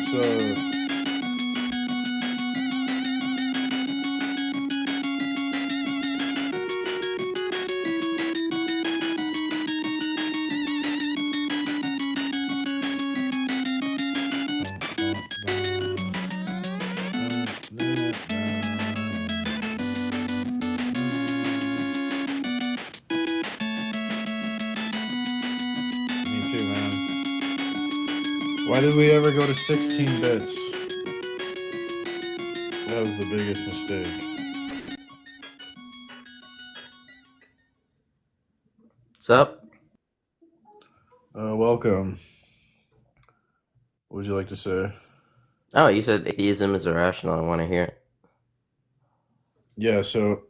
episode. Me too, man. Why did we ever go to 16 bits? That was the biggest mistake. What's up? Welcome. What would you like to say? Oh, you said atheism is irrational. I want to hear it. Yeah, so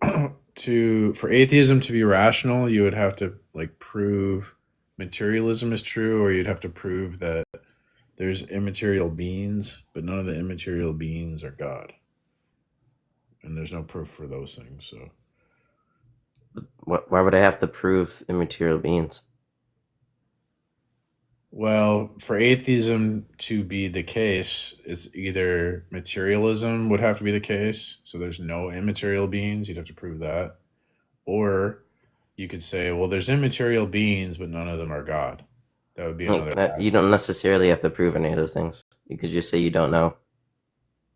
for atheism to be rational, you would have to prove materialism is true, or you'd have to prove that there's immaterial beings, but none of the immaterial beings are God. And there's no proof for those things, so Why would I have to prove immaterial beings? well, for atheism to be the case, it's either materialism would have to be the case, so there's no immaterial beings, you'd have to prove that. Or you could say, well, there's immaterial beings, but none of them are God. That would be another You don't necessarily have to prove any of those things. You could just say you don't know.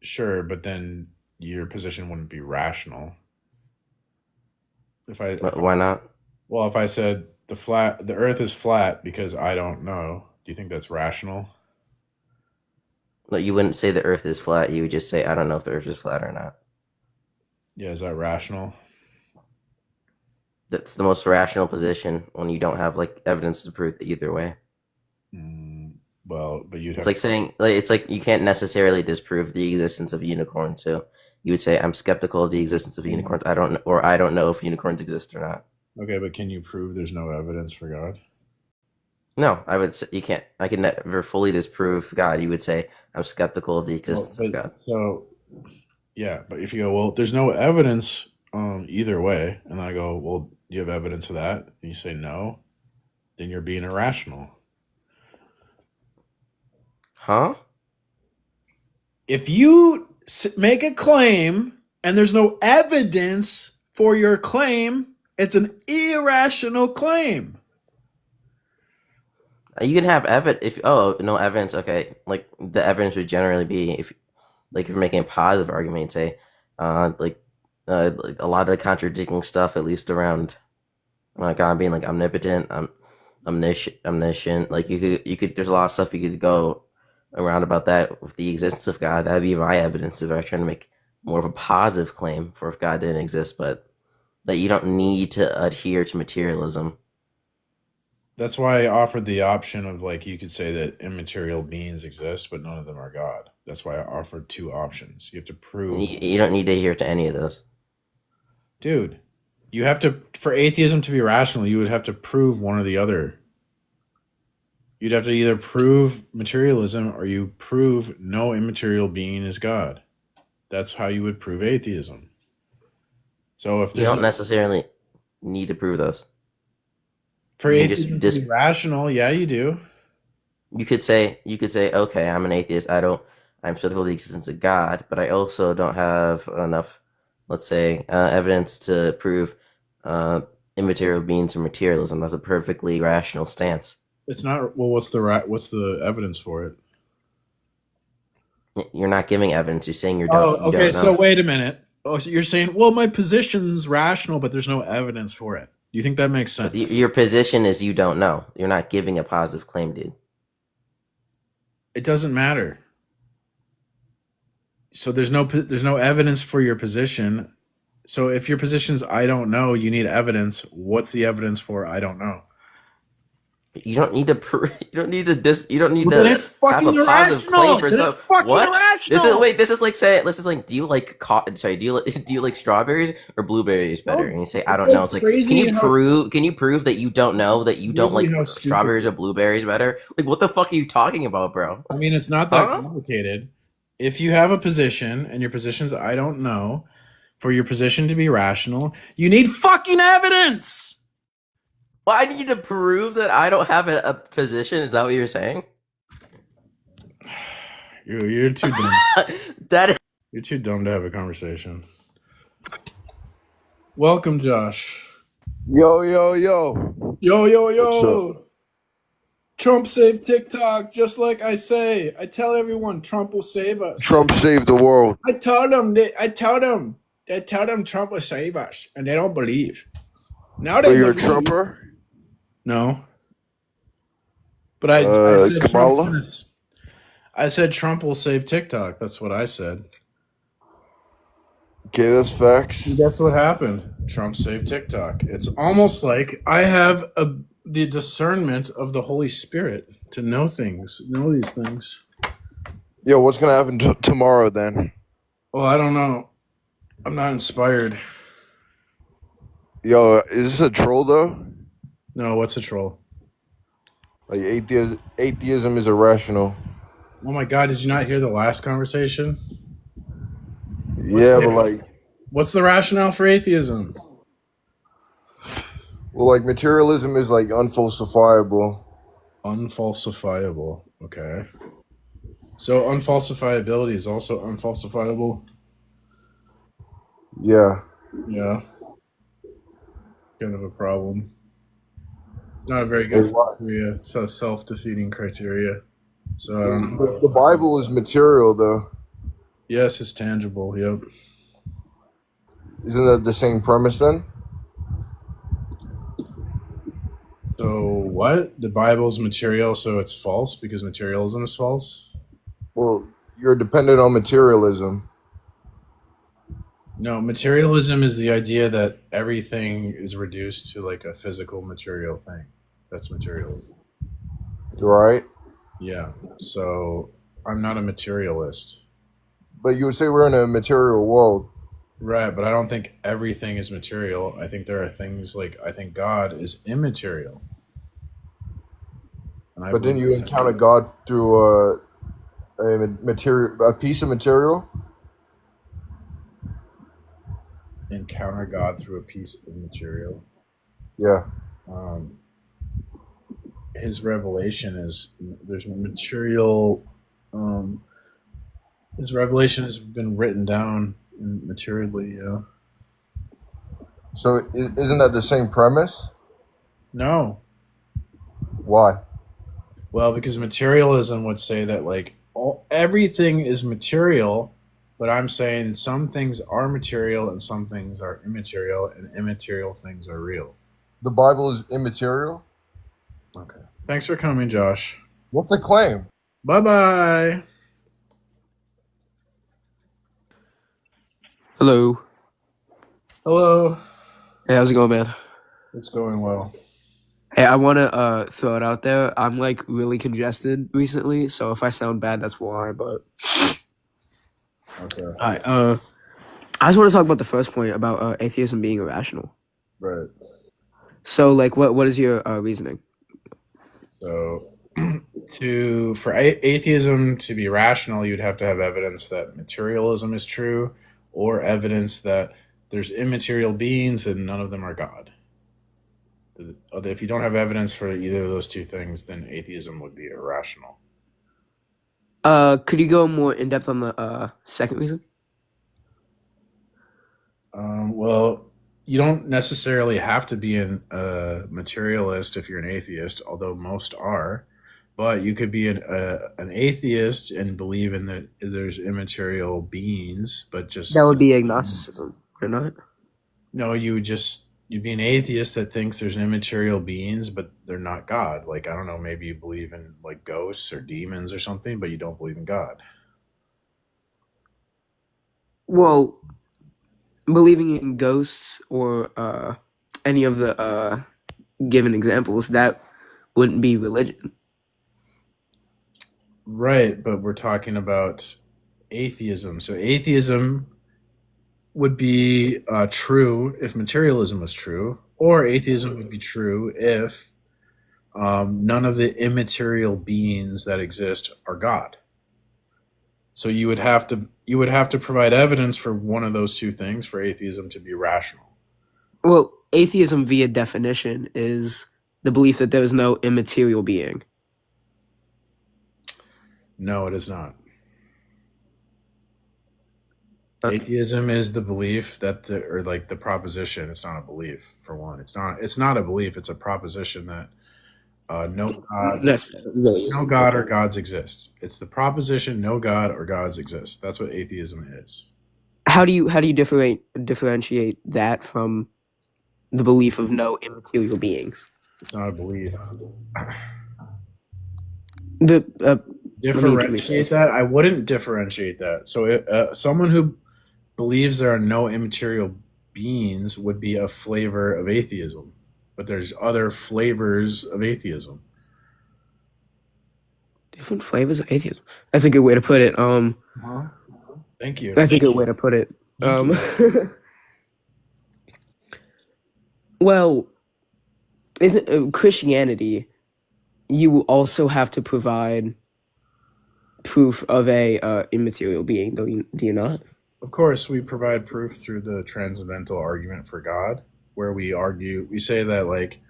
Sure, but then your position wouldn't be rational. Why not? Well, if I said the Earth is flat because I don't know, do you think that's rational? Like, you wouldn't say the Earth is flat. You would just say, I don't know if the Earth is flat or not. Yeah, is that rational? That's the most rational position when you don't have evidence to prove it either way. Well, but you'd have It's like saying it's like you can't necessarily disprove the existence of unicorns. So you would say, I'm skeptical of the existence of unicorns. I don't know if unicorns exist or not. Okay, but can you prove there's no evidence for God? No, I would say you can't. I can never fully disprove God. You would say I'm skeptical of the existence of God. So, yeah, but if you go, well, there's no evidence either way, and I go, well, do you have evidence of that? And you say no, then you're being irrational. Huh? If you make a claim and there's no evidence for your claim, it's an irrational claim. You can have evidence no evidence. Okay, like the evidence would generally be if you're making a positive argument, say like a lot of the contradicting stuff, at least around God being omnipotent, omniscient. Like you could. There's a lot of stuff you could go around about that with the existence of God. That'd be my evidence if I was trying to make more of a positive claim for if God didn't exist, but that you don't need to adhere to materialism. That's why I offered the option of you could say that immaterial beings exist, but none of them are God. That's why I offered two options. You have to prove. You don't need to adhere to any of those. Dude, you have to, for atheism to be rational, you would have to prove one or the other. You'd have to either prove materialism or you prove no immaterial being is God. That's how you would prove atheism. So if you don't necessarily need to prove those. For atheism to be rational, yeah, you do. You could say, okay, I'm an atheist. I'm skeptical of the existence of God, but I also don't have enough, let's say, evidence to prove immaterial beings or materialism. That's a perfectly rational stance. It's not. Well, what's the evidence for it? You're not giving evidence. You're saying you don't. Oh, okay. So wait a minute. Oh, so you're saying, well, my position's rational, but there's no evidence for it. Do you think that makes sense? Your position is you don't know. You're not giving a positive claim, dude. It doesn't matter. So there's no evidence for your position. So if your position's I don't know, you need evidence. What's the evidence for I don't know? You don't need to prove. You don't need to You don't need to have a positive claim for some. What? Irrational. This is like saying. This is like. Do you like? Do you like strawberries or blueberries better? And you say I don't know. It's like can you prove that you don't know that you don't like strawberries or blueberries better? Like what the fuck are you talking about, bro? I mean, it's not that complicated. If you have a position and your position's I don't know, for your position to be rational, you need fucking evidence. Well, I need to prove that I don't have a position. Is that what you're saying? You're too dumb. That is You're too dumb to have a conversation. Welcome, Josh. Yo, yo, yo. Yo, yo, What's up? yo. Trump saved TikTok, just like I say. I tell everyone Trump will save us. Trump saved the world. I tell them Trump will save us, and they don't believe. Now So they you're a believe. Trumper? No, but I said Kamala? I said Trump will save TikTok. That's what I said. Okay, that's And facts. guess what happened? Trump saved TikTok. It's almost like I have the discernment of the Holy Spirit to know these things. Yo, what's gonna happen tomorrow then? Well, I don't know. I'm not inspired. Yo, is this a troll though? No, what's a troll? Like atheism is irrational. Oh my God, did you not hear the last conversation? What's Yeah, but the, what's the rationale for atheism? materialism is like unfalsifiable. Unfalsifiable. Okay. So unfalsifiability is also unfalsifiable? Yeah. Yeah. Kind of a problem. Not a very Like, good criteria. It's a self-defeating criteria. So I don't know. the Bible is material though. Yes, it's tangible. Yep. Isn't that the same premise then? So what? The Bible's material, so it's false because materialism is false? Well, you're dependent on materialism. No, materialism is the idea that everything is reduced to like a physical material thing. That's materialism. Right? Yeah. So I'm not a materialist. But you would say we're in a material world. Right, but I don't think everything is material. I think there are things like I think God is immaterial. And I But then believe you encounter God through a piece of material. encounter God through a piece of material. Yeah. Um, his revelation is there's material. Um, his revelation has been written down materially. Yeah. So isn't that the same premise? No. Why? Well, because materialism would say that like everything is material, but I'm saying some things are material and some things are immaterial, and immaterial things are real. The Bible is immaterial? Okay. Thanks for coming, Josh. What's the claim? Bye bye. Hello. Hello. Hey, how's it going, man? It's going well. Hey, I want to throw it out there. I'm like really congested recently, so if I sound bad, that's why. But Okay. all right, I just want to talk about the first point about atheism being irrational. Right. So, like, what is your reasoning? So, for atheism to be rational, you'd have to have evidence that materialism is true, or evidence that there's immaterial beings and none of them are God. If you don't have evidence for either of those two things, then atheism would be irrational. Could you go more in depth on the second reason? Well, you don't necessarily have to be a materialist if you're an atheist, although most are. But you could be an atheist and believe in that there's immaterial beings, but That just would be agnosticism, or not? no, you'd be an atheist that thinks there's immaterial beings, but they're not God. Like I don't know, maybe you believe in like ghosts or demons or something, but you don't believe in God. Well, believing in ghosts or any of the given examples, that wouldn't be religion. Right, but we're talking about atheism. So atheism would be true if materialism was true, or atheism would be true if none of the immaterial beings that exist are God. So you would have to provide evidence for one of those two things for atheism to be rational. Well, atheism via definition is the belief that there is no immaterial being. No, it is not. Uh, Atheism is the belief that or like the proposition. It's not a belief for one. It's not. It's not a belief. It's a proposition that that really no isn't. God or gods exist. It's the proposition no God or gods exist. That's what atheism is. How do you differentiate that from the belief of no immaterial beings? It's not a belief. The let me Differentiate phrase. that. I wouldn't differentiate that. So, someone who believes there are no immaterial beings would be a flavor of atheism, but there's other flavors of atheism. Different flavors of atheism. That's a good way to put it. Huh? Thank you. That's a good way to put it. Thank Um, you. well, isn't Christianity? You also have to provide proof of a immaterial being, do you not? Of course, we provide proof through the transcendental argument for God, where we say that like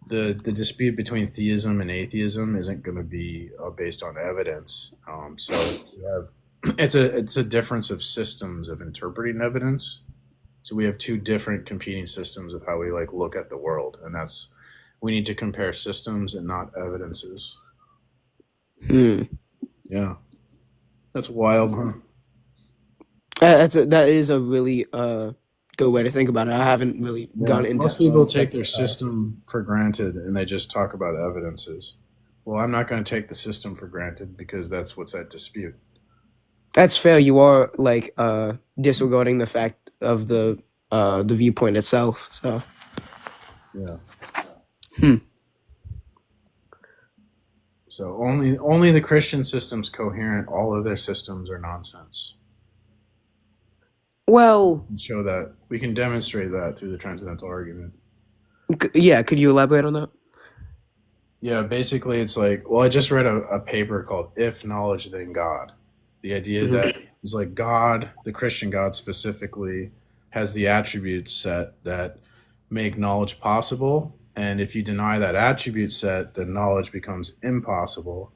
the dispute between theism and atheism isn't going to be based on evidence. So we have it's a difference of systems of interpreting evidence. So we have two different competing systems of how we like look at the world, and that's we need to compare systems and not evidences. Hmm. Yeah, that's wild, huh? That is a really good way to think about it. I haven't really Yeah, gone in most depth people on take stuff their like that. system for granted and they just talk about evidences. Well, I'm not going to take the system for granted because that's what's at dispute. That's fair. You are like disregarding the fact of the viewpoint itself. So, Yeah. hmm. So only the Christian system's coherent. All other systems are nonsense. Well, And show that we can demonstrate that through the transcendental argument. yeah. Could you elaborate on that? Yeah, basically, it's like, well, I just read a paper called "If Knowledge Then God." The idea Hmm. that is like God, the Christian God specifically, has the attribute set that make knowledge possible, and if you deny that attribute set, then knowledge becomes impossible.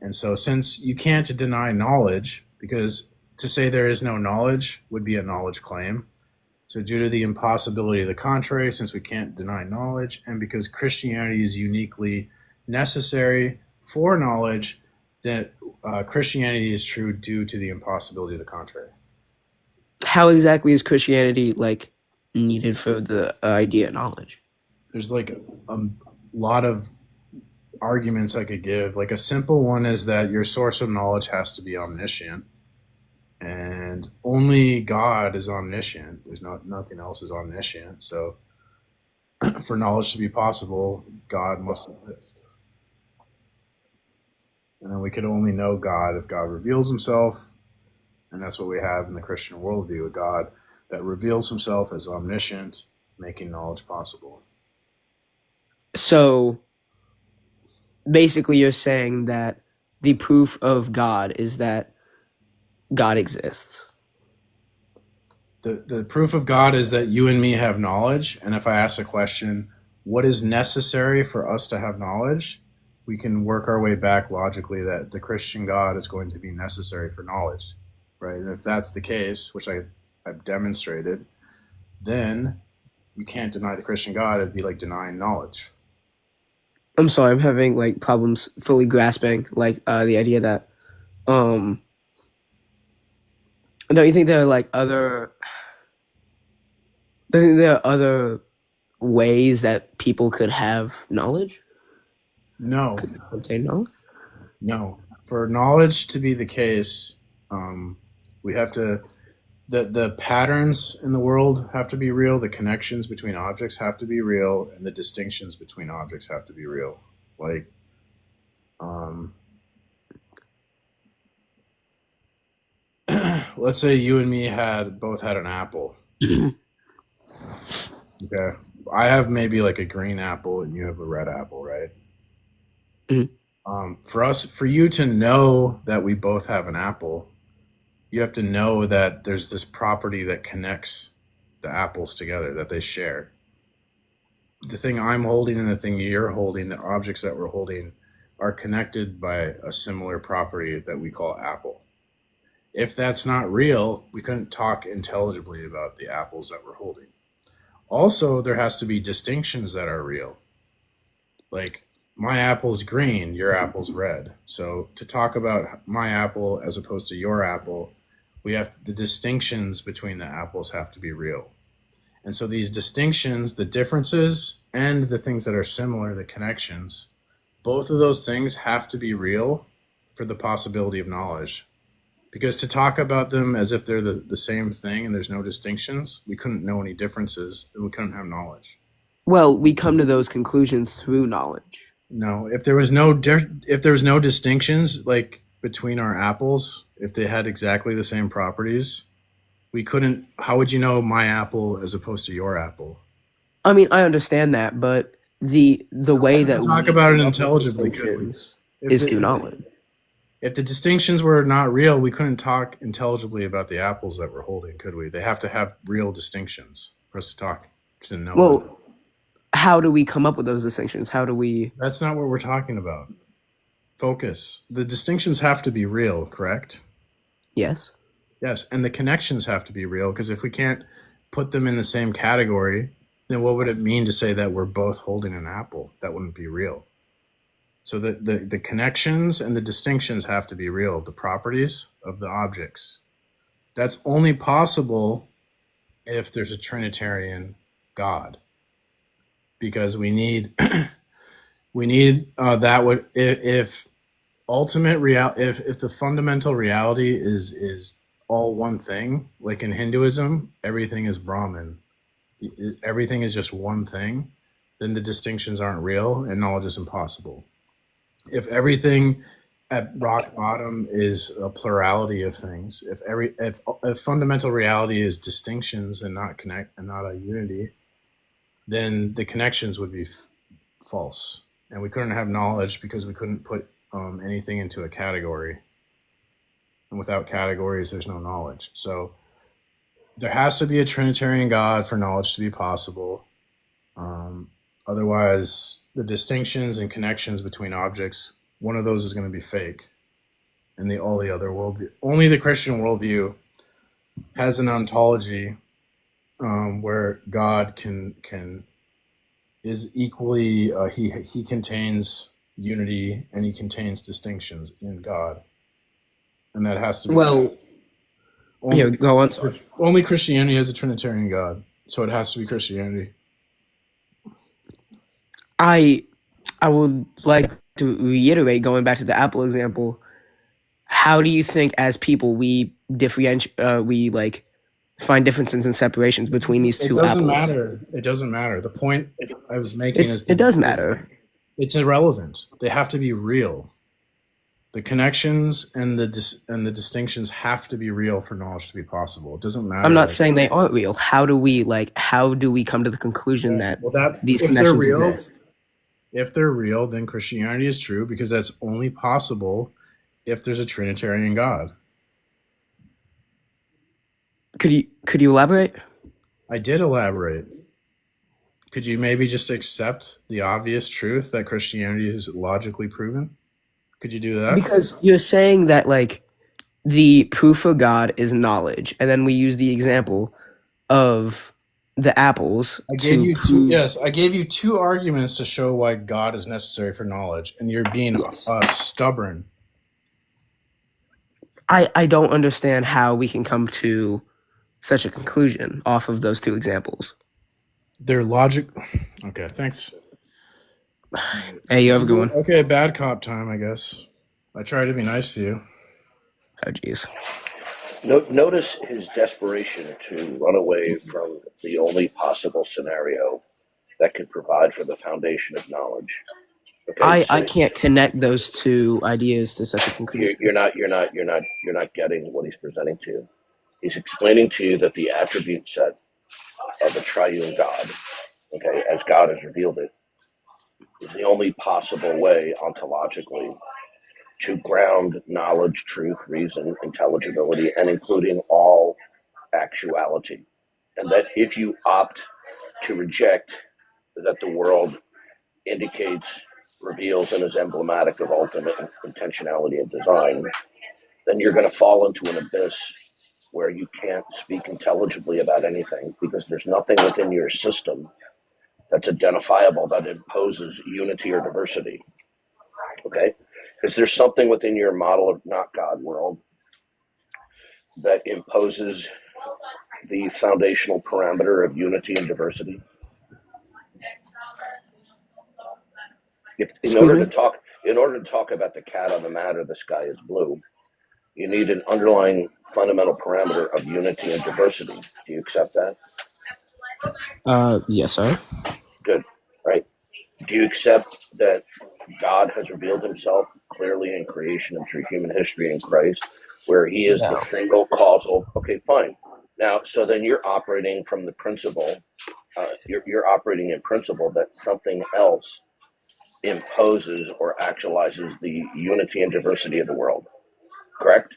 And so, since you can't deny knowledge, because to say there is no knowledge would be a knowledge claim, so, due to the impossibility of the contrary, since we can't deny knowledge, and because Christianity is uniquely necessary for knowledge, that Christianity is true due to the impossibility of the contrary. How exactly is Christianity like needed for the idea of knowledge? There's like a lot of arguments I could give. Like a simple one is that your source of knowledge has to be omniscient, and only God is omniscient. There's nothing else is omniscient. So, for knowledge to be possible, God must exist. And then we could only know God if God reveals himself. And that's what we have in the Christian worldview, a God that reveals himself as omniscient, making knowledge possible. So basically, you're saying that the proof of God is that God exists. The proof of God is that you and me have knowledge. And if I ask a question, what is necessary for us to have knowledge? We can work our way back logically that the Christian God is going to be necessary for knowledge, right? And if that's the case, which I've demonstrated, then you can't deny the Christian God. It'd be like denying knowledge. I'm sorry, I'm having like problems fully grasping like the idea that um don't you think there are like other don't you think there are other ways that people could have knowledge? No, Could obtain knowledge? no. For knowledge to be the case, we have to the patterns in the world have to be real. The connections between objects have to be real, and the distinctions between objects have to be real. Like, um, let's say you and me had both had an apple. Okay, I have maybe like a green apple, and you have a red apple, right? Mhm. For you to know that we both have an apple, you have to know that there's this property that connects the apples together that they share. The thing I'm holding and the thing you're holding, the objects that we're holding, are connected by a similar property that we call apple. If that's not real, we couldn't talk intelligibly about the apples that we're holding. Also, there has to be distinctions that are real. Like my apple's green, your apple's red. So to talk about my apple as opposed to your apple, we have the distinctions between the apples have to be real. And so these distinctions, the differences, and the things that are similar, the connections, both of those things have to be real for the possibility of knowledge. Because to talk about them as if they're the same thing and there's no distinctions, we couldn't know any differences, and we couldn't have knowledge. Well, we come to those conclusions through knowledge. No, if there was no distinctions like between our apples, if they had exactly the same properties, we couldn't. How would you know my apple as opposed to your apple? I mean, I understand that, but the way that Talk we about it come up with intelligibly, could we? distinctions If is the, through if knowledge. the, if the distinctions were not real, we couldn't talk intelligibly about the apples that we're holding, could we? They have to have real distinctions for us to talk to know them. Well, how do we come up with those distinctions? How do we? That's not what we're talking about. Focus. The distinctions have to be real, correct? Yes. Yes, and the connections have to be real because if we can't put them in the same category, then what would it mean to say that we're both holding an apple? That wouldn't be real. So the connections and the distinctions have to be real, the properties of the objects. That's only possible if there's a Trinitarian God. Because we need that would if ultimate real if the fundamental reality is all one thing, like in Hinduism everything is Brahman, everything is just one thing, then the distinctions aren't real and knowledge is impossible. If everything at rock bottom is a plurality of things, if fundamental reality is distinctions and not connect and not a unity, then the connections would be false, and we couldn't have knowledge because we couldn't put anything into a category. And without categories, there's no knowledge. So there has to be a Trinitarian God for knowledge to be possible. Otherwise, the distinctions and connections between objects, one of those is going to be fake. And all the other worldview, only the Christian worldview has an ontology where God can is equally he contains unity and he contains distinctions in God, and that has to be Well, yeah. only Go on. Sorry. only Christianity has a Trinitarian God, so it has to be Christianity. I would like to reiterate, going back to the Apple example. How do you think, as people, we differentiate? We like find differences and separations between these It two doesn't apples? matter. It doesn't matter. The point I was making is It does matter. it's irrelevant. They have to be real. The connections and the distinctions have to be real for knowledge to be possible. It doesn't matter. I'm not Like, saying they aren't real. How do we come to the conclusion that well, that these if they're connections real, exist? if they're real, then Christianity is true because that's only possible if there's a Trinitarian God. Could you elaborate? I did elaborate. Could you maybe just accept the obvious truth that Christianity is logically proven? Could you do that? Because you're saying that like the proof of God is knowledge, and then we use the example of the apples I gave to you two. prove. Yes, I gave you two arguments to show why God is necessary for knowledge, and you're being Yes. stubborn. I don't understand how we can come to such a conclusion off of those two examples. Their logic. Okay, thanks. Hey, you have a good one. Okay, bad cop time, I guess. I try to be nice to you. Oh, jeez. Notice his desperation to run away from the only possible scenario that could provide for the foundation of knowledge. Okay, I so can't connect those two ideas to such a conclusion. you're not getting what he's presenting to you. He's explaining to you that the attribute set of the triune God, okay, as God has revealed it, is the only possible way ontologically to ground knowledge, truth, reason, intelligibility, and including all actuality. And that if you opt to reject that the world indicates, reveals, and is emblematic of ultimate intentionality and design, then you're going to fall into an abyss where you can't speak intelligibly about anything because there's nothing within your system that's identifiable that imposes unity or diversity. Okay? Is there something within your model of not God world that imposes the foundational parameter of unity and diversity? In Excuse order me? to talk about the cat on the mat or the sky is blue, you need an underlying fundamental parameter of unity and diversity. Do you accept that? Yes, sir. Good. Right. Do you accept that God has revealed himself clearly in creation and through human history in Christ, where he is the No. single causal? Okay, fine. Now, so then you're operating from the principle, you're operating in principle that something else imposes or actualizes the unity and diversity of the world, correct?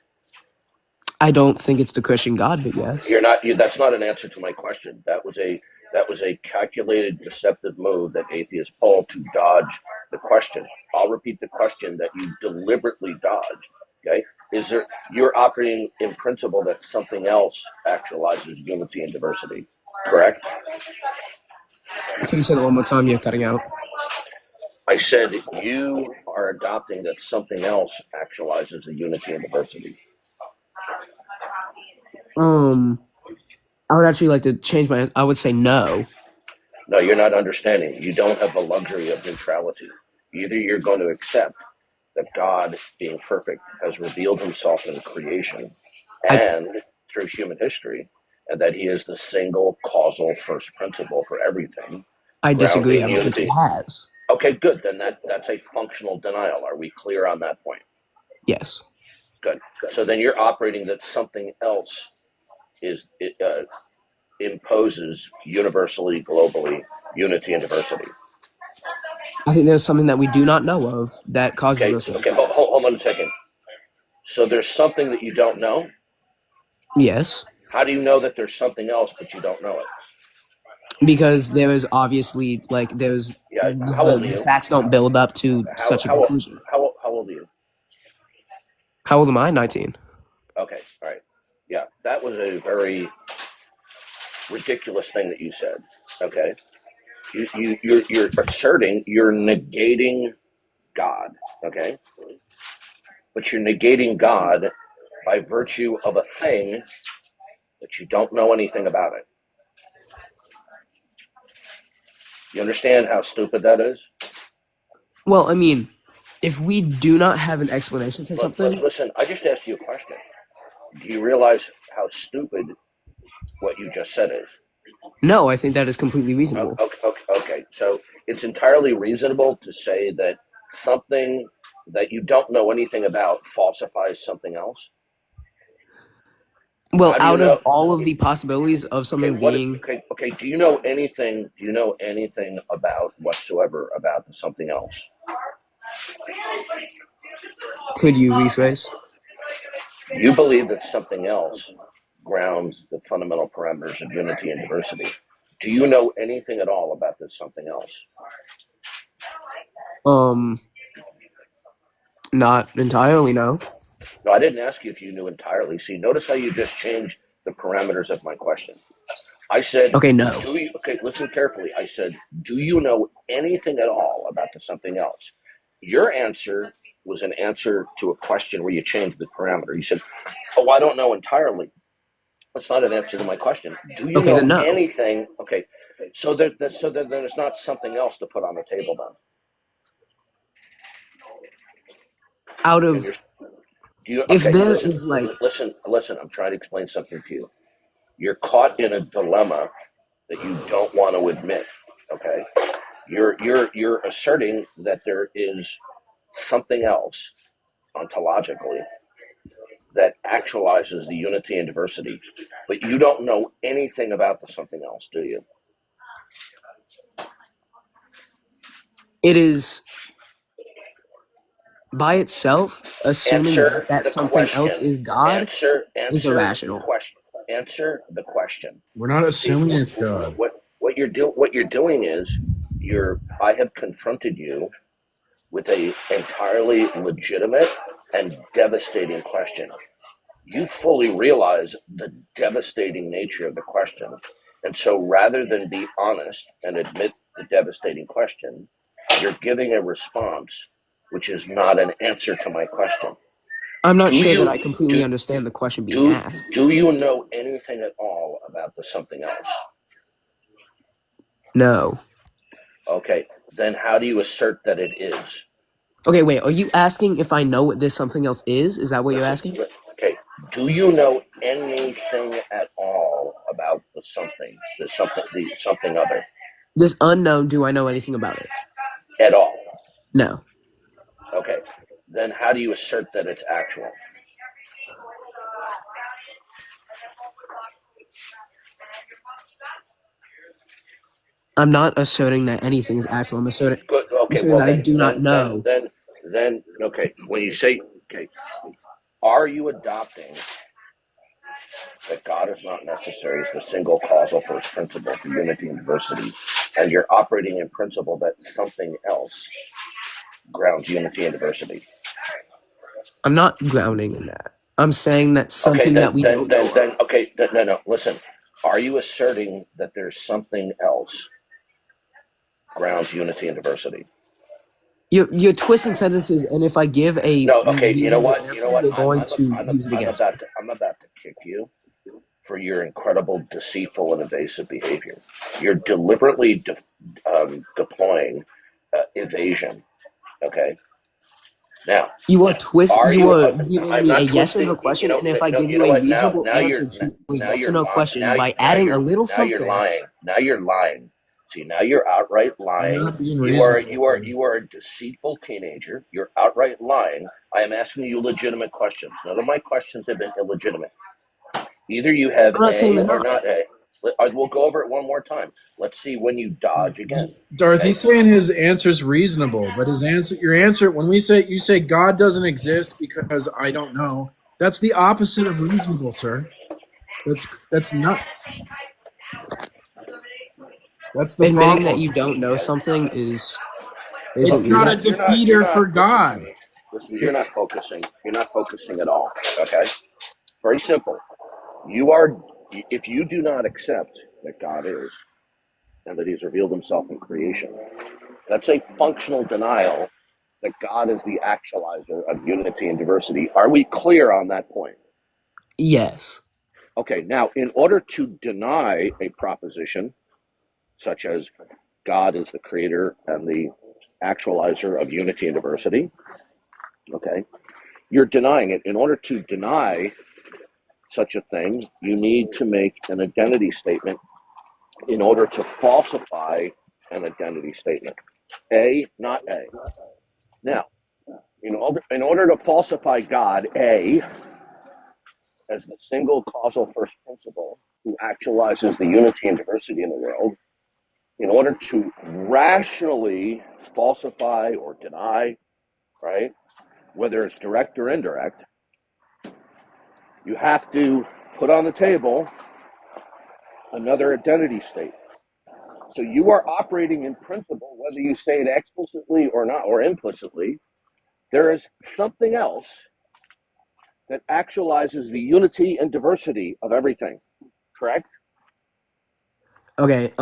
I don't think it's the Christian God, but yes. That's not an answer to my question. That was a calculated, deceptive move that atheists pull to dodge the question. I'll repeat the question that you deliberately dodged. Okay, you're operating in principle that something else actualizes unity and diversity, correct? Can you say that one more time? You're cutting out. I said you are adopting that something else actualizes the unity and diversity. I would actually like to change my. I would say no. No, you're not understanding. You don't have the luxury of neutrality. Either you're going to accept that God, being perfect, has revealed himself in creation I and through human history, and that he is the single causal first principle for everything, I disagree. grounding I don't think he unity. has. Okay, good. Then that's a functional denial. Are we clear on that point? Yes. Good. So then you're operating that something else imposes universally, globally, unity and diversity. I think there's something that we do not know of that causes Okay. those things. Okay. Hold on a second. So there's something that you don't know. Yes. How do you know that there's something else but you don't know it? Because there is obviously there's Yeah. How old are the you? facts don't build up to How such a how conclusion. how old are you? How old am I? 19. Okay. All right. Yeah. That was a very ridiculous thing that you said. Okay. You're asserting, you're negating God. Okay. But you're negating God by virtue of a thing that you don't know anything about it. You understand how stupid that is? Well, I mean, if we do not have an explanation for something, Listen, I just asked you a question. Do you realize how stupid what you just said is? no, I think that is completely reasonable. Okay. So it's entirely reasonable to say that something that you don't know anything about falsifies something else. Well, How do you out of know? all of the possibilities of Okay, something being, okay. Do you know anything? Do you know anything about whatsoever about something else? could you rephrase? You believe that something else grounds the fundamental parameters of unity and diversity. Do you know anything at all about this something else? Not entirely, no. No, I didn't ask you if you knew entirely. See, notice how you just changed the parameters of my question. I said, Okay, no. do you, okay, listen carefully. I said, do you know anything at all about the something else? Your answer was an answer to a question where you changed the parameter. You said, oh, I don't know entirely. That's not an answer to my question. Do you Okay, know then no. anything? Okay, so there's not something else to put on the table then. Out Do you of, understand? Do you, if okay, there listen, is like, listen. I'm trying to explain something to you. You're caught in a dilemma that you don't want to admit. Okay, you're asserting that there is something else ontologically that actualizes the unity and diversity, but you don't know anything about the something else, do you? it is by itself, assuming Answer that that the something else question. is God is Answer the irrational. question. Answer the question. We're not See, assuming it's God. what you're doing is I have confronted you with a entirely legitimate and devastating question. You fully realize the devastating nature of the question. And so rather than be honest and admit the devastating question, you're giving a response which is not an answer to my question. I'm not Do sure that you I completely do understand the question being do asked. do you know anything at all about the something else? No. Okay, then how do you assert that it is? Okay, wait. Are you asking if I know what this something else is? Is that what you're Listen, asking? okay, do you know anything at all about the something other This unknown, do I know anything about it? at all? No. Okay, then how do you assert that it's actual? I'm not asserting that anything is actual. I'm asserting, Good. I'm Okay, asserting well that I do not know. okay. When you say okay, are you adopting that God is not necessary as the single causal first principle for unity and diversity, and you're operating in principle that something else grounds unity and diversity? I'm not grounding in that. I'm saying that Okay, something that we don't know of. no. Listen, are you asserting that there's something else grounds unity and diversity? You're twisting sentences, and if I give a No. Okay. You know reasonable what? You know answer, what? you're going to use it I'm against me. about to kick you for your incredible deceitful and evasive behavior. You're deliberately deploying evasion. Okay. Now, are You you? are giving I'm me a not yes or no twisting. question, and if I No. give You you know a what? reasonable answer to a Now yes or you're no lying. question by adding a little Now you're something, lying. Now you're lying. See, now you're outright You're lying. not being reasonable. You are a deceitful teenager. You're outright lying. I am asking you legitimate questions. None of my questions have been illegitimate. Either you have I'm not saying A they're or not. not A. We'll go over it one more time. Let's see when you dodge again. Darth, Okay. he's saying his answer's reasonable, but your answer, when you say God doesn't exist because I don't know, that's the opposite of reasonable, sir. That's nuts. That's the Admitting that problem. you don't know Okay. something isn't It's not a reasonable. You're defeater not. for Listen to God. me. Listen. You're not focusing. You're not focusing at all. Okay. It's very simple. You are. If you do not accept that God is and that He's revealed Himself in creation, that's a functional denial that God is the actualizer of unity and diversity. Are we clear on that point? Yes. Okay, now, in order to deny a proposition, such as God is the creator and the actualizer of unity and diversity, okay, you're denying it. In order to deny such a thing, you need to make an identity statement in order to falsify an identity statement. A, not A. Now, in order to falsify God, A, as the single causal first principle who actualizes the unity and diversity in the world, in order to rationally falsify or deny, right, whether it's direct or indirect, you have to put on the table another identity state. So you are operating in principle, whether you say it explicitly or not, or implicitly, there is something else that actualizes the unity and diversity of everything, correct? Okay.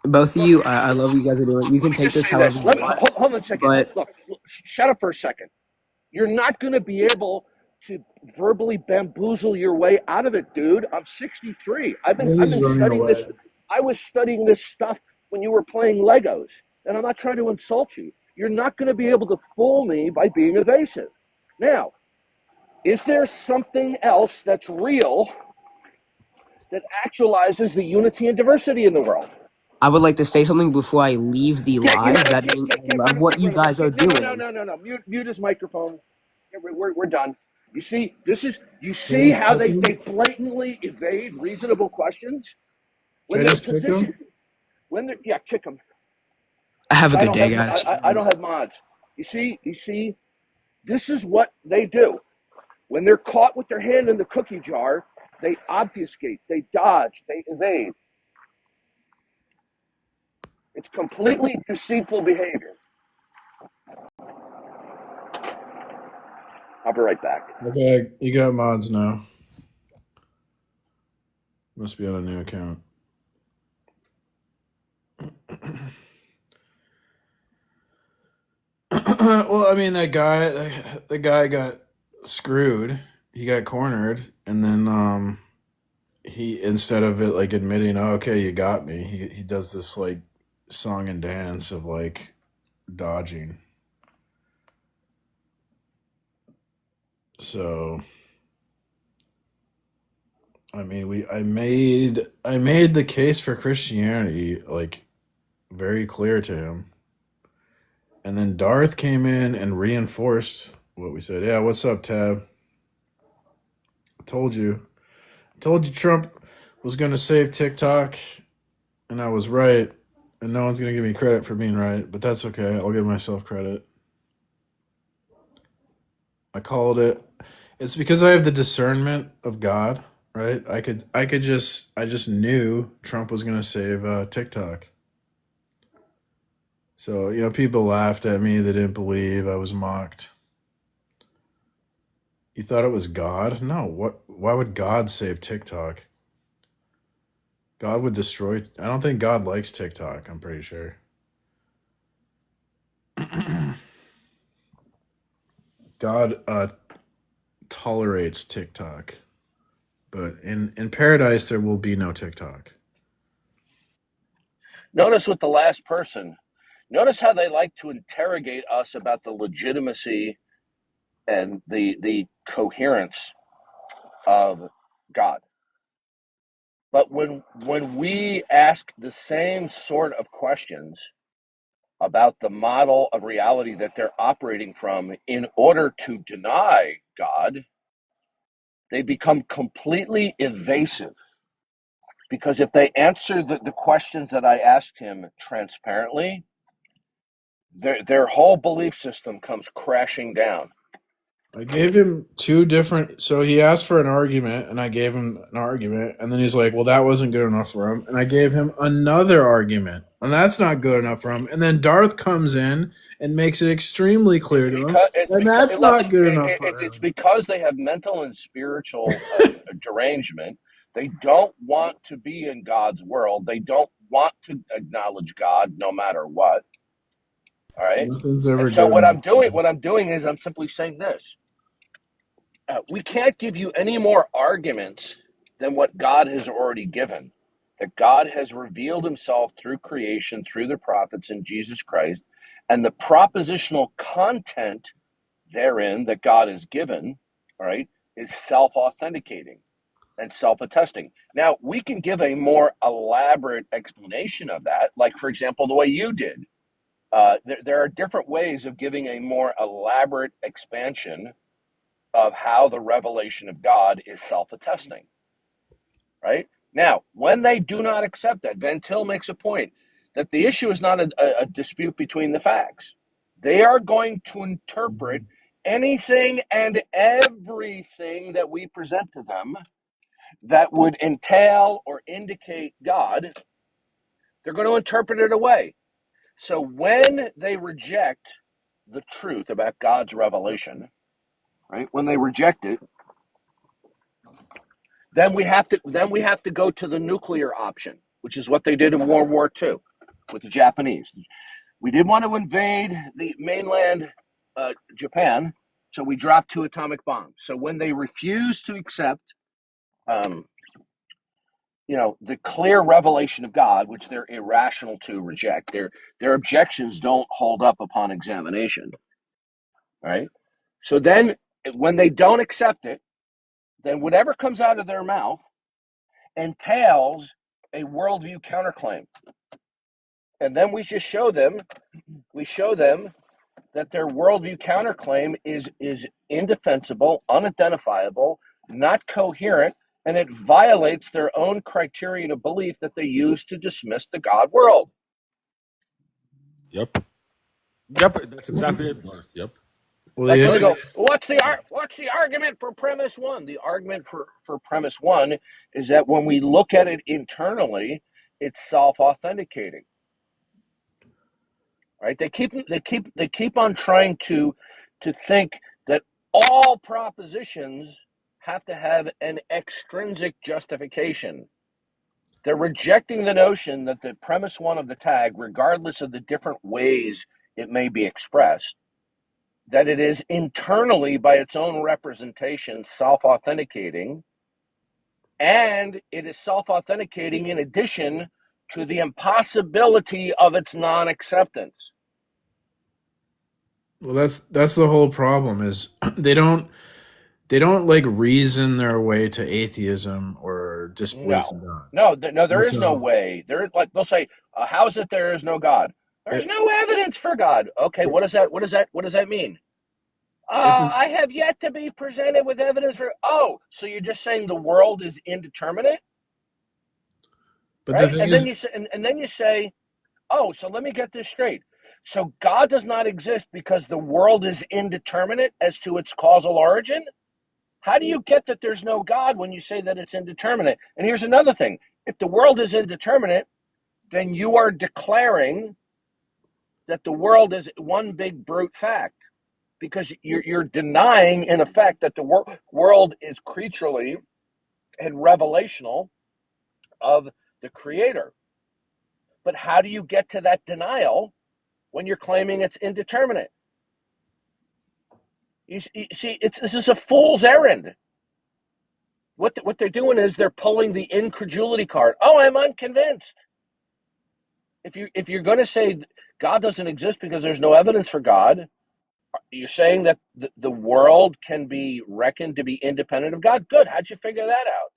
Both of Look, you, I love what you guys are doing. You let can me take just this say however this. you want, Hold on a second. but Look, shut up for a second. You're not going to be able to verbally bamboozle your way out of it, dude. I'm 63. I've He's been running studying this. away. I was studying this stuff when you were playing Legos, and I'm not trying to insult you. You're not going to be able to fool me by being evasive. Now, is there something else that's real that actualizes the unity and diversity in the world? I would like to say something before I leave the Yeah, you know live. what? That being, I love what Get you rid of him. guys are doing. No. Mute his microphone. Yeah, we're done. You see, you see James how kick they him. blatantly evade reasonable questions Should when I they're just kick positioned, him? when they're, yeah, kick them. Have Because a good day, guys. I don't have mods. You see, this is what they do. When they're caught with their hand in the cookie jar, they obfuscate, they dodge, they evade. It's completely deceitful behavior. I'll be right back. Okay, you got mods now. Must be on a new account. Well, I mean, the guy got screwed. He got cornered, and then he, instead of it like admitting, oh, okay, you got me, he does this like song and dance of like dodging. So I mean, I made the case for Christianity like very clear to him, and then Darth came in and reinforced what we said. Yeah, what's up, Tab? I told you. I told you Trump was going to save TikTok, and I was right. And no one's going to give me credit for being right, but that's okay. I'll give myself credit. I called it. It's because I have the discernment of God, right? I just knew Trump was going to save TikTok. So, people laughed at me. They didn't believe. I was mocked. You thought it was God? No. Why would God save TikTok? God would destroy. I don't think God likes TikTok. I'm pretty sure. God tolerates TikTok, but in paradise there will be no TikTok. Notice with the last person, notice how they like to interrogate us about the legitimacy and the coherence of God. But when we ask the same sort of questions about the model of reality that they're operating from in order to deny God, they become completely evasive. Because if they answer the questions that I asked him transparently, their whole belief system comes crashing down. I gave him two different. So he asked for an argument, and I gave him an argument, and then he's like, "Well, that wasn't good enough for him," and I gave him another argument, and that's not good enough for him. And then Darth comes in and makes it extremely clear to him, and that's Look, not good enough for it's him. because they have mental and spiritual derangement. They don't want to be in God's world. They don't want to acknowledge God no matter what. All right. Nothing's And ever so good enough for him. what I'm doing is I'm simply saying this. We can't give you any more arguments than what God has already given. That God has revealed himself through creation, through the prophets, in Jesus Christ, and the propositional content therein that God has given, all right, is self authenticating and self attesting. Now, we can give a more elaborate explanation of that, like, for example, the way you did. There are different ways of giving a more elaborate expansion of how the revelation of God is self-attesting, right? Now, when they do not accept that, Van Til makes a point that the issue is not a dispute between the facts. They are going to interpret anything and everything that we present to them that would entail or indicate God. They're going to interpret it away. So when they reject the truth about God's revelation, right? When they reject it, then we have to go to the nuclear option, which is what they did in World War II with the Japanese. We didn't want to invade the mainland Japan, so we dropped two atomic bombs. So when they refused to accept, um, the clear revelation of God, which they're irrational to reject, their objections don't hold up upon examination, right? So then, when they don't accept it, then whatever comes out of their mouth entails a worldview counterclaim. And then we show them that their worldview counterclaim is indefensible, unidentifiable, not coherent, and it violates their own criterion of belief that they use to dismiss the God world. Yep. Yep. That's exactly it, North. Yep. Well, Like the when they issue. go, what's the argument for premise one? The argument for premise one is that when we look at it internally, it's self-authenticating. Right? They keep on trying to think that all propositions have to have an extrinsic justification. They're rejecting the notion that the premise one of the tag, regardless of the different ways it may be expressed, that it is internally, by its own representation, self-authenticating, and it is self-authenticating in addition to the impossibility of its non-acceptance. Well, that's the whole problem is they don't like reason their way to atheism or disbelief in No, God. no, there And is no so way. There is, like, they'll say, "How is it there is no God?" There's it, no evidence for God. Okay, what it, does that? What does that mean? it's I have yet to be presented with evidence for. Oh, so you're just saying the world is indeterminate, but the right? thing And then is, you say, and then you say, oh, so let me get this straight. So God does not exist because the world is indeterminate as to its causal origin? How do you get that there's no God when you say that it's indeterminate? And here's another thing. If the world is indeterminate, then you are declaring that the world is one big brute fact, because you're denying, in effect, that the world is creaturely and revelational of the Creator. But how do you get to that denial when you're claiming it's indeterminate? You see, this is a fool's errand. What they're doing is they're pulling the incredulity card. Oh, I'm unconvinced. If you're going to say God doesn't exist because there's no evidence for God, you're saying that the world can be reckoned to be independent of God. Good. How'd you figure that out?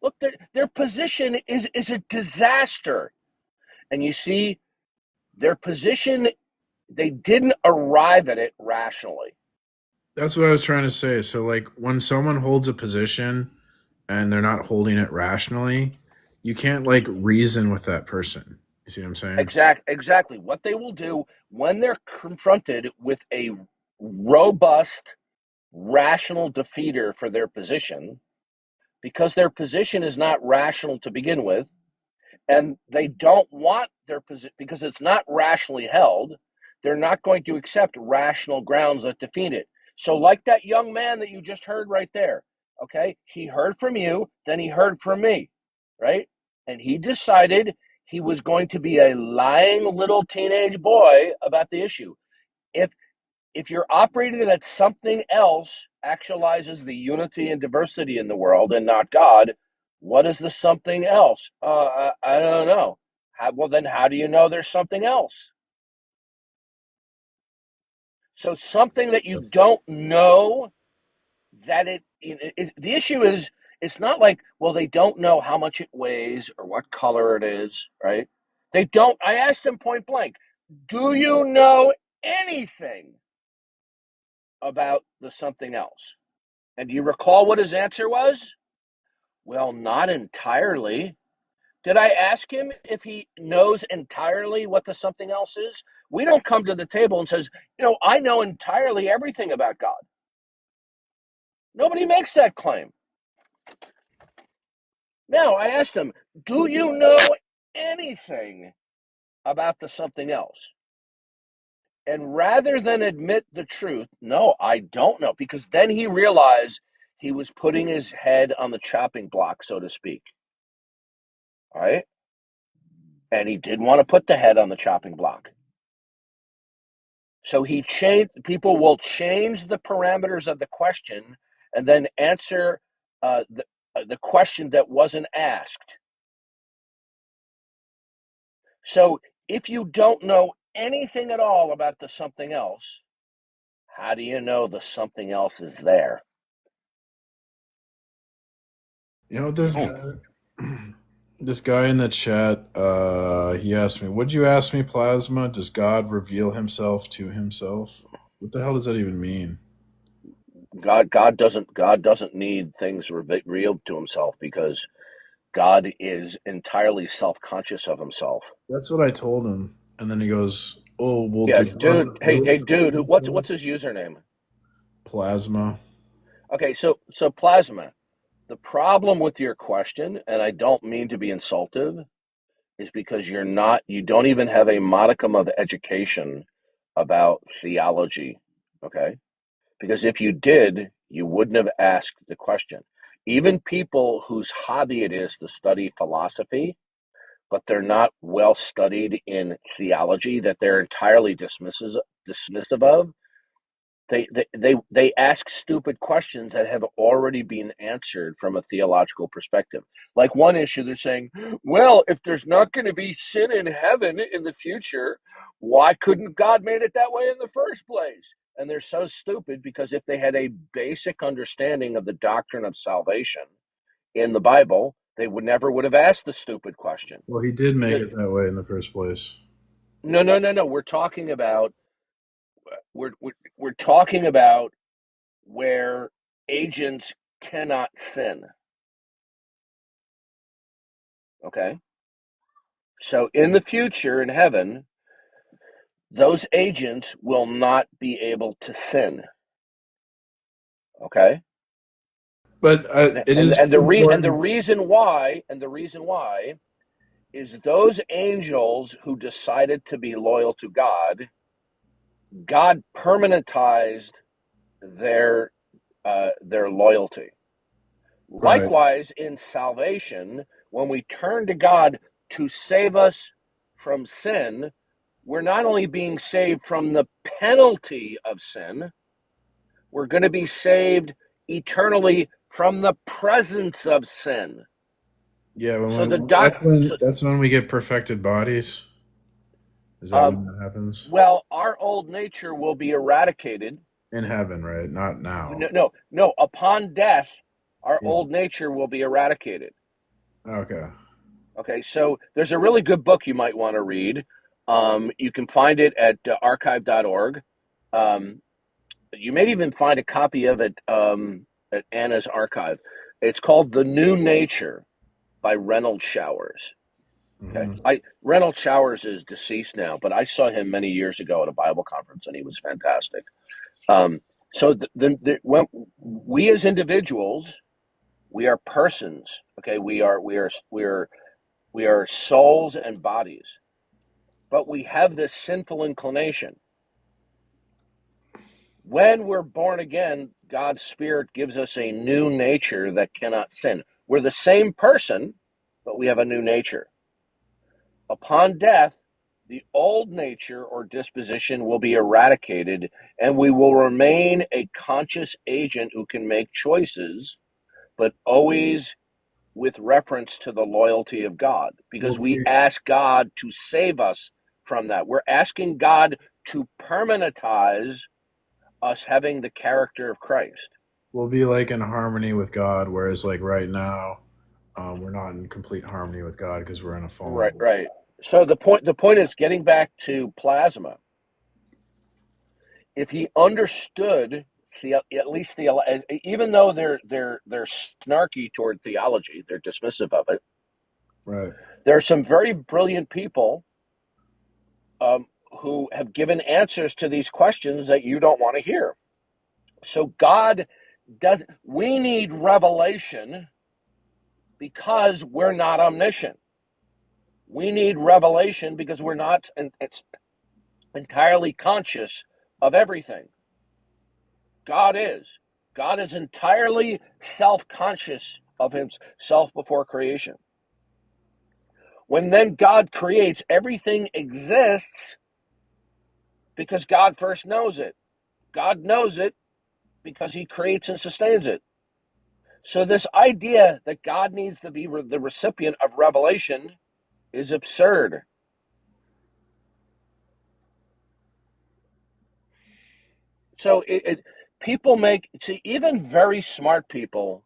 Look, their position is a disaster. And you see, their position, they didn't arrive at it rationally. that's what I was trying to say. So like when someone holds a position and they're not holding it rationally, you can't like reason with that person. You see what I'm saying? Exactly. What they will do when they're confronted with a robust, rational defeater for their position, because their position is not rational to begin with, and they don't want their position because it's not rationally held. They're not going to accept rational grounds that defeat it. So, like that young man that you just heard right there, okay, he heard from you, then he heard from me, right? And he decided he was going to be a lying little teenage boy about the issue. If if you're operating that something else actualizes the unity and diversity in the world and not God, what is the something else? I don't know. Well, then how do you know there's something else? So something that you don't know that the issue is, it's not like, well, they don't know how much it weighs or what color it is, right? They don't. I asked him point blank, do you know anything about the something else? And do you recall what his answer was? Well, not entirely. Did I ask him if he knows entirely what the something else is? We don't come to the table and says, I know entirely everything about God. Nobody makes that claim. Now, I asked him, do you know anything about the something else? And rather than admit the truth, no, I don't know, because then he realized he was putting his head on the chopping block, so to speak. All right? And he didn't want to put the head on the chopping block. So people will change the parameters of the question and then answer the question that wasn't asked. So if you don't know anything at all about the something else, how do you know the something else is there? You know You this don't. guy, this guy in the chat. He asked me, "Would you ask me, Plasma? Does God reveal Himself to Himself? What the hell does that even mean?" God doesn't need things revealed to himself, because God is entirely self-conscious of himself. That's what I told him, and then he goes, "Oh, well, Yeah, did God dude. Hey, reveal hey, Himself dude. to What's Himself?" his username? Plasma. Okay, so Plasma. The problem with your question, and I don't mean to be insultive, is because you don't even have a modicum of education about theology. Okay? Because if you did, you wouldn't have asked the question. Even people whose hobby it is to study philosophy, but they're not well studied in theology, that they're entirely dismissive of, they ask stupid questions that have already been answered from a theological perspective. Like one issue, they're saying, well, if there's not going to be sin in heaven in the future, why couldn't God made it that way in the first place? And they're so stupid because if they had a basic understanding of the doctrine of salvation in the Bible, they would have asked the stupid question. Well, he did make Because it that way in the first place. no, we're talking about we're talking about where agents cannot sin. Okay. So in the future, in heaven, those agents will not be able to sin. Okay. But it is And the important. reason why is those angels who decided to be loyal to God permanentized their loyalty. Right. Likewise, in salvation, when we turn to God to save us from sin, we're not only being saved from the penalty of sin, we're going to be saved eternally from the presence of sin. Yeah, So the that's when we get perfected bodies. Is that uh, when that happens? well, our old nature will be eradicated. In heaven, right? Not now. No. Upon death, our Yeah. old nature will be eradicated. Okay. Okay, so there's a really good book you might want to read. You can find it at archive.org. Um, you may even find a copy of it at Anna's archive. It's called The New Nature by Reynold Showers. Okay, Hmm. Reynold Showers is deceased now, but I saw him many years ago at a Bible conference, and he was fantastic. Um, so when we as individuals, we are persons. Okay, we are souls and bodies, but we have this sinful inclination. When we're born again, God's Spirit gives us a new nature that cannot sin. We're the same person, but we have a new nature. Upon death, the old nature or disposition will be eradicated, and we will remain a conscious agent who can make choices, but always with reference to the loyalty of God, We'll because we be ask God to save us from that. We're asking God to permanentize us having the character of Christ. we'll be like in harmony with God, whereas like right now, we're not in complete harmony with God because we're in a fallen Right, world. right. So the point is getting back to plasma. If he understood at least the even though they're snarky toward theology, they're dismissive of it. Right. There are some very brilliant people um, who have given answers to these questions that you don't want to hear. So God does. We need revelation because we're not omniscient. We need revelation because we're not it's entirely conscious of everything. God is. God is entirely self-conscious of himself before creation. When then God creates, everything exists because God first knows it. God knows it because he creates and sustains it. So this idea that God needs to be the recipient of revelation is absurd. So people even very smart people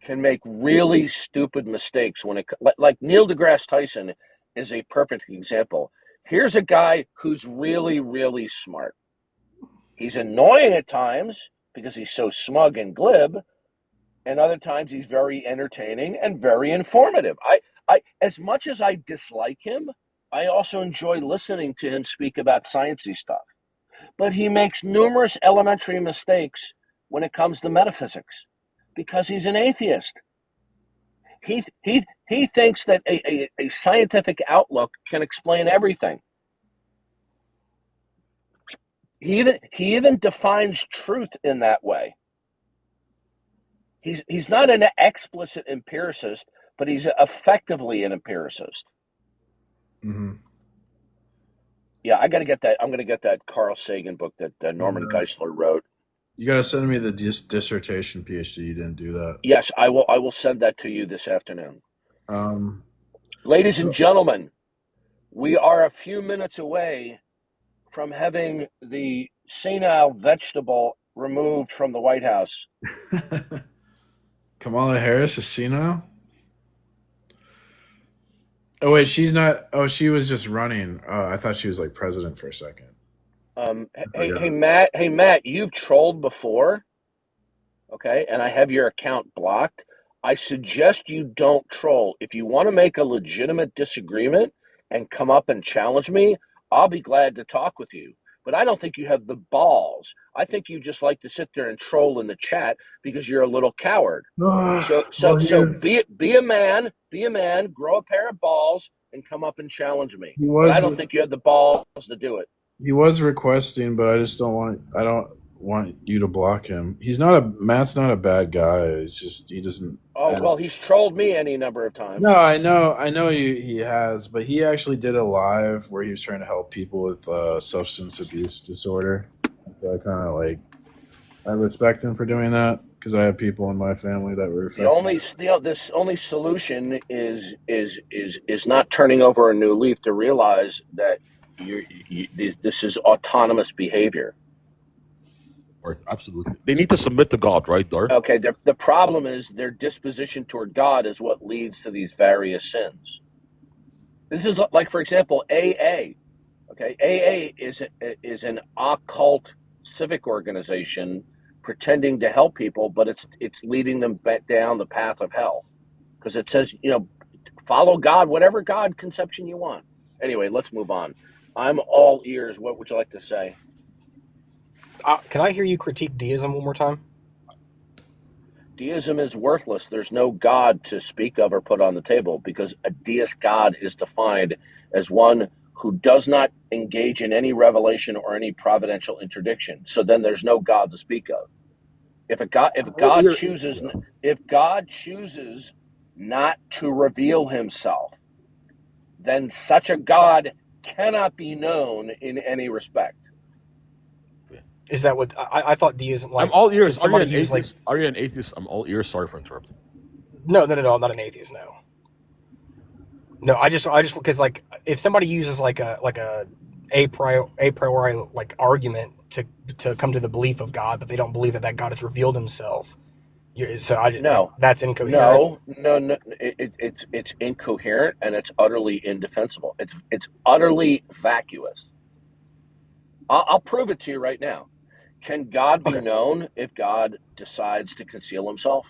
can make really stupid mistakes when like Neil deGrasse Tyson is a perfect example. Here's a guy who's really, really smart. He's annoying at times because he's so smug and glib, and other times he's very entertaining and very informative. As much as I dislike him, I also enjoy listening to him speak about sciencey stuff. But he makes numerous elementary mistakes when it comes to metaphysics because he's an atheist. He thinks that a scientific outlook can explain everything. he even defines truth in that way. He's not an explicit empiricist, but he's effectively an empiricist. Mm-hmm. Yeah, I got to get that. I'm going to get that Carl Sagan book that Norman Geisler wrote. You got to send me the dissertation PhD. You didn't do that. Yes, I will. I will send that to you this afternoon. Ladies and So gentlemen, we are a few minutes away from having the senile vegetable removed from the White House. Kamala Harris is senile. Oh wait, she's not. Oh, she was just running. I thought she was like president for a second. Hey Matt, you've trolled before, okay? And I have your account blocked. I suggest you don't troll. If you want to make a legitimate disagreement and come up and challenge me, I'll be glad to talk with you. But I don't think you have the balls. I think you just like to sit there and troll in the chat because you're a little coward. So be a man, grow a pair of balls, and come up and challenge me. But I don't think you have the balls to do it. He was requesting, but I just don't want. I don't want you to block him. Matt's not a bad guy. It's just he doesn't. Oh well, he's trolled me any number of times. No, I know he has, but he actually did a live where he was trying to help people with substance abuse disorder. So I respect him for doing that because I have people in my family that were affected. This only solution is not turning over a new leaf to realize that this is autonomous behavior. Absolutely. They need to submit to God, right, Dar? Okay, the problem is their disposition toward God is what leads to these various sins. This is like, for example, AA. Okay, AA is an occult civic organization pretending to help people, but it's leading them back down the path of hell because it says, follow God, whatever God conception you want. Anyway, let's move on. I'm all ears. What would you like to say? Can I hear you critique deism one more time? Deism is worthless. There's no God to speak of or put on the table because a deist God is defined as one who does not engage in any revelation or any providential interdiction. So then there's no God to speak of. If God chooses not to reveal himself, then such a God cannot be known in any respect. Is that what I thought deism? Like, I'm all ears. Are you an use, atheist? Are you an atheist? I'm all ears. Sorry for interrupting. No, I'm not an atheist. No, I just because like if somebody uses like a priori like argument to come to the belief of God, but they don't believe that God has revealed himself. That's incoherent. No. It's incoherent and it's utterly indefensible. It's utterly vacuous. I'll prove it to you right now. Can God be known if God decides to conceal himself?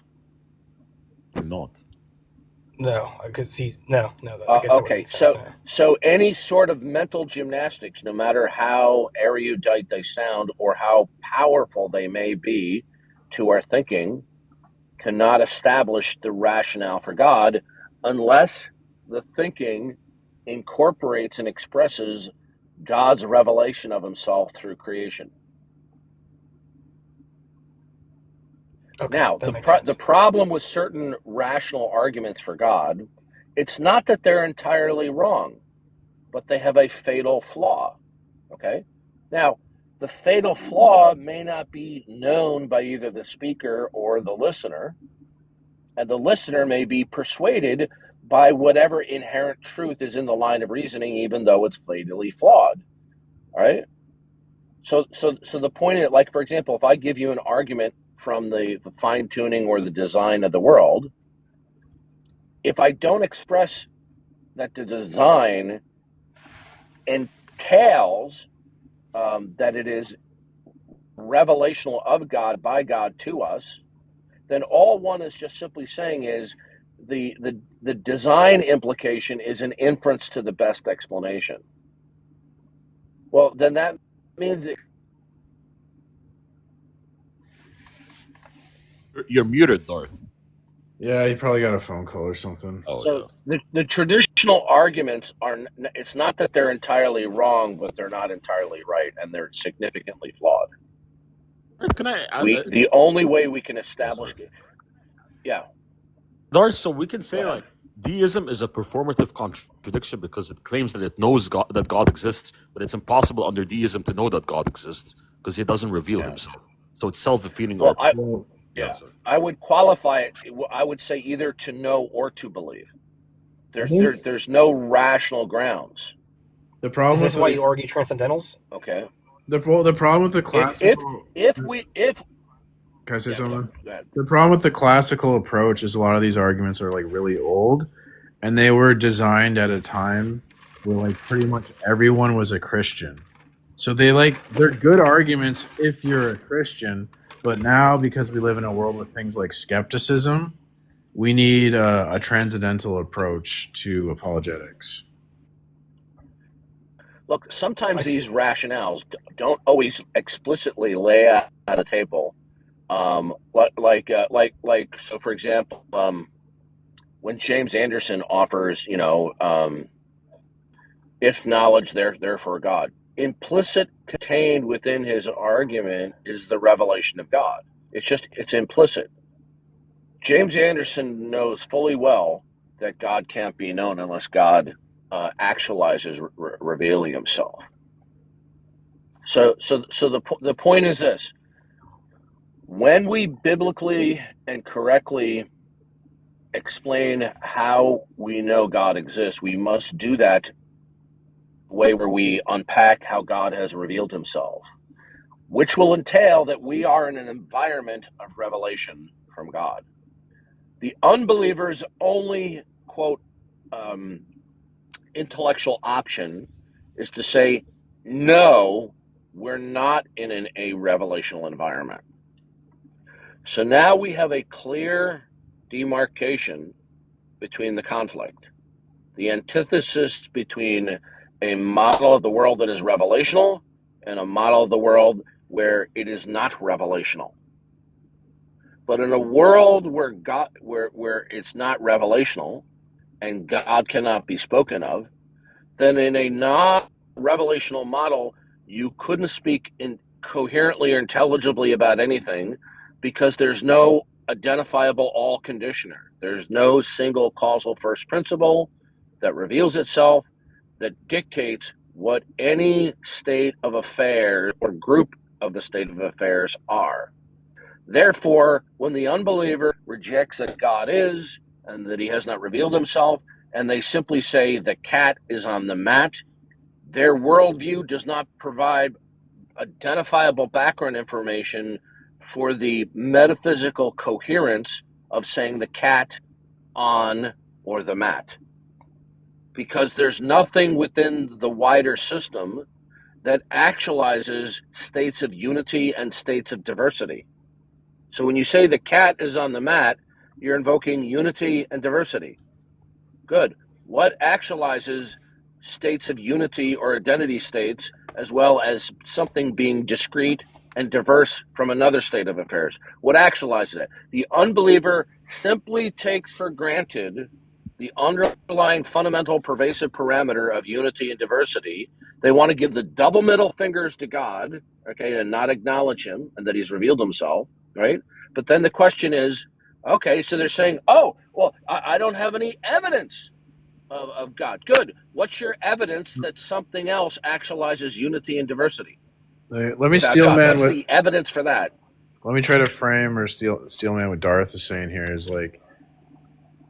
Not. No, because I guess okay, so any sort of mental gymnastics, no matter how erudite they sound or how powerful they may be to our thinking, cannot establish the rationale for God unless the thinking incorporates and expresses God's revelation of himself through creation. Okay, now, the problem with certain rational arguments for God, it's not that they're entirely wrong, but they have a fatal flaw. Okay? Now, the fatal flaw may not be known by either the speaker or the listener, and the listener may be persuaded by whatever inherent truth is in the line of reasoning, even though it's fatally flawed. All right? So the point is, like, for example, if I give you an argument from the fine-tuning or the design of the world, if I don't express that the design entails that it is revelational of God by God to us, then all one is just simply saying is the design implication is an inference to the best explanation. Well, then that means that you're muted, Darth. Yeah, he probably got a phone call or something. Oh So yeah. the traditional arguments are, it's not that they're entirely wrong, but they're not entirely right, and they're significantly flawed. Can I add? The only way we can Oh, establish, sorry. yeah, Darth, so we can go say ahead. like deism is a performative contradiction because it claims that it knows God, that God exists, but it's impossible under deism to know that God exists because He doesn't reveal Yeah. Himself. So it's self-defeating Well, or Well, yeah. yeah, Sorry. I would qualify it. I would say either to know or to believe. I think There's no rational grounds. the Is problem with this why you the argue transcendentals? Okay, the problem with the if classical. if we if Can I say yeah, something? go ahead. The problem with the classical approach is a lot of these arguments are like really old, and they were designed at a time where like pretty much everyone was a Christian. So they're good arguments if you're a Christian, but now because we live in a world with things like skepticism, we need a transcendental approach to apologetics. Look, I sometimes see. these rationales don't always explicitly lay out on a table. So for example, when James Anderson offers, if knowledge, therefore God. Implicit contained within his argument is the revelation of God. It's implicit. James Anderson knows fully well that God can't be known unless God actualizes revealing himself. So the point is this: when we biblically and correctly explain how we know God exists, we must do that the way where we unpack how God has revealed himself, which will entail that we are in an environment of revelation from God. The unbeliever's only, quote, intellectual option is to say, no, we're not in a revelational environment. So now we have a clear demarcation between the conflict, the antithesis between a model of the world that is revelational and a model of the world where it is not revelational. But in a world where where it's not revelational and God cannot be spoken of, then in a non-revelational model, you couldn't speak coherently or intelligibly about anything because there's no identifiable all conditioner. There's no single causal first principle that reveals itself that dictates what any state of affairs or group of the state of affairs are. Therefore, when the unbeliever rejects that God is and that he has not revealed himself, and they simply say the cat is on the mat, their worldview does not provide identifiable background information for the metaphysical coherence of saying the cat on or the mat. Because there's nothing within the wider system that actualizes states of unity and states of diversity. So when you say the cat is on the mat, you're invoking unity and diversity. Good. What actualizes states of unity or identity states, as well as something being discrete and diverse from another state of affairs? What actualizes it? The unbeliever simply takes for granted the underlying fundamental pervasive parameter of unity and diversity. They want to give the double middle fingers to God, okay, and not acknowledge him and that he's revealed himself, right? But then the question is, okay, so they're saying, oh, well, I don't have any evidence of God. Good. What's your evidence that something else actualizes unity and diversity Let me without steel God? man What's what the evidence for that? let me try to frame or steel man what Darth is saying here is like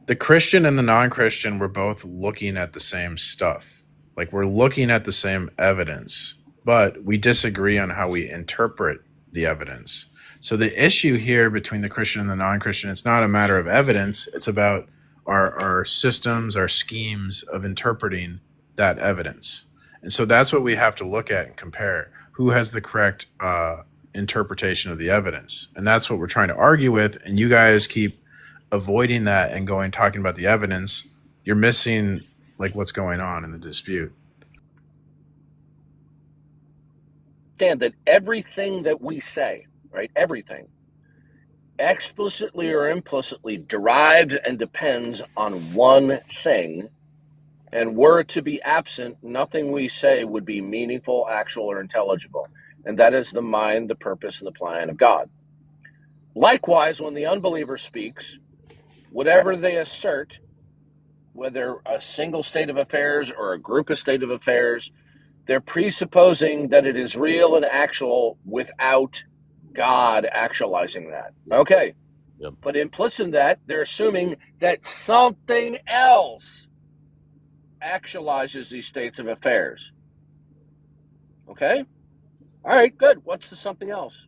the Christian and the non-Christian we're both looking at the same stuff. Like we're looking at the same evidence, but we disagree on how we interpret the evidence. So the issue here between the Christian and the non-Christian, it's not a matter of evidence, it's about our systems, our schemes of interpreting that evidence. And so that's what we have to look at and compare. Who has the correct interpretation of the evidence? And that's what we're trying to argue with. And you guys keep avoiding that and going talking about the evidence. You're missing like what's going on in the dispute. Understand that everything that we say, right, everything explicitly or implicitly derives and depends on one thing, and were it to be absent, nothing we say would be meaningful, actual, or intelligible. And that is the mind, the purpose, and the plan of God. Likewise, when the unbeliever speaks, whatever they assert, whether a single state of affairs or a group of state of affairs, they're presupposing that it is real and actual without God actualizing that. Okay. Yep. But implicit in that, they're assuming that something else actualizes these states of affairs. Okay? All right, good. What's the something else?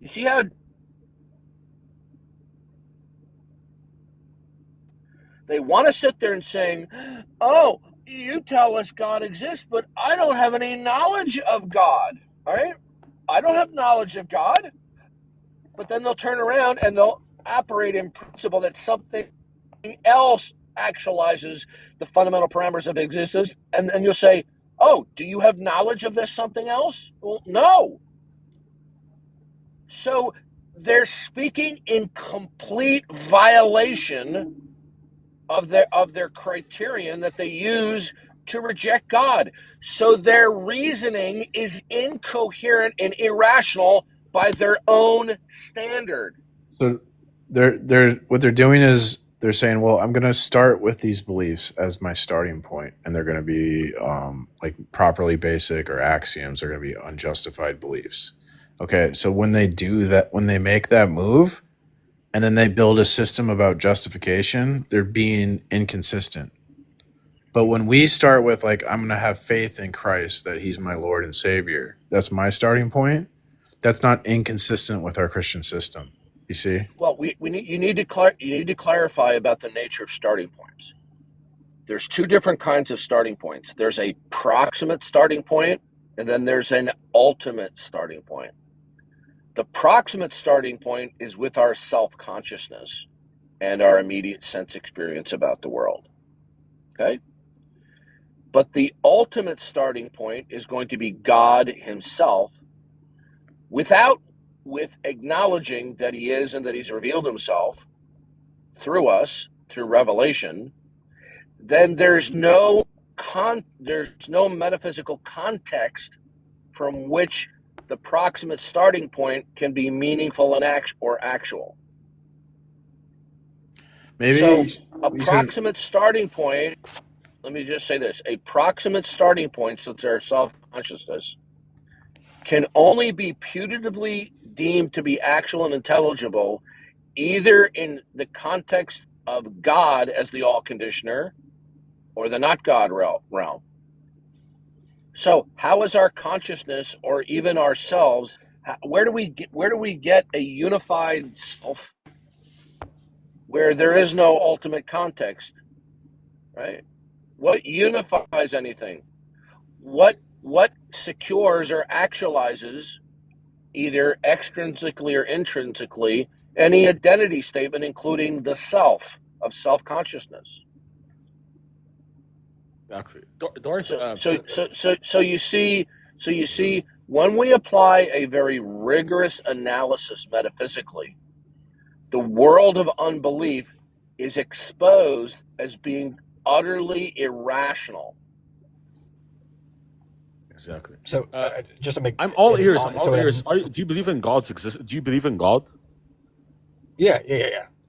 You see how they want to sit there and saying, oh, you tell us God exists, but I don't have any knowledge of God. All right? I don't have knowledge of God. But then they'll turn around and they'll operate in principle that something else actualizes the fundamental parameters of existence. And you'll say, oh, do you have knowledge of this something else? Well, no. So they're speaking in complete violation of their criterion that they use to reject God. So their reasoning is incoherent and irrational by their own standard. So they're what they're doing is they're saying, well, I'm going to start with these beliefs as my starting point, and they're going to be like properly basic or axioms. They're going to be unjustified beliefs. Okay, so when they do that, when they make that move, and then they build a system about justification, they're being inconsistent. But when we start with like, I'm going to have faith in Christ that He's my Lord and Savior, that's my starting point. That's not inconsistent with our Christian system. You see? Well, you need to clarify about the nature of starting points. There's two different kinds of starting points. There's a proximate starting point, and then there's an ultimate starting point. The proximate starting point is with our self-consciousness and our immediate sense experience about the world. Okay? But the ultimate starting point is going to be God Himself with acknowledging that He is and that He's revealed Himself through us, through revelation. Then there's no metaphysical context from which the proximate starting point can be meaningful and actual. Maybe so a proximate starting point, let me just say this, a proximate starting point, since their self-consciousness, can only be putatively deemed to be actual and intelligible either in the context of God as the all-conditioner or the not God realm. So how is our consciousness, or even ourselves, where do we get a unified self where there is no ultimate context, right? What unifies anything? What secures or actualizes, either extrinsically or intrinsically, any identity statement, including the self of self-consciousness? Exactly. Darth, So you see, when we apply a very rigorous analysis metaphysically, the world of unbelief is exposed as being utterly irrational. Exactly. So just to make, I'm all ears. I'm so all ears. Do you believe in God's existence? Do you believe in God? Yeah.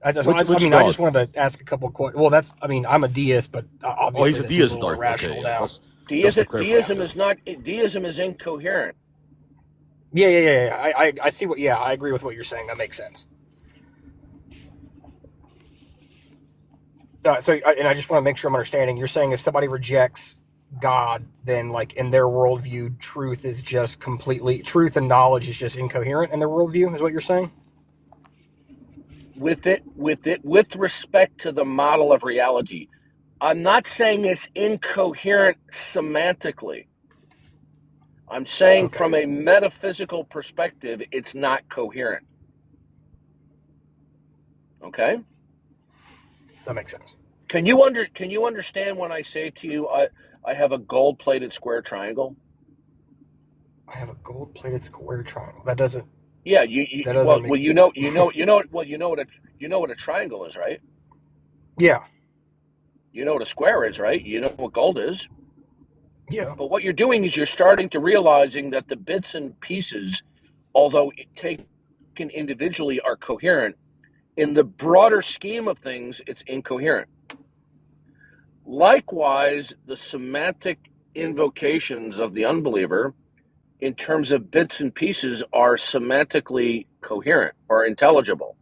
I just wanted to ask a couple of questions. Well, I'm a deist, but obviously he's a deist, Darth. Irrational now. Deism is incoherent. Yeah. I see what. Yeah, I agree with what you're saying. That makes sense. And I just want to make sure I'm understanding. You're saying if somebody rejects God, then like in their worldview, truth and knowledge is just incoherent in their worldview, is what you're saying? With respect to the model of reality, I'm not saying it's incoherent semantically. I'm saying from a metaphysical perspective, it's not coherent. Okay? That makes sense. Can you understand when I say to you, I have a gold-plated square triangle? I have a gold-plated square triangle. That doesn't. Yeah, That doesn't make you know what a triangle is, right? yeah. You know what a square is, right? You know what gold is. Yeah. But what you're doing is you're starting to realizing that the bits and pieces, although taken individually, are coherent. In the broader scheme of things, it's incoherent. Likewise, the semantic invocations of the unbeliever, in terms of bits and pieces, are semantically coherent or intelligible.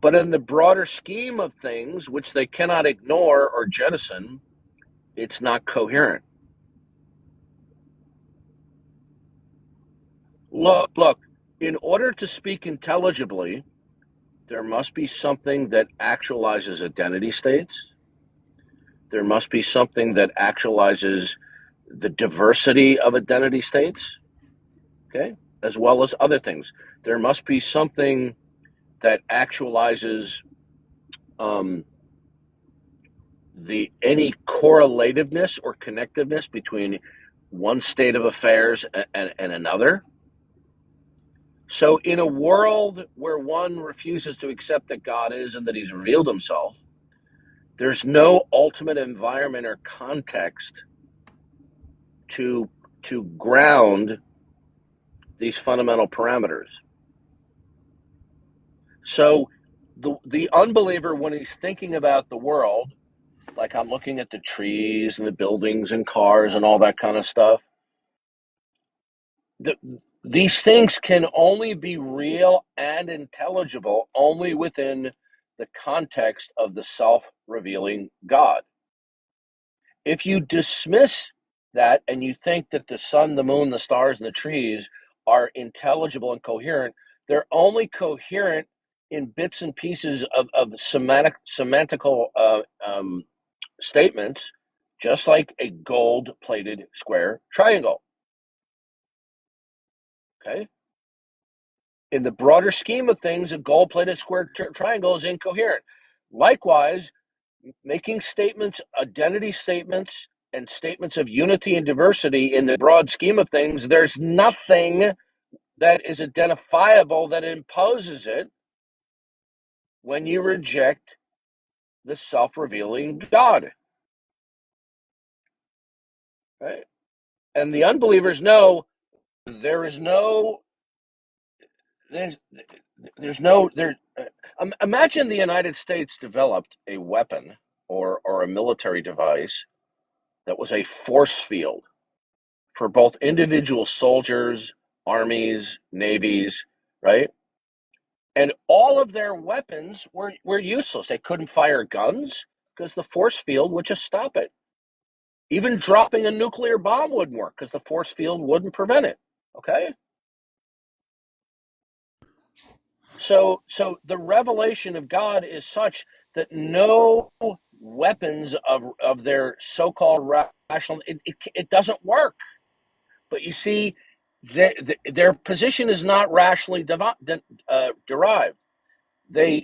But in the broader scheme of things, which they cannot ignore or jettison, it's not coherent. Look, in order to speak intelligibly, there must be something that actualizes identity states. There must be something that actualizes the diversity of identity states, okay, as well as other things. There must be something that actualizes any correlativeness or connectiveness between one state of affairs and another. So, in a world where one refuses to accept that God is and that He's revealed Himself, there's no ultimate environment or context to ground these fundamental parameters. So, the unbeliever, when he's thinking about the world, like I'm looking at the trees and the buildings and cars and all that kind of stuff, these things can only be real and intelligible only within the context of the self-revealing God. If you dismiss that and you think that the sun, the moon, the stars, and the trees are intelligible and coherent, they're only coherent in bits and pieces of semantical statements, just like a gold-plated square triangle. Okay? In the broader scheme of things, a gold-plated square triangle is incoherent. Likewise, making statements, identity statements, and statements of unity and diversity in the broad scheme of things, there's nothing that is identifiable that imposes it when you reject the self-revealing God. Right? And the unbelievers know there is no imagine the United States developed a weapon or a military device that was a force field for both individual soldiers, armies, navies, right? And all of their weapons were useless. They couldn't fire guns because the force field would just stop it. Even dropping a nuclear bomb wouldn't work because the force field wouldn't prevent it. Okay? So the revelation of God is such that no weapons of their so-called rational, it doesn't work. But you see, their position is not rationally derived.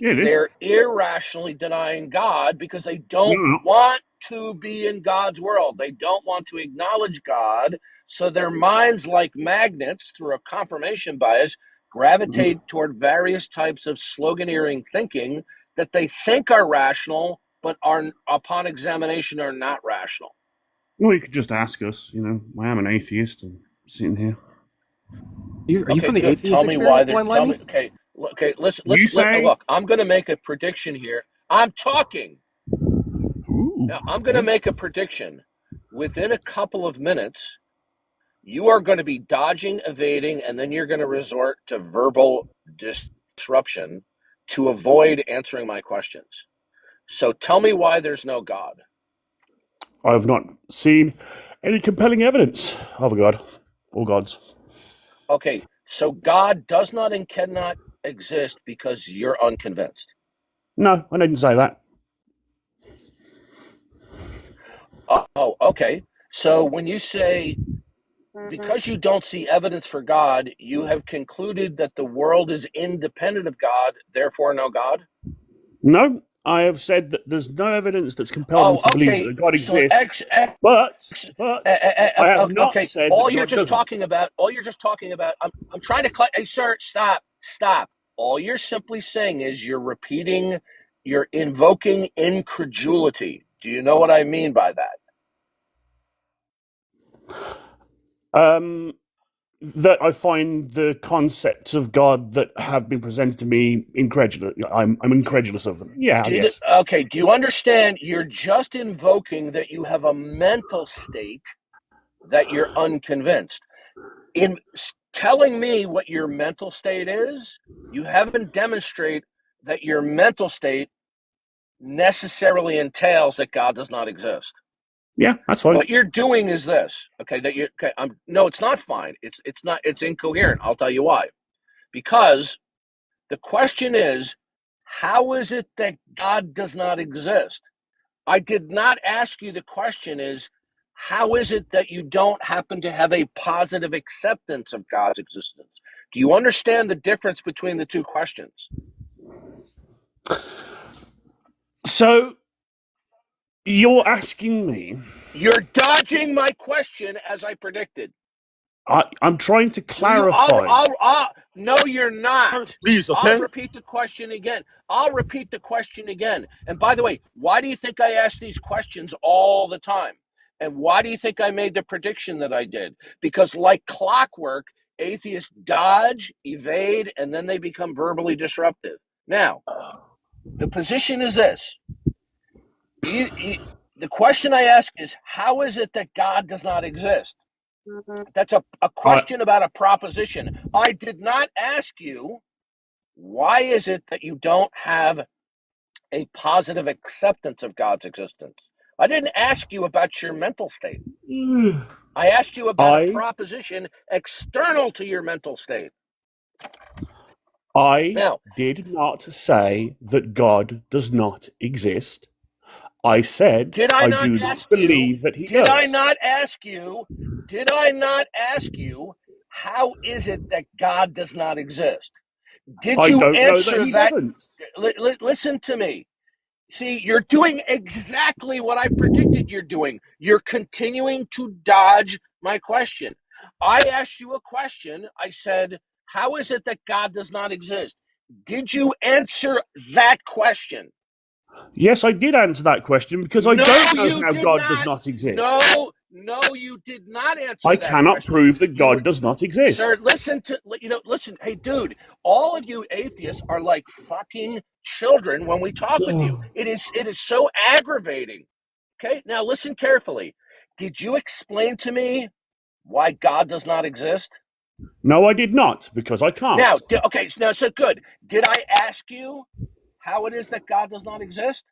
Yeah, it is. They're irrationally denying God because they No, don't no. want to be in God's world. They don't want to acknowledge God. So their minds, like magnets through a confirmation bias, gravitate toward various types of sloganeering thinking that they think are rational, but are, upon examination, are not rational. Well, you could just ask us. I am an atheist and sitting here. Are you Okay, from the good. atheist Tell me why experiment, they're. Blind Tell me. Lemmy? Okay, okay. You say? Look. I'm going to make a prediction here. I'm talking. Ooh, Now, I'm going to okay. make a prediction. Within a couple of minutes, you are going to be dodging, evading, and then you're going to resort to verbal disruption to avoid answering my questions. So tell me why there's no God. I have not seen any compelling evidence of a god or gods. Okay, so God does not and cannot exist because you're unconvinced. No, I didn't say that. Oh, okay. So when you say because you don't see evidence for God, you have concluded that the world is independent of God, therefore no God? No, I have said that there's no evidence that's compelling to believe Okay. that God So exists. But I have not okay. said All that you're God just doesn't. talking about. I'm trying to. Hey, sir, stop. All you're simply saying is you're invoking incredulity. Do you know what I mean by that? That I find the concepts of God that have been presented to me incredulous. I'm incredulous of them. Yeah, I guess. Okay. Do you understand? You're just invoking that you have a mental state that you're unconvinced. In telling me what your mental state is, you haven't demonstrated that your mental state necessarily entails that God does not exist. Yeah, that's fine. What you're doing is this, okay? No, it's not fine. It's incoherent. I'll tell you why. Because the question is, how is it that God does not exist? I did not ask you. The question is, how is it that you don't happen to have a positive acceptance of God's existence? Do you understand the difference between the two questions? So you're asking me. You're dodging my question as I predicted. I'm trying to clarify. No, you're not. Please, I'll okay? repeat the question again. And by the way, why do you think I ask these questions all the time? And why do you think I made the prediction that I did? Because like clockwork, atheists dodge, evade, and then they become verbally disruptive. Now, the position is this. The question I ask is, how is it that God does not exist? That's a question about a proposition. I did not ask you, why is it that you don't have a positive acceptance of God's existence? I didn't ask you about your mental state. I asked you about a proposition external to your mental state. I did not say that God does not exist. I said I do not believe that he does. Did I not ask you, how is it that God does not exist? Did you answer that? Listen to me. See, you're doing exactly what I predicted you're doing. You're continuing to dodge my question. I asked you a question. I said, how is it that God does not exist? Did you answer that question? Yes, I did answer that question because I don't know how God does not exist. No, you did not answer I that cannot question. prove that God does not exist. Sir, listen. Hey, dude, all of you atheists are like fucking children when we talk with you. It is so aggravating. Okay, now listen carefully. Did you explain to me why God does not exist? No, I did not, because I can't. So good. Did I ask you how it is that God does not exist?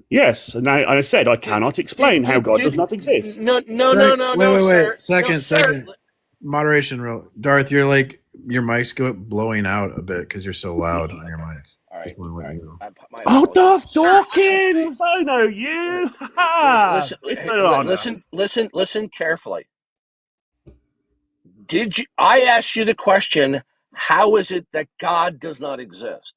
Yes, and I said I cannot explain how God does not exist. No, Wait. sir. Second. Moderation, Darth, your mic's blowing out a bit because you're so loud on your mic. All right. Oh, Darth Dawkins! I know you. Listen carefully. I asked you the question, how is it that God does not exist?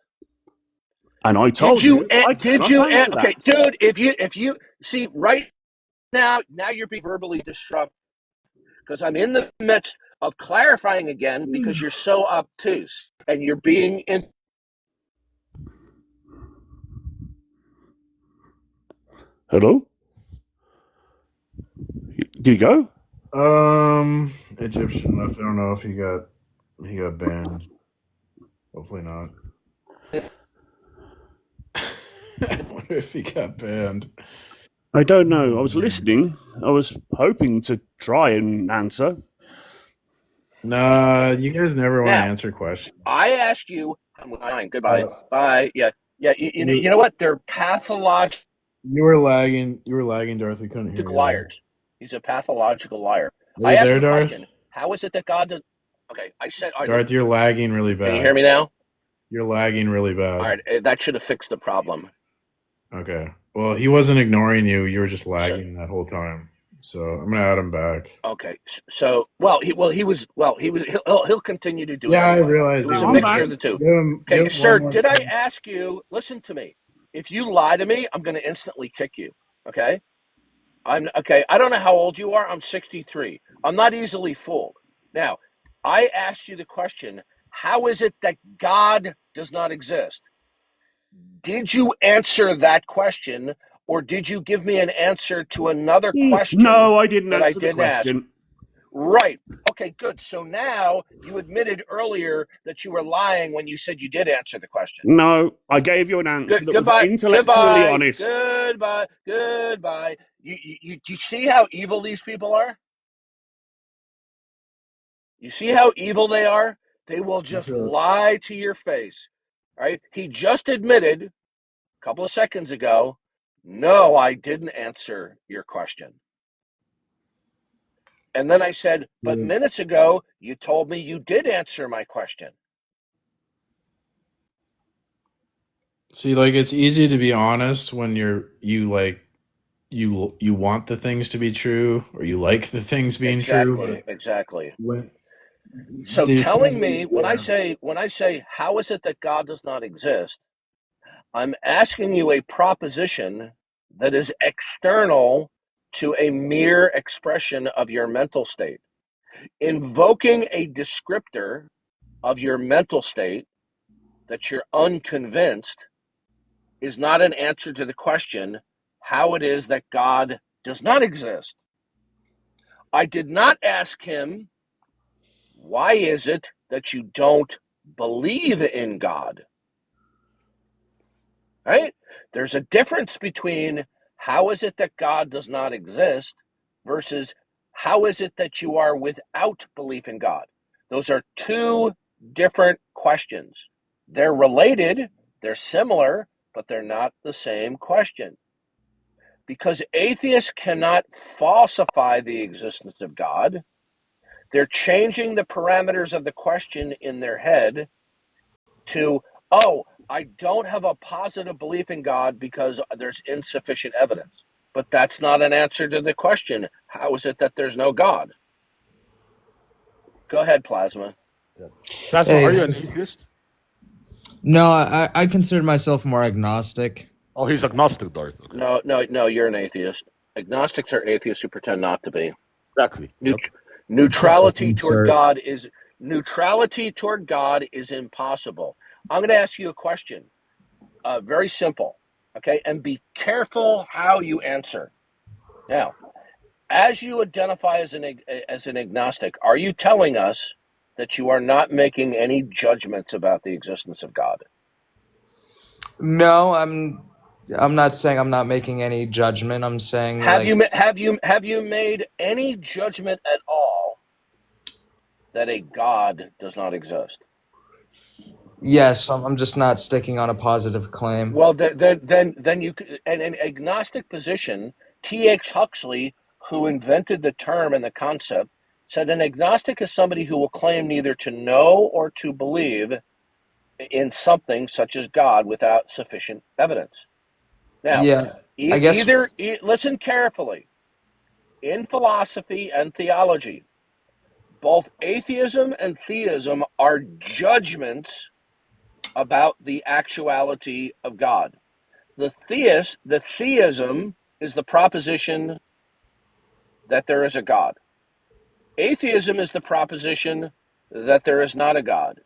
And I told you I cannot answer that. Okay, dude, if you see right now you're being verbally disruptive because I'm in the midst of clarifying again because you're so obtuse and you're being in. Hello? Did he go? Egyptian left. I don't know if he got banned. Hopefully not. I wonder if he got banned. I don't know. I was listening. I was hoping to try and answer. Nah, you guys never want to answer questions. I asked you. Goodbye. Bye. Yeah. You know what? They're pathological. You were lagging, Darth. We couldn't hear you. Liars. He's a pathological liar. Are you there, Darth? Question, how is it that God does? Okay, I said. Darth, you're lagging really bad. Can you hear me now? You're lagging really bad. All right, that should have fixed the problem. Okay. Well, he wasn't ignoring you. You were just lagging that whole time. So I'm gonna add him back. Okay. So he'll continue to do it. Yeah, I realize. It was a mixture of the two. Okay, sir. Did I ask you? Listen to me. If you lie to me, I'm going to instantly kick you. Okay? I don't know how old you are. I'm 63. I'm not easily fooled. Now, I asked you the question, how is it that God does not exist? Did you answer that question, or did you give me an answer to another question No, I didn't that I answer the didn't ask? question. Right. Okay, good. So now you admitted earlier that you were lying when you said you did answer the question. No, I gave you an answer that was intellectually honest. Goodbye. You see how evil these people are? You see how evil they are? They will just lie to your face. Right? He just admitted a couple of seconds ago, no, I didn't answer your question. And then I said, but minutes ago, you told me you did answer my question. See, like it's easy to be honest when you want the things to be true or you like the things being true, but Exactly. when So these telling things, me when I say how is it that God does not exist, I'm asking you a proposition that is external to a mere expression of your mental state. Invoking a descriptor of your mental state that you're unconvinced is not an answer to the question how it is that God does not exist. I did not ask him, why is it that you don't believe in God? Right? There's a difference between how is it that God does not exist versus how is it that you are without belief in God? Those are two different questions. They're related, they're similar, but they're not the same question. Because atheists cannot falsify the existence of God, they're changing the parameters of the question in their head to, oh, I don't have a positive belief in God because there's insufficient evidence. But that's not an answer to the question, how is it that there's no God? Go ahead, Plasma. Plasma, Hey. are you an atheist? No, I consider myself more agnostic. Oh, he's agnostic, Darth. Okay. No, you're an atheist. Agnostics are atheists who pretend not to be. Exactly. Yep. Neutrality toward Insert. God is impossible. I'm going to ask you a question. Very simple, okay? And be careful how you answer. Now, as you identify as an agnostic, are you telling us that you are not making any judgments about the existence of God? No, I'm not saying I'm not making any judgment. I'm saying Have like you made any judgment at all that a God does not exist? yes, I'm just not sticking on a positive claim. Well, then you could, and an agnostic position. T.H. Huxley, who invented the term and the concept, said an agnostic is somebody who will claim neither to know or to believe in something such as God without sufficient evidence. Now, Yeah, I guess listen carefully. In philosophy and theology, both atheism and theism are judgments about the actuality of God. The theism is the proposition that there is a God. Atheism is the proposition that there is not a God.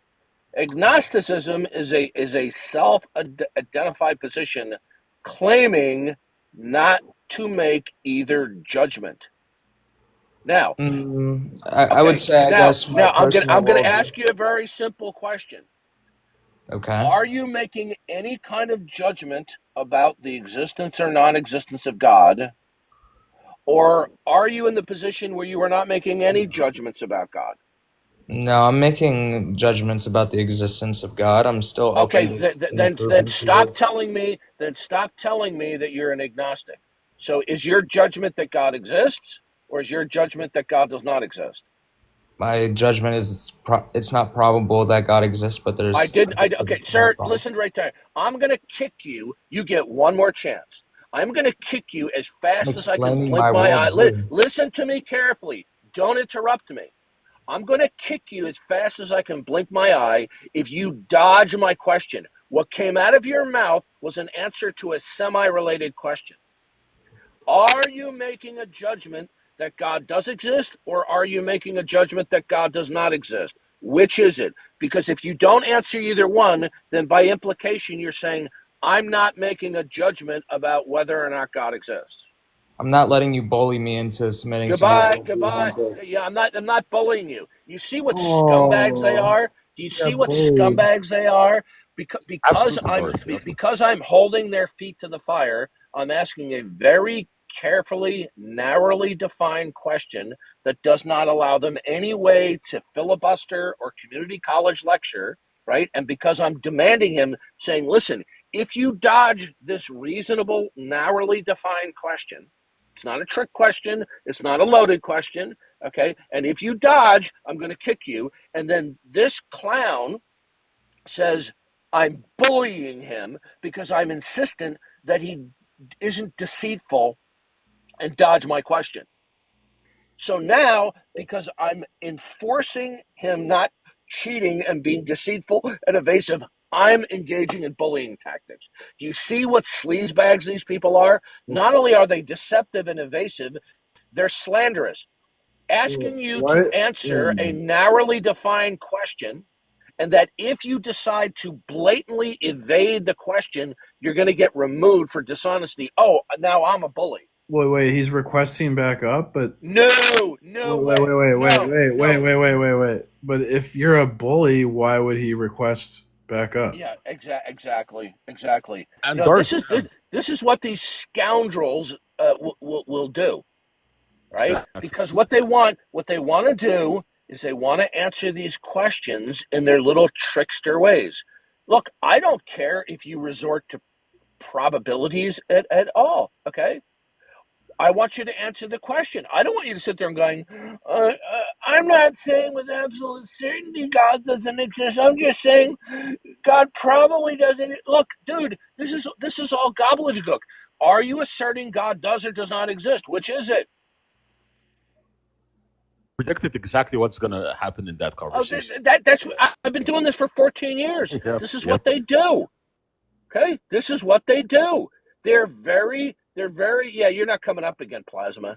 Agnosticism is a self-identified position claiming not to make either judgment. Now, I would say I guess my I'm personal gonna worldview. ask you a very simple question. Okay. Are you making any kind of judgment about the existence or non-existence of God? Or are you in the position where you are not making any judgments about God? No, I'm making judgments about the existence of God. I'm still open Okay, to then improving to it. stop telling me. Then stop telling me that you're an agnostic. So, is your judgment that God exists, or is your judgment that God does not exist? My judgment is it's not probable that God exists, but there's Okay, sir, listen right there. I'm going to kick you. You get one more chance. I'm going to kick you as I'm fast as I can explaining blink my my eye. worldview. Listen to me carefully. Don't interrupt me. I'm going to kick you as fast as I can blink my eye if you dodge my question. What came out of your mouth was an answer to a semi-related question. Are you making a judgment that God does exist, or are you making a judgment that God does not exist? Which is it? Because if you don't answer either one, then by implication, you're saying, I'm not making a judgment about whether or not God exists. I'm not letting you bully me into submitting to Goodbye, you. goodbye. Yeah, I'm not bullying you. You see what scumbags they Oh, are? Do you he see got what bullied. scumbags they are? Absolutely, Darth. Yep. Because I'm holding their feet to the fire, I'm asking a very carefully, narrowly defined question that does not allow them any way to filibuster or community college lecture, right? And because I'm demanding him, saying, listen, if you dodge this reasonable, narrowly defined question, it's not a trick question, it's not a loaded question, okay? And if you dodge, I'm going to kick you. And then this clown says, I'm bullying him because I'm insistent that he isn't deceitful and dodge my question. So now, because I'm enforcing him not cheating and being deceitful and evasive, I'm engaging in bullying tactics. Do you see what sleazebags these people are? Not only are they deceptive and evasive, they're slanderous. Asking you to What? answer a narrowly defined question, and that if you decide to blatantly evade the question, you're going to get removed for dishonesty. Oh, now I'm a bully. Wait, he's requesting back up, but No wait, way. No, no. wait. But if you're a bully, why would he request back up? Yeah, exactly. And Darth, This is what these scoundrels will do, right? exactly. Because what they want to do is they want to answer these questions in their little trickster ways. Look, I don't care if you resort to probabilities at all, okay? I want you to answer the question. I don't want you to sit there and going, I'm not saying with absolute certainty God doesn't exist. I'm just saying God probably doesn't. Look, dude, this is all gobbledygook. Are you asserting God does or does not exist? Which is it? Predicted exactly what's going to happen in that Oh, conversation. that's I've been doing this for 14 years. Yep, This is what yep. they do. Okay, this is what they do. They're very. Yeah, you're not coming up again, Plasma.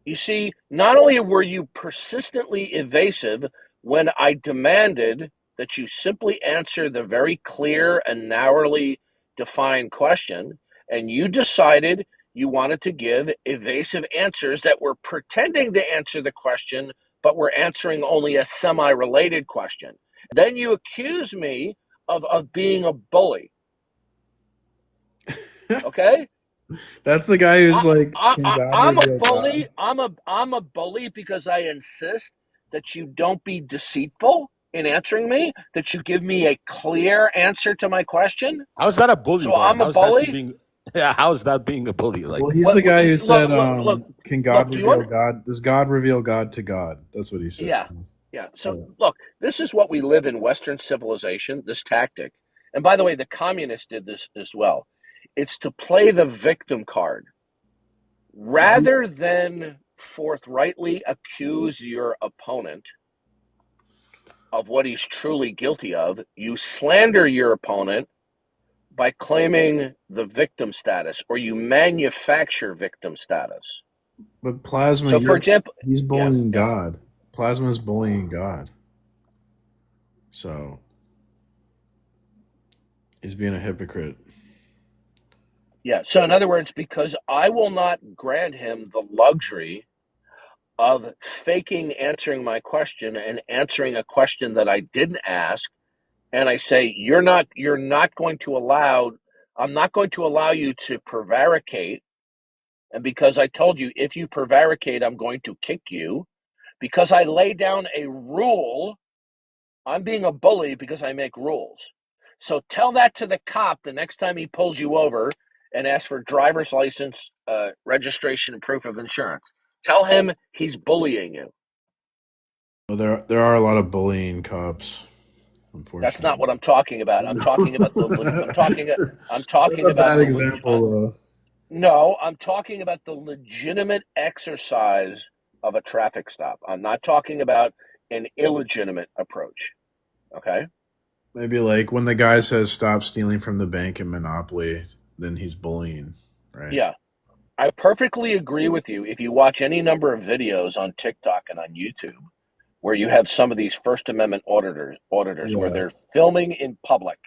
You see, not only were you persistently evasive when I demanded that you simply answer the very clear and narrowly defined question, and you decided you wanted to give evasive answers that were pretending to answer the question, but were answering only a semi related question. Then you accuse me of being a bully. Okay? That's the guy who's like, can God I'm a reveal God? bully. I'm a bully because I insist that you don't be deceitful in answering me, that you give me a clear answer to my question. How's that a bully, So Darth? I'm a How's that bully. being? Yeah, how's that being a bully? Like, Well, he's the guy who said, can God look. Do you reveal God? Does God reveal God to God? That's what he said. Yeah. So look, this is what we live in Western civilization. This tactic, and by the way, the communists did this as well. It's to play the victim card. Rather than forthrightly accuse your opponent of what he's truly guilty of, you slander your opponent by claiming the victim status, or you manufacture victim status. But Plasma, So, for example, he's yeah, bullying God. Plasma's bullying God. So he's being a hypocrite. yeah. So, in other words, because I will not grant him the luxury of faking answering my question and answering a question that I didn't ask, and I say you're not going to allow, I'm not going to allow you to prevaricate, and because I told you if you prevaricate I'm going to kick you, because I lay down a rule, I'm being a bully because I make rules. So tell that to the cop the next time he pulls you over and asks for driver's license, registration, and proof of insurance. Tell him he's bullying you. Well, there are a lot of bullying cops, That's not unfortunately. what I'm talking about. I'm talking about I'm talking That's a about bad example, though. no, I'm talking about the legitimate exercise of a traffic stop. I'm not talking about an illegitimate approach. Okay. Maybe like when the guy says stop stealing from the bank in Monopoly, then he's bullying, right? Yeah. I perfectly agree with you. If you watch any number of videos on TikTok and on YouTube where you have some of these First Amendment auditors where Yeah. they're filming in public,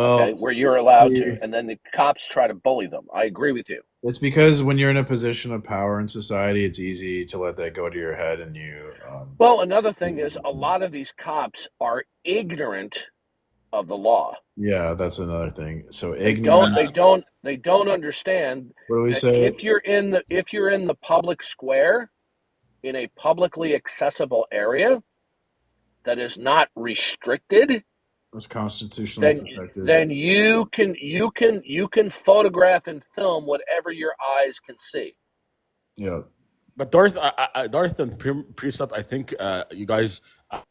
okay, Well, where you're allowed to, the and then the cops try to bully them. I agree with you. it's because when you're in a position of power in society, it's easy to let that go to your head and you Well, another thing is a lot of these cops are ignorant of the law. yeah, that's another thing. So They don't ignorant. they don't they don't understand What do we that say? if you're in the public square in a publicly accessible area that is not restricted, It's constitutionally then protected. then you can photograph and film whatever your eyes can see. Yeah. But Darth and Precept, I think you guys,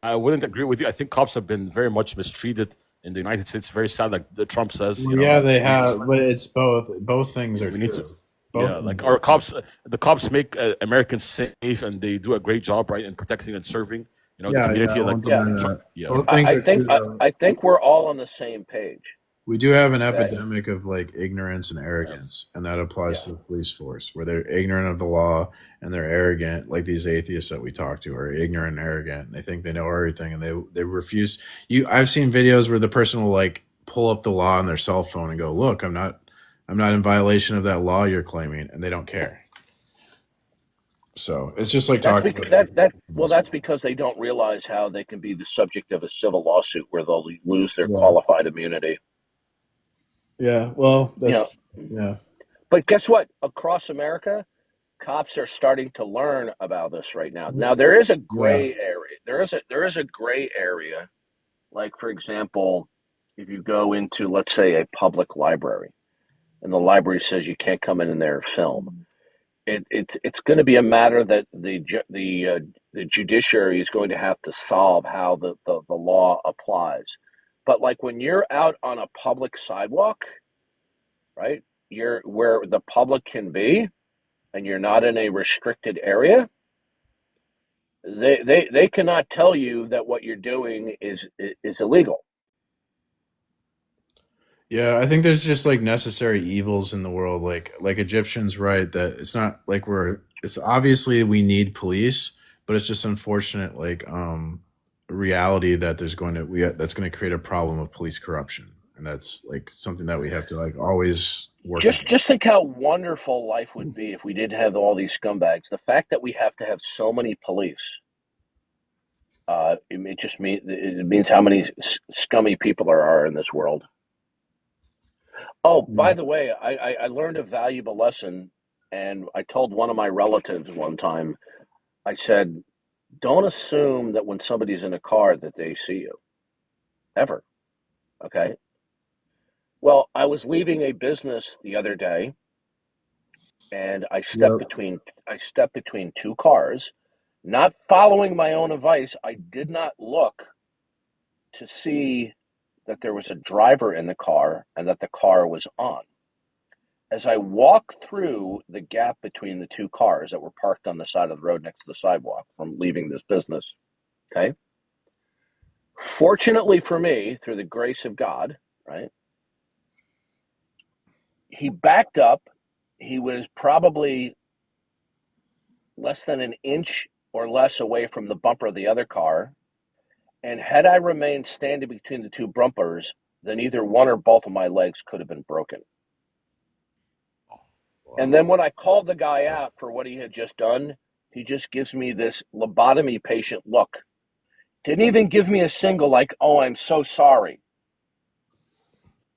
I wouldn't agree with you. I think cops have been very much mistreated in the United States. Very sad, like the Trump says. Well, yeah, they We need to, have, but it's both. Both things are we need to, true. yeah, Both things like are our true. cops, the cops make Americans safe, and they do a great job, right, in protecting and serving, the Yeah, yeah, community. I Like, won't Yeah, deny that. yeah, Both I, things I are true, think I, though. I think we're all on the same page. We do have an Okay. epidemic of like ignorance and arrogance, and that applies Yeah. to the police force, where they're ignorant of the law and they're arrogant, like these atheists that we talk to are ignorant and arrogant. They think they know everything, and they refuse. I've seen videos where the person will like pull up the law on their cell phone and go, "Look, I'm not in violation of that law you're claiming," and they don't care. So it's just like That's talking because about atheists for the most that's part. because they don't realize how they can be the subject of a civil lawsuit where they'll lose their Yeah, qualified immunity. yeah. Well, You know, yeah, but guess what? Across America, cops are starting to learn about this right now. Now there is a yeah. gray area. There is a gray area. Like for example, if you go into let's say a public library and the library says you can't come in there and film, it's going to be a matter that the judiciary is going to have to solve how the law applies. But like when you're out on a public sidewalk, right? You're where the public can be, and you're not in a restricted area. They cannot tell you that what you're doing is illegal. Yeah, I think there's just like necessary evils in the world, like Egyptians, right? That it's not like it's obviously we need police, but it's just unfortunate, like reality that that's going to create a problem of police corruption, and that's like something that we have to like always work Just against. just think how wonderful life would be if we didn't have all these scumbags. The fact that we have to have so many police, it means how many scummy people there are in this world. Oh, by Yeah, the way, I learned a valuable lesson, and I told one of my relatives one time. I said, "Don't assume that when somebody's in a car that they see you ever." Okay. Well, I was leaving a business the other day, and yep, I stepped between two cars, not following my own advice. I did not look to see that there was a driver in the car and that the car was on. As I walked through the gap between the two cars that were parked on the side of the road next to the sidewalk from leaving this business, okay? Fortunately for me, through the grace of God, right? He backed up. He was probably less than an inch or less away from the bumper of the other car. And had I remained standing between the two bumpers, then either one or both of my legs could have been broken. And then when I called the guy out for what he had just done, he just gives me this lobotomy patient look. Didn't even give me a single like, "Oh, I'm so sorry."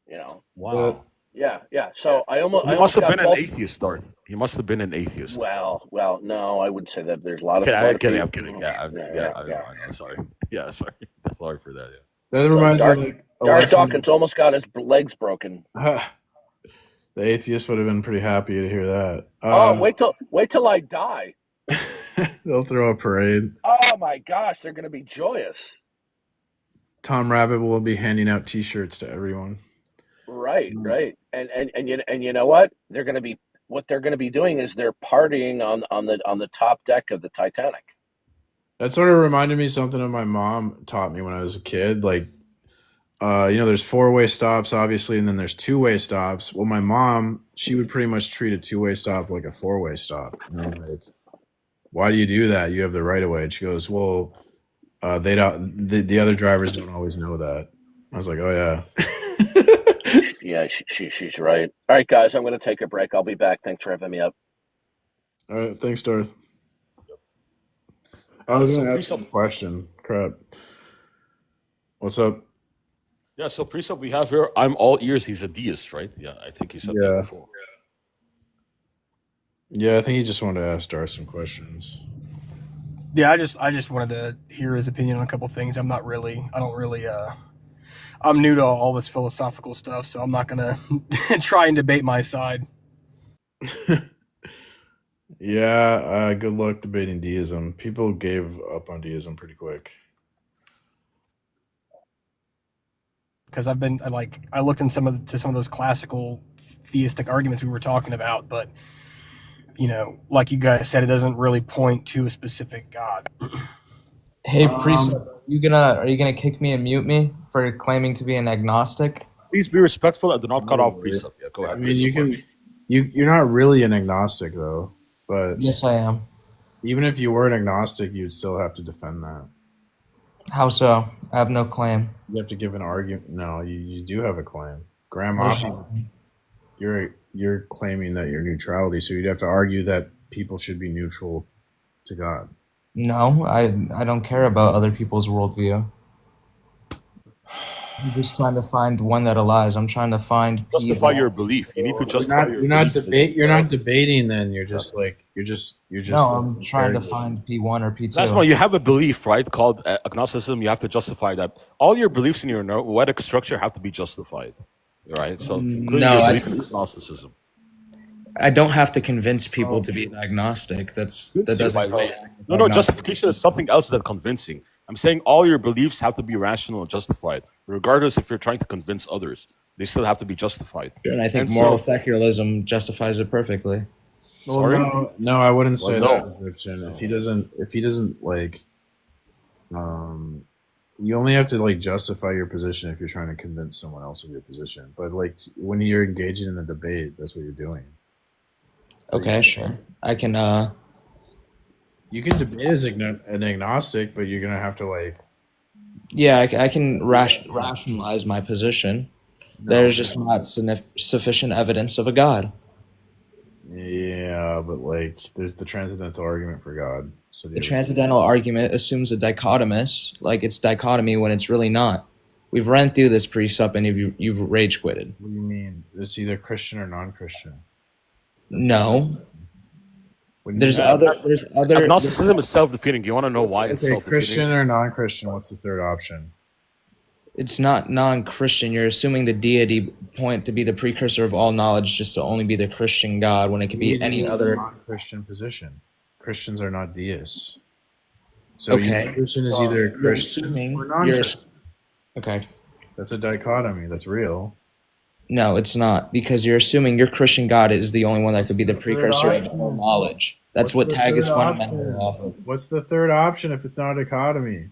You know. but Yeah, yeah. So I he must almost have been got an both. atheist, Darth. He must have been an atheist. Well, no, I wouldn't say that. There's a lot of I'm kidding. people. I'm kidding. Yeah, Yeah, yeah. yeah, I yeah. know. I know. Sorry. Yeah, sorry. Sorry for that. Yeah. that So reminds me of like a Darth lesson. Dawkins almost got his legs broken. The atheists would have been pretty happy to hear that. Oh, wait till I die. They'll throw a parade. Oh my gosh, they're going to be joyous. Tom Rabbit will be handing out T-shirts to everyone. Right, right. And you know what? They're going to be what they're going to be doing is they're partying on the top deck of the Titanic. That sort of reminded me something of my mom taught me when I was a kid. Like, there's four-way stops, obviously, and then there's two-way stops. Well, my mom, she would pretty much treat a two-way stop like a four-way stop. And I'm like, why do you do that? You have the right of way. And she goes, well, they don't. The other drivers don't always know that. I was like, oh yeah. Yeah, she's right. All right, guys, I'm going to take a break. I'll be back. Thanks for having me up. All right, thanks, Darth. I was So going to ask a Precept, question. Crap. What's up? yeah. So Precept, we have here. I'm all ears. He's a deist, right? Yeah, I think he said that Yeah. before. Yeah, I think he just wanted to ask Darth some questions. Yeah, I just wanted to hear his opinion on a couple things. I'm new to all this philosophical stuff, so I'm not gonna try and debate my side. Yeah, good luck debating deism. People gave up on deism pretty quick. Because I looked in some of those classical theistic arguments we were talking about, but like you guys said, it doesn't really point to a specific God. Hey, Priest, are you gonna kick me and mute me for claiming to be an agnostic? Please be respectful and do not cut off Precept. Yeah, go ahead. I mean, you're not really an agnostic though, but Yes, I am. even if you were an agnostic, you'd still have to defend that. How so? I have no claim. You have to give an argument. No, you do have a claim. What is Grandma, you're claiming that you're neutrality, so you'd have to argue that people should be neutral to God. No, I don't care about other people's worldview. I'm just trying to find one that aligns. I'm trying to find justify your belief. You need to justify your belief. You're not debating. Then you're just like you're just. No, I'm trying to find P1 or P2. That's why you have a belief, right, called agnosticism. You have to justify that. All your beliefs in your noetic structure have to be justified, right? So, including No, your belief in agnosticism. I don't have to convince people to be an agnostic. That doesn't. No, justification is something else than convincing. I'm saying all your beliefs have to be rational and justified, regardless if you're trying to convince others. They still have to be justified. And I think moral secularism justifies it perfectly. Sorry? No, I wouldn't say that. Christian. If he doesn't like, you only have to like justify your position if you're trying to convince someone else of your position. But like when you're engaging in the debate, that's what you're doing. Okay, sure. I can. You can debate as an agnostic, but you're gonna have to like. Yeah, I can rationalize my position. There's just not sufficient evidence of a God. Yeah, but like, there's the transcendental argument for God. So The transcendental argument assumes a dichotomous, like it's dichotomy when it's really not. We've run through this precept and you've rage quitted. What do you mean? It's either Christian or non-Christian. No. There's other. Agnosticism is self-defeating. You want to know why it's self-defeating? Christian or non-Christian? What's the third option? It's not non-Christian. You're assuming the deity point to be the precursor of all knowledge, just to only be the Christian God when it could be any other non-Christian position. Christians are not deists. So Christian is either Christian or non-Christian. Okay. That's a dichotomy. That's real. No, it's not, because you're assuming your Christian God is the only one that could be the precursor of all knowledge. That's what tag is fundamentally off of. What's the third option if it's not a dichotomy?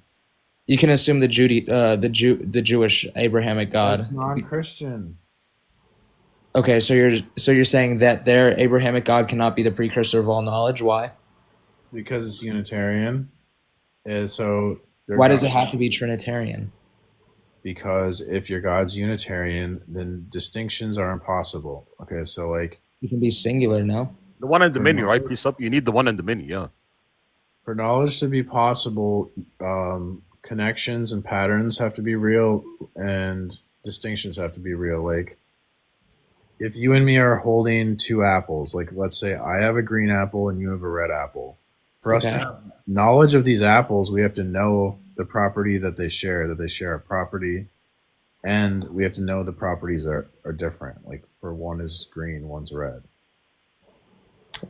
You can assume the Jewish Abrahamic God. That's non-Christian. Okay, so you're saying that their Abrahamic God cannot be the precursor of all knowledge. Why? Because it's Unitarian. So why does it have to be Trinitarian? Because if your God's Unitarian, then distinctions are impossible. Okay, so like you can be singular, no? The one and the many, right? Precept. You need the one and the many, yeah. For knowledge to be possible, connections and patterns have to be real, and distinctions have to be real. Like, if you and me are holding two apples, like let's say I have a green apple and you have a red apple. For us to have knowledge of these apples, we have to know the property that they share a property, and we have to know the properties are different. Like, for one is green, one's red.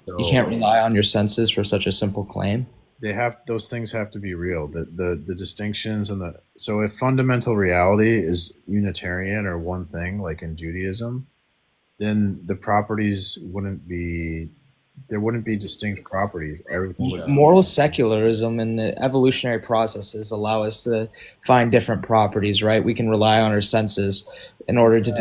So you can't rely on your senses for such a simple claim. Those things have to be real. The distinctions and so if fundamental reality is Unitarian or one thing, like in Judaism, then the properties wouldn't be. There wouldn't be distinct properties. Everything would. Moral secularism and the evolutionary processes allow us to find different properties, right? We can rely on our senses in order to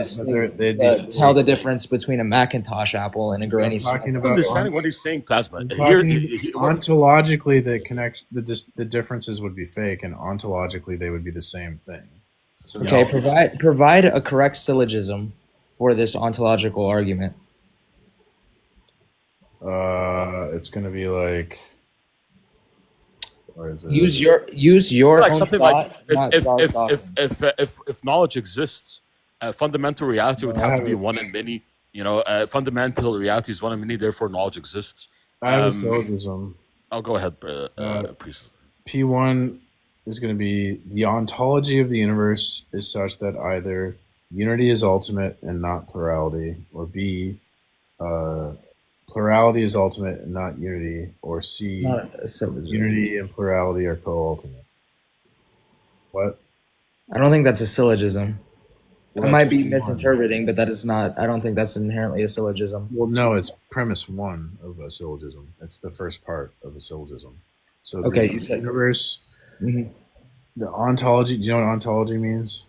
tell the difference between a Macintosh apple and a Granny Smith. Talking about Understanding what he's saying, Plasma. Ontologically, the differences would be fake, and ontologically they would be the same thing. So okay, provide a correct syllogism for this ontological argument. It's gonna be like, or is it? Use your like own something thought, like if knowledge exists, fundamental reality would have to be one and many. Fundamental reality is one and many. Therefore, knowledge exists. I have a syllogism. I'll go ahead, priest. P1 is going to be the ontology of the universe is such that either unity is ultimate and not plurality, or B, plurality is ultimate and not unity, or C, unity and plurality are co-ultimate. What? I don't think that's a syllogism. Well, I might be misinterpreting, but that is not. I don't think that's inherently a syllogism. Well, no, it's premise one of a syllogism. It's the first part of a syllogism. So okay, you said universe. Mm-hmm. The ontology. Do you know what ontology means?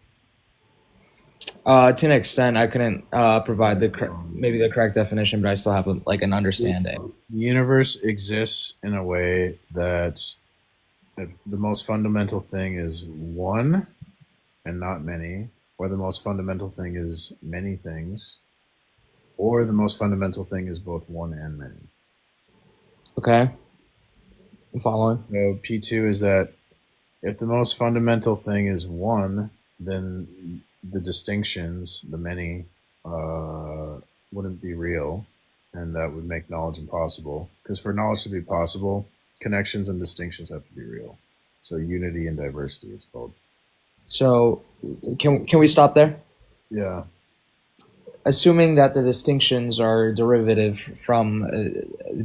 To an extent, I couldn't provide maybe the correct definition, but I still have an understanding. The universe exists in a way that if the most fundamental thing is one and not many, or the most fundamental thing is many things, or the most fundamental thing is both one and many. Okay. I'm following. So P2 is that if the most fundamental thing is one, then the distinctions, the many, wouldn't be real, and that would make knowledge impossible. Because for knowledge to be possible, connections and distinctions have to be real. So unity and diversity, it's called. So can we stop there? Yeah. Assuming that the distinctions are derivative from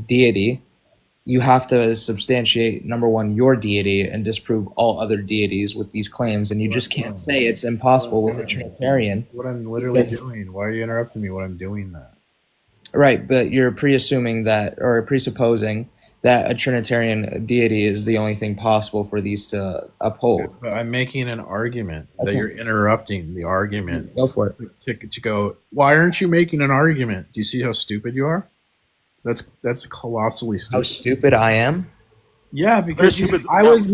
deity, you have to substantiate, number one, your deity and disprove all other deities with these claims, and you just can't say it's impossible with a Trinitarian. What I'm literally doing. Why are you interrupting me when I'm doing that? Right, but you're presupposing that a Trinitarian deity is the only thing possible for these to uphold. But I'm making an argument that you're interrupting the argument. Go for it. To go, why aren't you making an argument? Do you see how stupid you are? That's colossally stupid. How stupid I am? Yeah, because I was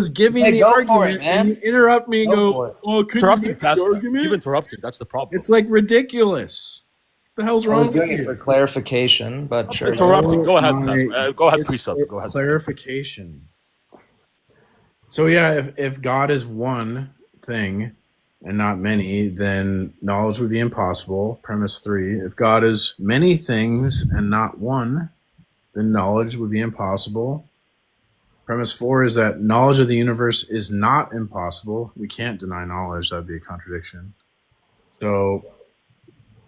giving the argument, and you interrupt me and go, "Oh, could you make the argument?" Keep interrupting. That's the problem. It's like ridiculous. What the hell's wrong with you? For clarification, but sure. Interrupting. Go ahead. Go ahead, Precept. Go ahead. Clarification. So yeah, if God is one thing and not many, then knowledge would be impossible. Premise 3. If God is many things and not one, then knowledge would be impossible. Premise 4 is that knowledge of the universe is not impossible. We can't deny knowledge. That would be a contradiction. So,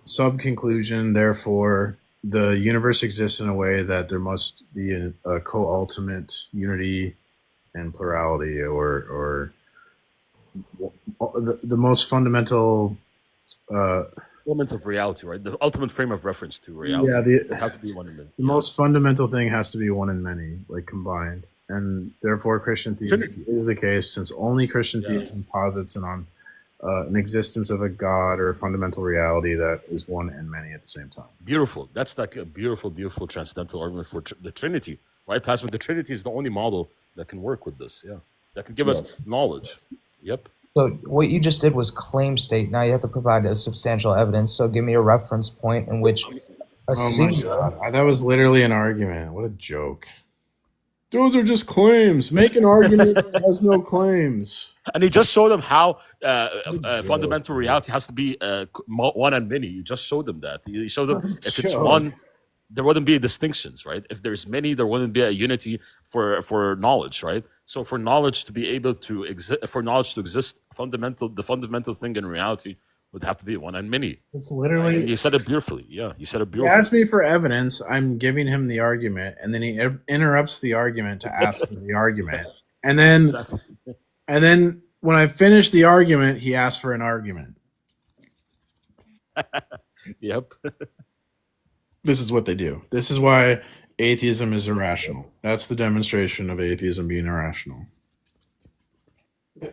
sub-conclusion, therefore, the universe exists in a way that there must be a co-ultimate unity and plurality, or the most fundamental element of reality, right? The ultimate frame of reference to reality. Yeah, have to be one in many. The most fundamental thing has to be one in many, like combined, and therefore Christian theism is the case, since only Christian theism posits an existence of a God or a fundamental reality that is one and many at the same time. Beautiful. That's like a beautiful, beautiful transcendental argument for the Trinity, right? Plasma. The Trinity is the only model that can work with this. Yeah, that can give us knowledge. Yep. So what you just did was claim state. Now you have to provide a substantial evidence. So give me a reference point in which a singular. That was literally an argument. What a joke. Those are just claims. Make an argument that has no claims. And he just showed them how fundamental reality has to be one and many. You just showed them that. You showed them if it's one, there wouldn't be distinctions, right? If there's many, there wouldn't be a unity for knowledge, right? So for knowledge to be able to exist, for knowledge to exist, the fundamental thing in reality would have to be one and many. It's literally. Right? You said it beautifully. Yeah, you said it beautifully. He asked me for evidence. I'm giving him the argument, and then he interrupts the argument to ask for the argument, and then when I finish the argument, he asks for an argument. Yep. This is what they do. This is why atheism is irrational. That's the demonstration of atheism being irrational.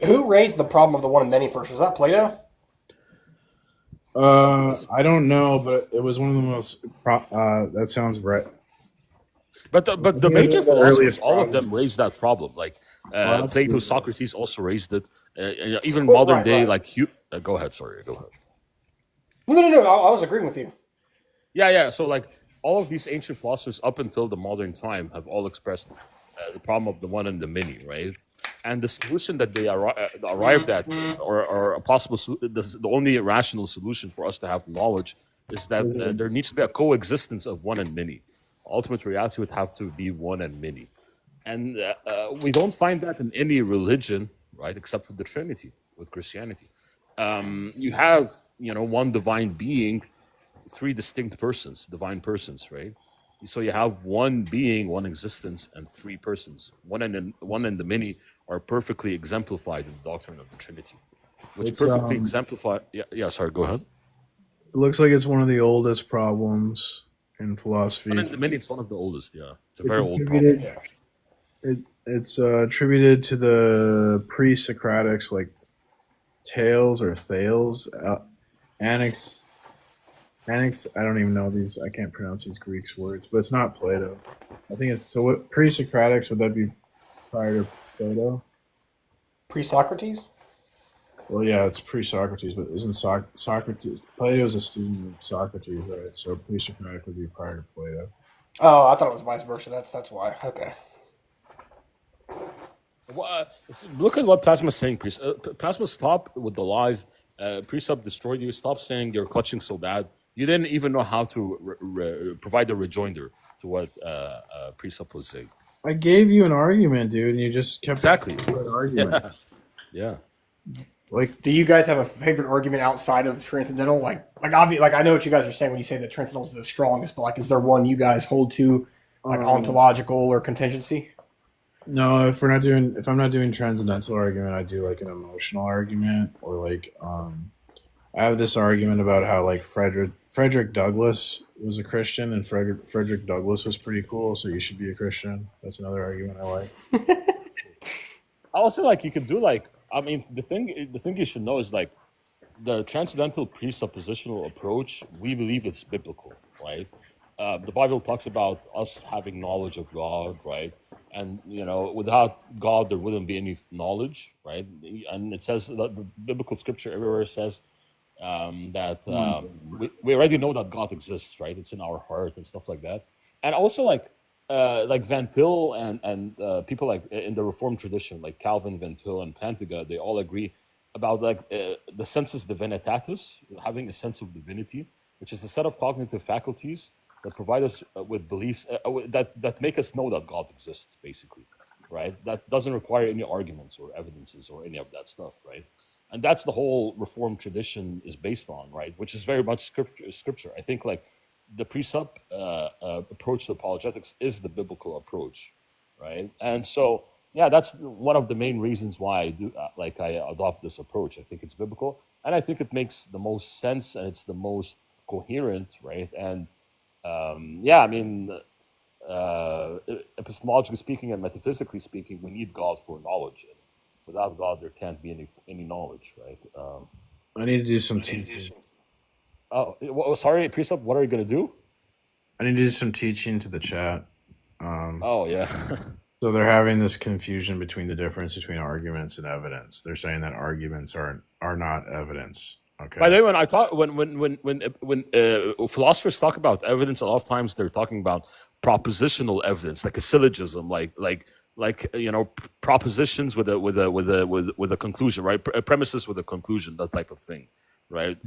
Who raised the problem of the one and many first? Was that Plato? I don't know, but it was one of the most. That sounds right. But the He was major one of the philosophers, earliest all of them problems. raised that problem. Like Well, that's Plato, good. Socrates also raised it. Even Well, modern right, day, right. like Hugh. Go ahead. Sorry. Go ahead. No. I was agreeing with you. Yeah. So like all of these ancient philosophers up until the modern time have all expressed the problem of the one and the many, right? And the solution that they arrived at, or a possible, the only rational solution for us to have knowledge, is that there needs to be a coexistence of one and many. Ultimate reality would have to be one and many, and we don't find that in any religion, right? Except for the Trinity, with Christianity. You have, one divine being, three distinct persons, divine persons, right? So you have one being, one existence, and three persons. One and the many are perfectly exemplified in the doctrine of the Trinity, which It's perfectly exemplify. Yeah. Sorry, go ahead. It looks like it's one of the oldest problems in philosophy. One and the many, it's one of the oldest. Yeah, it's a It's very old problem. attributed. It's attributed to the pre-Socratics, like Thales or Thales, Annex. Annex. I don't even know these. I can't pronounce these Greek words, but it's not Plato. I think it's so. What pre-Socratics would that be prior to Plato? Pre-Socrates? Well, yeah, it's pre-Socrates, but isn't Socrates? Plato's a student of Socrates, right? So pre-Socratic would be prior to Plato. Oh, I thought it was vice versa. That's why. Okay. Look at what Plasma's saying, Priest. Plasma, stop with the lies. Precept destroyed you. Stop saying you're clutching so bad. You didn't even know how to provide a rejoinder to what Precept was saying. I gave you an argument, dude, and you just kept Exactly. an argument. Yeah. Like, do you guys have a favorite argument outside of transcendental? Like I know what you guys are saying when you say that transcendental is the strongest, but like, is there one you guys hold to, like ontological or contingency? No, if I'm not doing transcendental argument, I do like an emotional argument, or like I have this argument about how like Frederick Douglass was a Christian, and Frederick Douglass was pretty cool, so you should be a Christian. That's another argument I like. Also, like, you could do like, I mean, the thing you should know is like the transcendental presuppositional approach. We believe it's biblical, right? The Bible talks about us having knowledge of God, right? And without God, there wouldn't be any knowledge, right? And it says that the biblical scripture everywhere says that we already know that God exists, right? It's in our heart and stuff like that. And also like Van Til and people like in the Reformed tradition, like Calvin, Van Til, and Plantinga, they all agree about like the sensus divinitatis, having a sense of divinity, which is a set of cognitive faculties that provide us with beliefs that make us know that God exists, basically, right? That doesn't require any arguments or evidences or any of that stuff, right? And that's the whole Reformed tradition is based on, right? Which is very much scripture. I think like the precept approach to apologetics is the biblical approach, right? And so, yeah, that's one of the main reasons why I do I adopt this approach. I think it's biblical, and I think it makes the most sense, and it's the most coherent, right? And yeah, I mean, epistemologically speaking and metaphysically speaking, we need God for knowledge. And without God, there can't be any knowledge, right? I need to do some teaching. Oh, sorry, Precept. What are you gonna do? I need to do some teaching to the chat. Oh yeah. So they're having this confusion between the difference between arguments and evidence. They're saying that arguments are not evidence. Okay. By the way, when I talk, when philosophers talk about evidence, a lot of times they're talking about propositional evidence, like a syllogism, like propositions with a conclusion, right? Premises with a conclusion, that type of thing, right?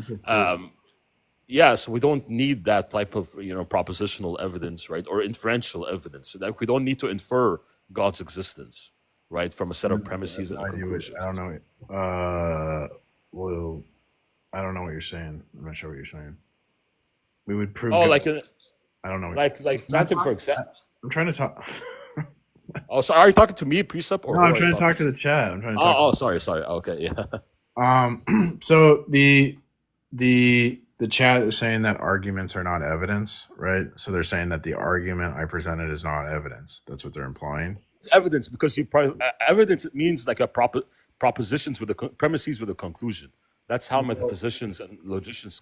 Yeah, so we don't need that type of propositional evidence, right, or inferential evidence. Like we don't need to infer God's existence, right, from a set of premises and a conclusion. I don't know. Well, I don't know what you're saying. I'm not sure what you're saying. We would prove. Oh, I don't know. Like Planting, for example. I'm trying to talk. Oh, so are you talking to me, Precept? Or no, I'm trying to talk to the chat. I'm trying to talk. Sorry. Okay, yeah. So the the chat is saying that arguments are not evidence, right? So they're saying that the argument I presented is not evidence. That's what they're implying. Evidence, because evidence means like propositions with premises with a conclusion. That's how metaphysicians and logicians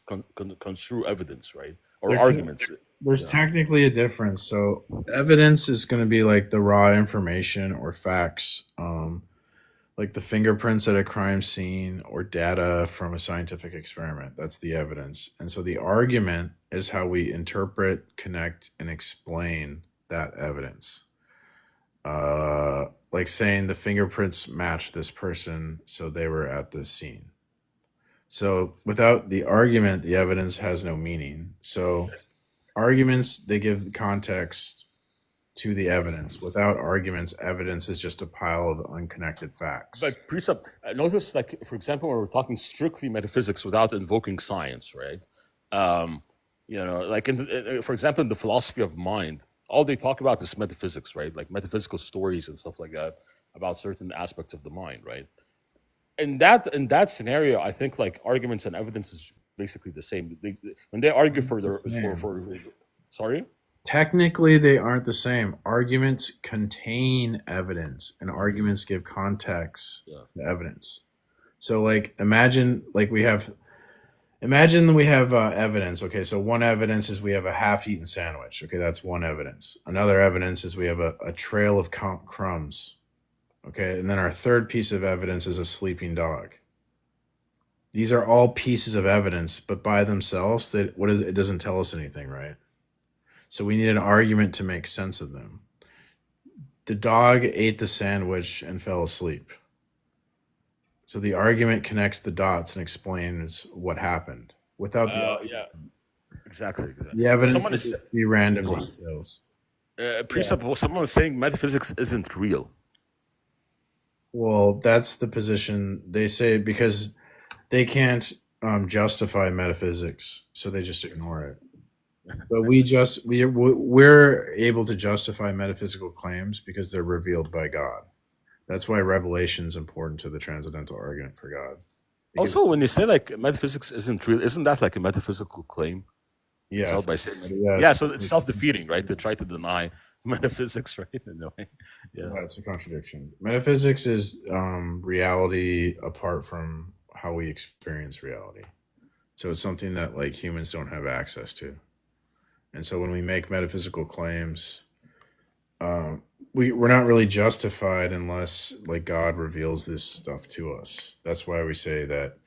construe evidence, right? Or arguments. There's technically a difference. So evidence is going to be like the raw information or facts, like the fingerprints at a crime scene or data from a scientific experiment. That's the evidence. And so the argument is how we interpret, connect, and explain that evidence. Like saying the fingerprints match this person, so they were at this scene. So without the argument, the evidence has no meaning. So arguments, they give the context to the evidence. Without arguments, evidence is just a pile of unconnected facts. But precept, notice, like, for example, when we're talking strictly metaphysics without invoking science, right? Like, for example, in the philosophy of mind, all they talk about is metaphysics, right? Like metaphysical stories and stuff like that about certain aspects of the mind, right? In that scenario, I think like arguments and evidence is basically the same. When they argue sorry. Technically, they aren't the same. Arguments contain evidence, and arguments give context to evidence. So, like, imagine we have evidence. Okay, so one evidence is we have a half-eaten sandwich. Okay, that's one evidence. Another evidence is we have a trail of crumbs. Okay, and then our third piece of evidence is a sleeping dog. These are all pieces of evidence, but by themselves, it doesn't tell us anything, right? So we need an argument to make sense of them. The dog ate the sandwich and fell asleep. So the argument connects the dots and explains what happened. Without exactly. The evidence would just be random details. Someone was saying metaphysics isn't real. Well, that's the position they say, because they can't justify metaphysics, so they just ignore it. But we're able to justify metaphysical claims because they're revealed by God. That's why revelation is important to the transcendental argument for God. Because also, when you say like metaphysics isn't real, isn't that like a metaphysical claim? Yeah. So it's self-defeating, right? To try to deny metaphysics, right? In a way. Yeah, it's a contradiction. Metaphysics is reality apart from how we experience reality. So it's something that like humans don't have access to. And so when we make metaphysical claims, we're not really justified unless like God reveals this stuff to us. That's why we say that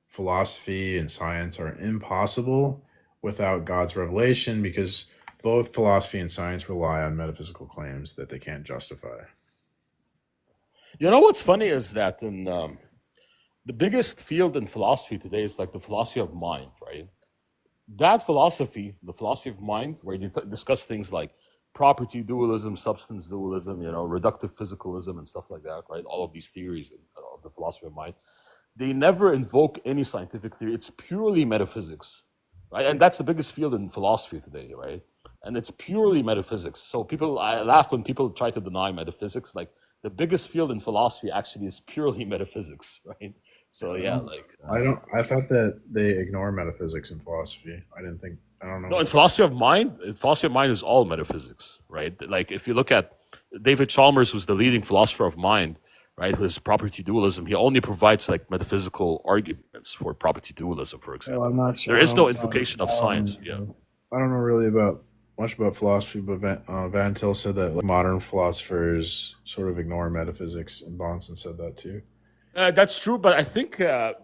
philosophy and science are impossible without God's revelation, because both philosophy and science rely on metaphysical claims that they can't justify. You know what's funny is that in the biggest field in philosophy today is like the philosophy of mind, right? That philosophy, the philosophy of mind, where you discuss things like property dualism, substance dualism, reductive physicalism and stuff like that, right? All of these theories of the philosophy of mind, they never invoke any scientific theory. It's purely metaphysics, right? And that's the biggest field in philosophy today, right? And it's purely metaphysics. So I laugh when people try to deny metaphysics. Like the biggest field in philosophy actually is purely metaphysics, right? So I thought that they ignore metaphysics in philosophy. I don't know. No, in philosophy of mind is all metaphysics, right? Like if you look at David Chalmers, who's the leading philosopher of mind, right? His property dualism, he only provides like metaphysical arguments for property dualism, for example. I'm not sure. There is no invocation of science. I don't know really much about philosophy, but Van Til said that like, modern philosophers sort of ignore metaphysics, and Bonson said that too. That's true, but I think Oppie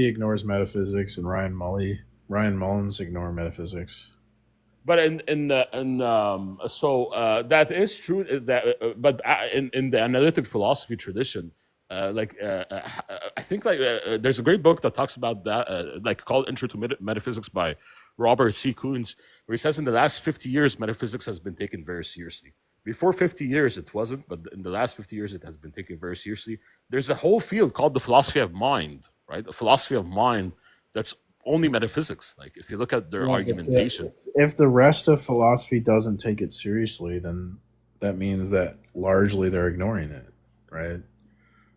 ignores metaphysics, and Ryan Mullins ignore metaphysics. But that is true. But in the analytic philosophy tradition, I think there's a great book that talks about that, called Intro to Metaphysics by Robert C. Koons, where he says in the last 50 years, metaphysics has been taken very seriously. Before 50 years, it wasn't, but in the last 50 years, it has been taken very seriously. There's a whole field called the philosophy of mind, right? A philosophy of mind that's only metaphysics. Like if you look at their argumentation. If the rest of philosophy doesn't take it seriously, then that means that largely they're ignoring it, right?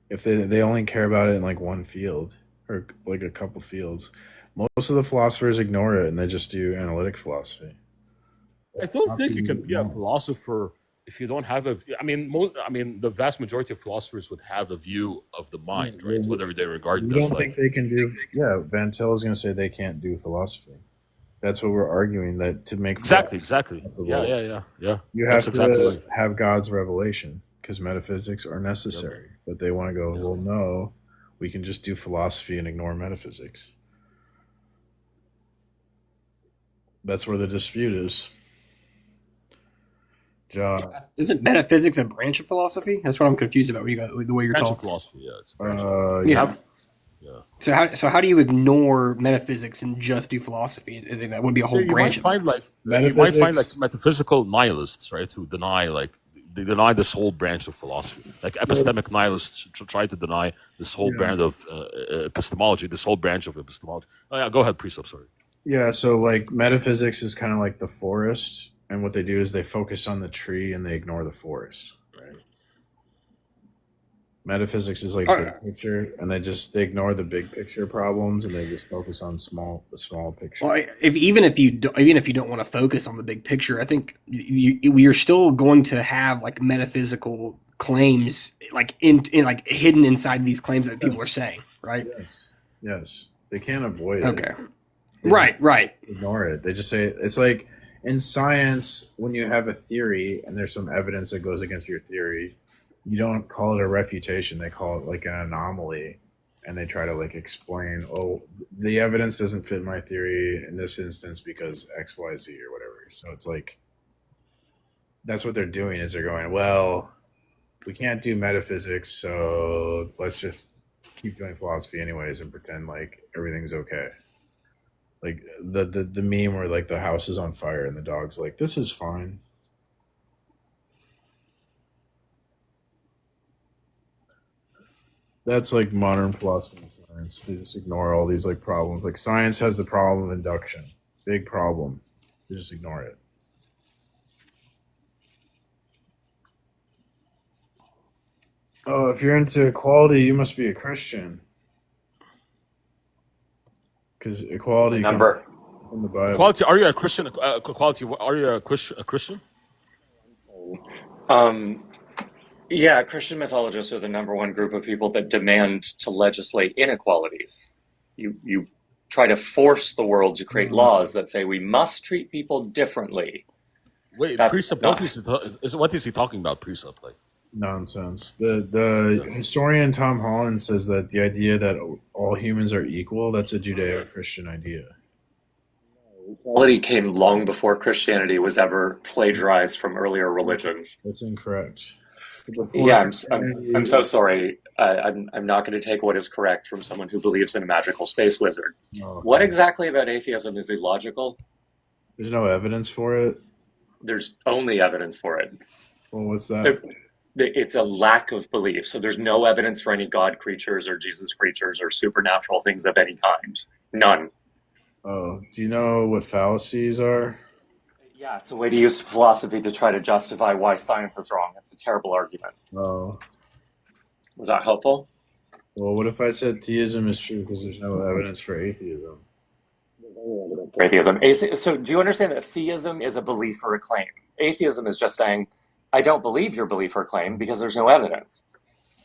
If they only care about it in like one field, or like a couple fields. Most of the philosophers ignore it and they just do analytic philosophy. I don't How think can you can you be a ignore philosopher if you don't have a. I mean, the vast majority of philosophers would have a view of the it? mind, right? Whether they regard You it as don't think like they can do? Yeah, Van Til is going to say they can't do philosophy. That's what we're arguing. That to make philosophy exactly. Yeah, possible, yeah, yeah, yeah. you That's have exactly to right. have God's revelation because metaphysics are Yep, necessary. But they want to go, yep. well, no, we can just do philosophy and ignore metaphysics. That's where the dispute is. John, Isn't metaphysics a branch of philosophy? That's what I'm confused about. The way you're Branch of talking. philosophy. Yeah, it's a branch of philosophy. Yeah. Yeah. So how do you ignore metaphysics and just do philosophy? I think that would be a whole You might branch of it. find like metaphysics. metaphysical nihilists, right? Who deny they deny this whole branch of philosophy. Like epistemic nihilists try to deny this whole branch of epistemology, this whole branch of epistemology. Oh yeah, go ahead, Precept. Sorry. Yeah, so like metaphysics is kind of like the forest, and what they do is they focus on the tree and they ignore the forest. Right. Metaphysics is like big picture, and they ignore the big picture problems, and they just focus on the small picture. Well, even if you don't want to focus on the big picture, I think we are still going to have like metaphysical claims, like in like hidden inside these claims that people are saying, right? Yes, they can't avoid it. Okay, right. Ignore it. They just say it's like in science when you have a theory and there's some evidence that goes against your theory. You don't call it a refutation. They call it like an anomaly, and they try to like explain, oh, the evidence doesn't fit my theory in this instance because X, Y, Z or whatever. So it's like that's what they're doing is they're going, well, we can't do metaphysics, so let's just keep doing philosophy anyways and pretend like everything's okay. Like the meme where like the house is on fire and the dog's like, this is fine. That's like modern philosophy and science. They just ignore all these like problems. Like science has the problem of induction. Big problem. They just ignore it. Oh, if you're into equality, you must be a Christian. Because equality comes from the Bible. Equality. Are you a Christian? Equality. Are you a Christian? Yeah, Christian mythologists are the number one group of people that demand to legislate inequalities. You try to force the world to create laws that say we must treat people differently. Wait, Precept. What is he talking about? Precept, like nonsense. The historian Tom Holland says that the idea that all humans are equal, that's a Judeo-Christian idea. Equality came long before Christianity was ever plagiarized from earlier religions. That's incorrect. Yeah, I'm so sorry. I'm not going to take what is correct from someone who believes in a magical space wizard. Okay. What exactly about atheism is illogical? There's no evidence for it? There's only evidence for it. Well, what's that? It's a lack of belief. So there's no evidence for any God creatures or Jesus creatures or supernatural things of any kind. None. Oh, do you know what fallacies are? Yeah, it's a way to use philosophy to try to justify why science is wrong. It's a terrible argument. Oh. Was that helpful? Well, what if I said theism is true because there's no evidence for atheism? Atheism. So do you understand that theism is a belief or a claim? Atheism is just saying, I don't believe your belief or claim because there's no evidence.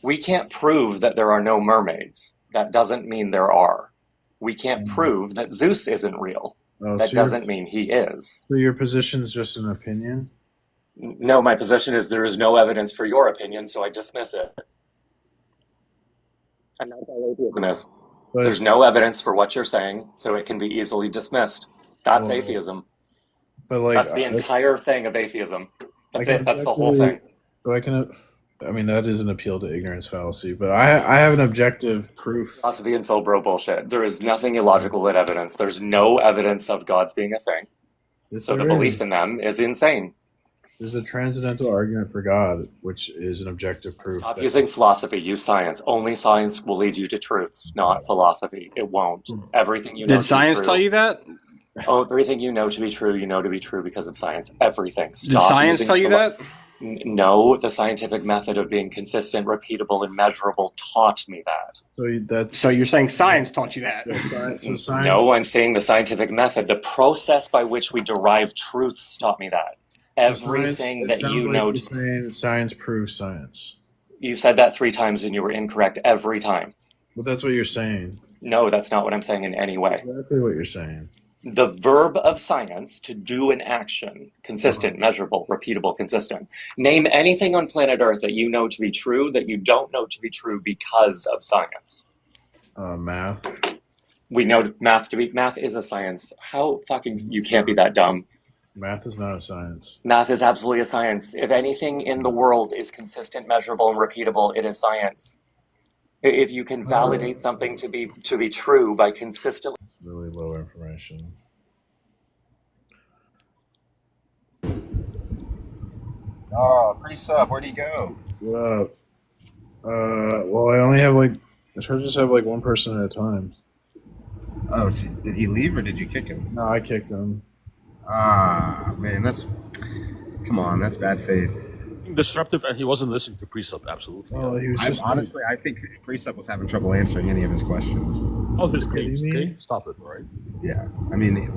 We can't prove that there are no mermaids. That doesn't mean there are. We can't prove that Zeus isn't real. That doesn't mean he is. So your position is just an opinion? No, my position is there is no evidence for your opinion, so I dismiss it. And that's all atheism is. There's no evidence for what you're saying, so it can be easily dismissed. That's atheism. But like, that's the entire thing of atheism. That's it. That's the whole thing. I mean, that is an appeal to ignorance fallacy, but I have an objective proof. Philosophy and Phil bro bullshit. There is nothing illogical with evidence. There's no evidence of gods being a thing. So the belief in them is insane. There's a transcendental argument for God, which is an objective proof. Stop using philosophy. Use science. Only science will lead you to truths, not philosophy. It won't. Everything you know. Did science tell you that? Oh, everything you know to be true, you know to be true because of science. Everything. Did science tell you that? No, the scientific method of being consistent, repeatable, and measurable taught me that. So you're saying science taught you that? Science. No, I'm saying the scientific method, the process by which we derive truths taught me that. Everything It that sounds you like know. you're saying science proves science. You said that 3 times and you were incorrect every time. But that's what you're saying. No, that's not what I'm saying in any way. Exactly what you're saying. The verb of science, to do an action, consistent, measurable, repeatable, consistent. Name anything on planet Earth that you know to be true that you don't know to be true because of science. Math. We know math is a science. How fucking, you can't be that dumb. Math is not a science. Math is absolutely a science. If anything in the world is consistent, measurable, and repeatable, it is science. If you can validate something to be true by consistently. It's really low information. Oh, priest up, where'd he go? What up? Well, I only have I try to just have one person at a time. Oh, so did he leave or did you kick him? No, I kicked him. Ah, man, come on, that's bad faith. Disruptive, and he wasn't listening to Precept. Absolutely. Oh, he was just honestly, I think Precept was having trouble answering any of his questions. Oh, his claims. Okay, stop it, all right? Yeah, I mean,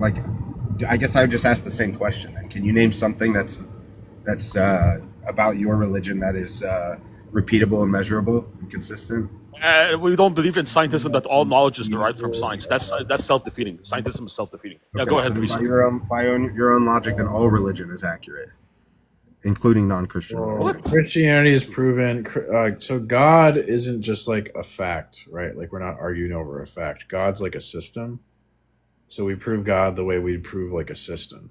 I guess I would just ask the same question. Then, can you name something that's about your religion that is repeatable and measurable and consistent? We don't believe in scientism that all knowledge is derived from science. That's self-defeating. Scientism is self-defeating. Yeah, Okay, go ahead, so Precept. by your own logic, then all religion is accurate, including non-Christian. Well, Christianity is proven. So God isn't just a fact, right? We're not arguing over a fact. God's like a system. So we prove God the way we prove a system,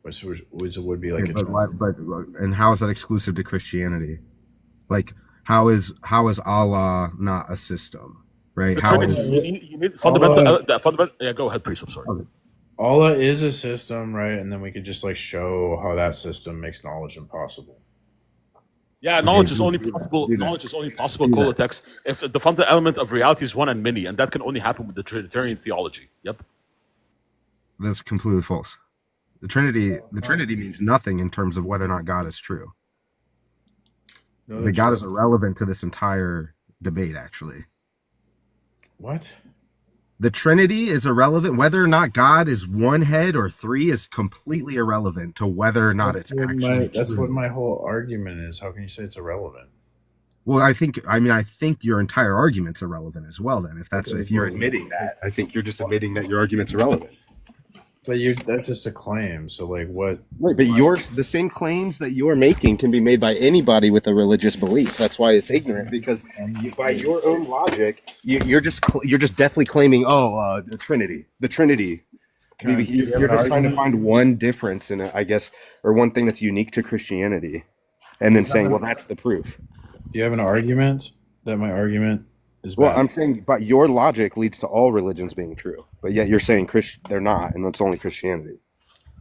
which would be and how is that exclusive to Christianity? How is Allah not a system, right? You need fundamental. Yeah, go ahead, please. I'm sorry. Okay. Allah is a system, right? And then we could just show how that system makes knowledge impossible. Yeah, knowledge is only possible. Knowledge is only possible, Colotex, if the fundamental element of reality is one and many, and that can only happen with the Trinitarian theology. Yep. That's completely false. The Trinity means nothing in terms of whether or not God is true. God is irrelevant to this entire debate, actually. What? The Trinity is irrelevant. Whether or not God is one head or three is completely irrelevant to whether or not it's actually That's what my whole argument is. How can you say it's irrelevant? Well, I think your entire argument's irrelevant as well. Then, if you're admitting that, I think you're just admitting that your argument's irrelevant. But that's just a claim. So what? Right, but the same claims that you're making can be made by anybody with a religious belief. That's why it's ignorant, because by your own logic, you're just definitely claiming, the Trinity. You're just trying to find one difference in it, I guess, or one thing that's unique to Christianity, and then saying, well, that's the proof. Do you have an argument that my argument is bad? Well, I'm saying, but your logic leads to all religions being true, but yet you're saying they're not, and it's only Christianity.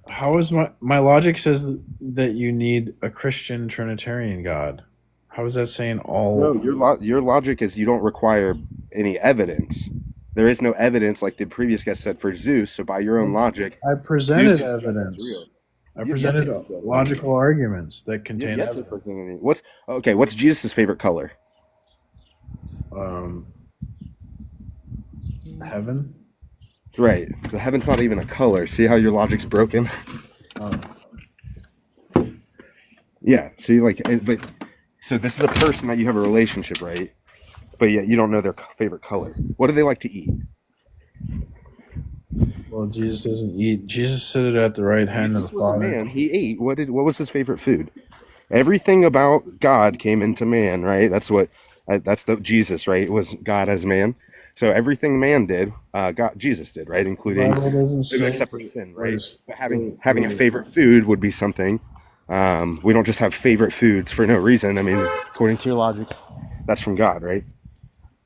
How is my logic says that you need a Christian Trinitarian God? How is that saying all? No, your logic is you don't require any evidence. There is no evidence, like the previous guest said, for Zeus. So by your own logic, I presented evidence. I presented logical arguments that contain evidence. What's Jesus' favorite color? Heaven. Right. So heaven's not even a color. See how your logic's broken? Yeah. See, so this is a person that you have a relationship, right? But yet you don't know their favorite color. What do they like to eat? Well, Jesus doesn't eat. Jesus stood at the right hand of the Father. Man, he ate. What was his favorite food? Everything about God came into man, right? That's Jesus, right? It was God as man. So everything man did, Jesus did, right? Including except for sin, right? But having a favorite food would be something. We don't just have favorite foods for no reason. I mean, according to your logic, that's from God, right?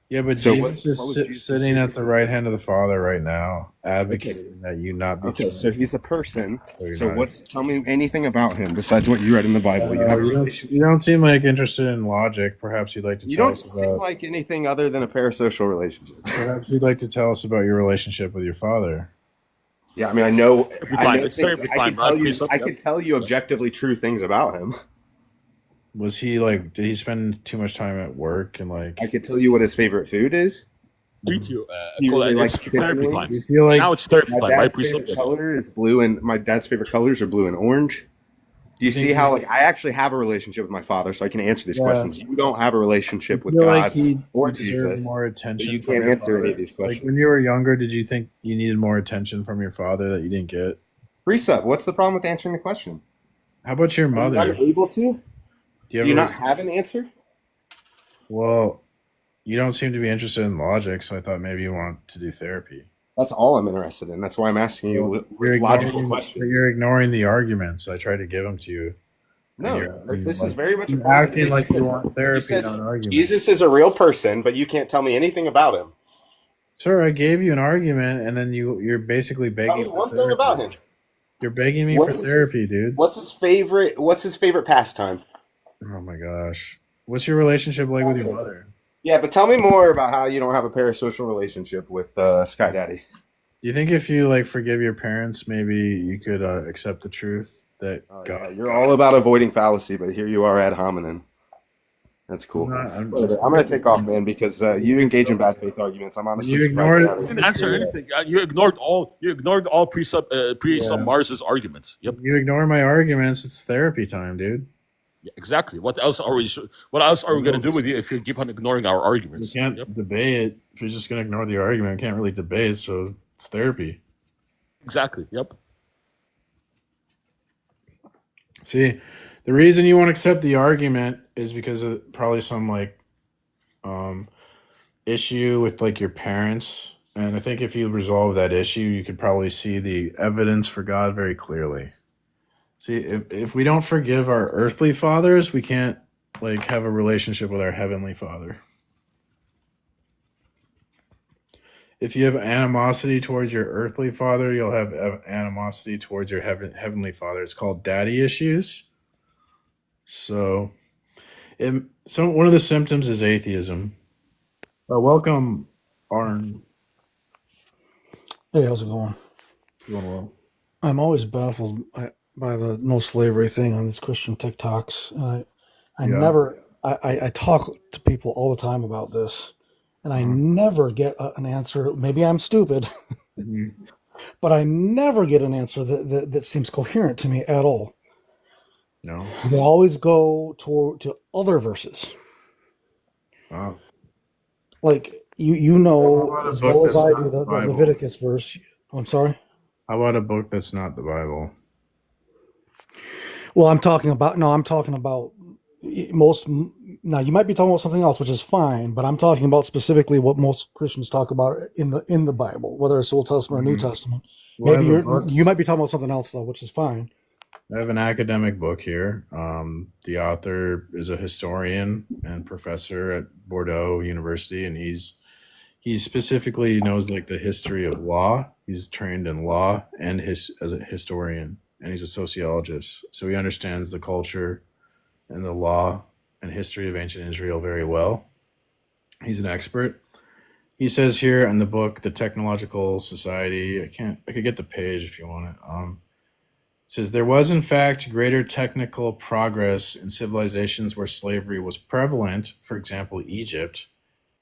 Yeah, but so Jesus is sitting at the right hand of the Father right now, advocating that you not be. Okay, so he's a person. So tell me anything about him besides what you read in the Bible. You don't seem interested in logic. Perhaps you'd like to tell us about. You don't seem like anything other than a parasocial relationship. Perhaps you'd like to tell us about your relationship with your father. Yeah, I mean, I know. It's very fine. I can tell you objectively true things about him. Was he like? Did he spend too much time at work and like? I could tell you what his favorite food is. Me too. He really It's likes chicken therapy wings. time. You feel like Now it's therapy My time, right? dad's Pre-sub. favorite color is blue, and my dad's favorite colors are blue and orange. Do you think see how like I actually have a relationship with my father, so I can answer these Yeah. questions. You don't have a relationship with feel God like he or deserved Jesus, more so attention you from can't your answer any father? of these Like when questions. you were younger, did you think you needed more attention from your father that you didn't get? Precept, what's the problem with answering the question? How about your Are you mother? unable to? Do Do you you ever? not have an answer? Well, you don't seem to be interested in logic, so I thought maybe you want to do therapy. That's all I'm interested in. That's why I'm asking you Well, you're logical ignoring, but questions. you're ignoring the arguments. I tried to give them to you, and No, you're this is like very much a you're part of the acting debate. like you want You therapy, said not an argument. Jesus is a real person, but you can't tell me anything about him. Sir, I gave you an argument, and then you're basically Tell begging me for one thing about therapy. him. You're begging me for What's his therapy, dude. What's his favorite pastime? Oh my gosh. What's your relationship like with your mother? Yeah, but tell me more about how you don't have a parasocial relationship with Sky Daddy. Do you think if you like forgive your parents, maybe you could accept the truth that Yeah, you're all about avoiding fallacy, but here you are ad hominem. That's cool. I'm Whatever. I'm gonna take off, man, because you engage in bad faith arguments. I'm honestly you surprised. ignored You didn't answer anything. You ignored all. You ignored all pre-sub Mars's arguments. Yep. You ignore my arguments. It's therapy time, dude. Yeah, exactly. What else are we? What else are we going to do with you if you keep on ignoring our We arguments? can't Yep. debate it. If you're just gonna ignore the argument, we can't really debate. So it's therapy. Exactly. Yep. See, the reason you won't accept the argument is because of probably some like issue with like your parents. And I think if you resolve that issue, you could probably see the evidence for God very clearly. See, if we don't forgive our earthly fathers, we can't like have a relationship with our heavenly Father. If you have animosity towards your earthly father, you'll have animosity towards your heavenly Father. It's called daddy issues. So, one of the symptoms is atheism. Welcome, Arn. Hey, how's it going? Doing well. I'm always baffled by the no slavery thing on these Christian TikToks. And I talk to people all the time about this, and I never get an answer. Maybe I'm stupid, but I never get an answer that seems coherent to me at all. No. They always go to other verses. Wow. Like you know How about a as book well as that's I not do the the Bible? Leviticus verse. I'm sorry. How about a book that's not the Bible? Well, I'm talking about most. Now you might be talking about something else, which is fine, but I'm talking about specifically what most Christians talk about in the Bible, whether it's Old Testament or New Testament. Well, Maybe I have a book. you might be talking about something else though, which is fine. I have an academic book here. The author is a historian and professor at Bordeaux University, and he specifically knows like the history of law. He's trained in law and as a historian, and he's a sociologist. So he understands the culture and the law and history of ancient Israel very well. He's an expert. He says here in the book, The Technological Society, I could get the page if you want it. Says there was in fact greater technical progress in civilizations where slavery was prevalent, for example, Egypt,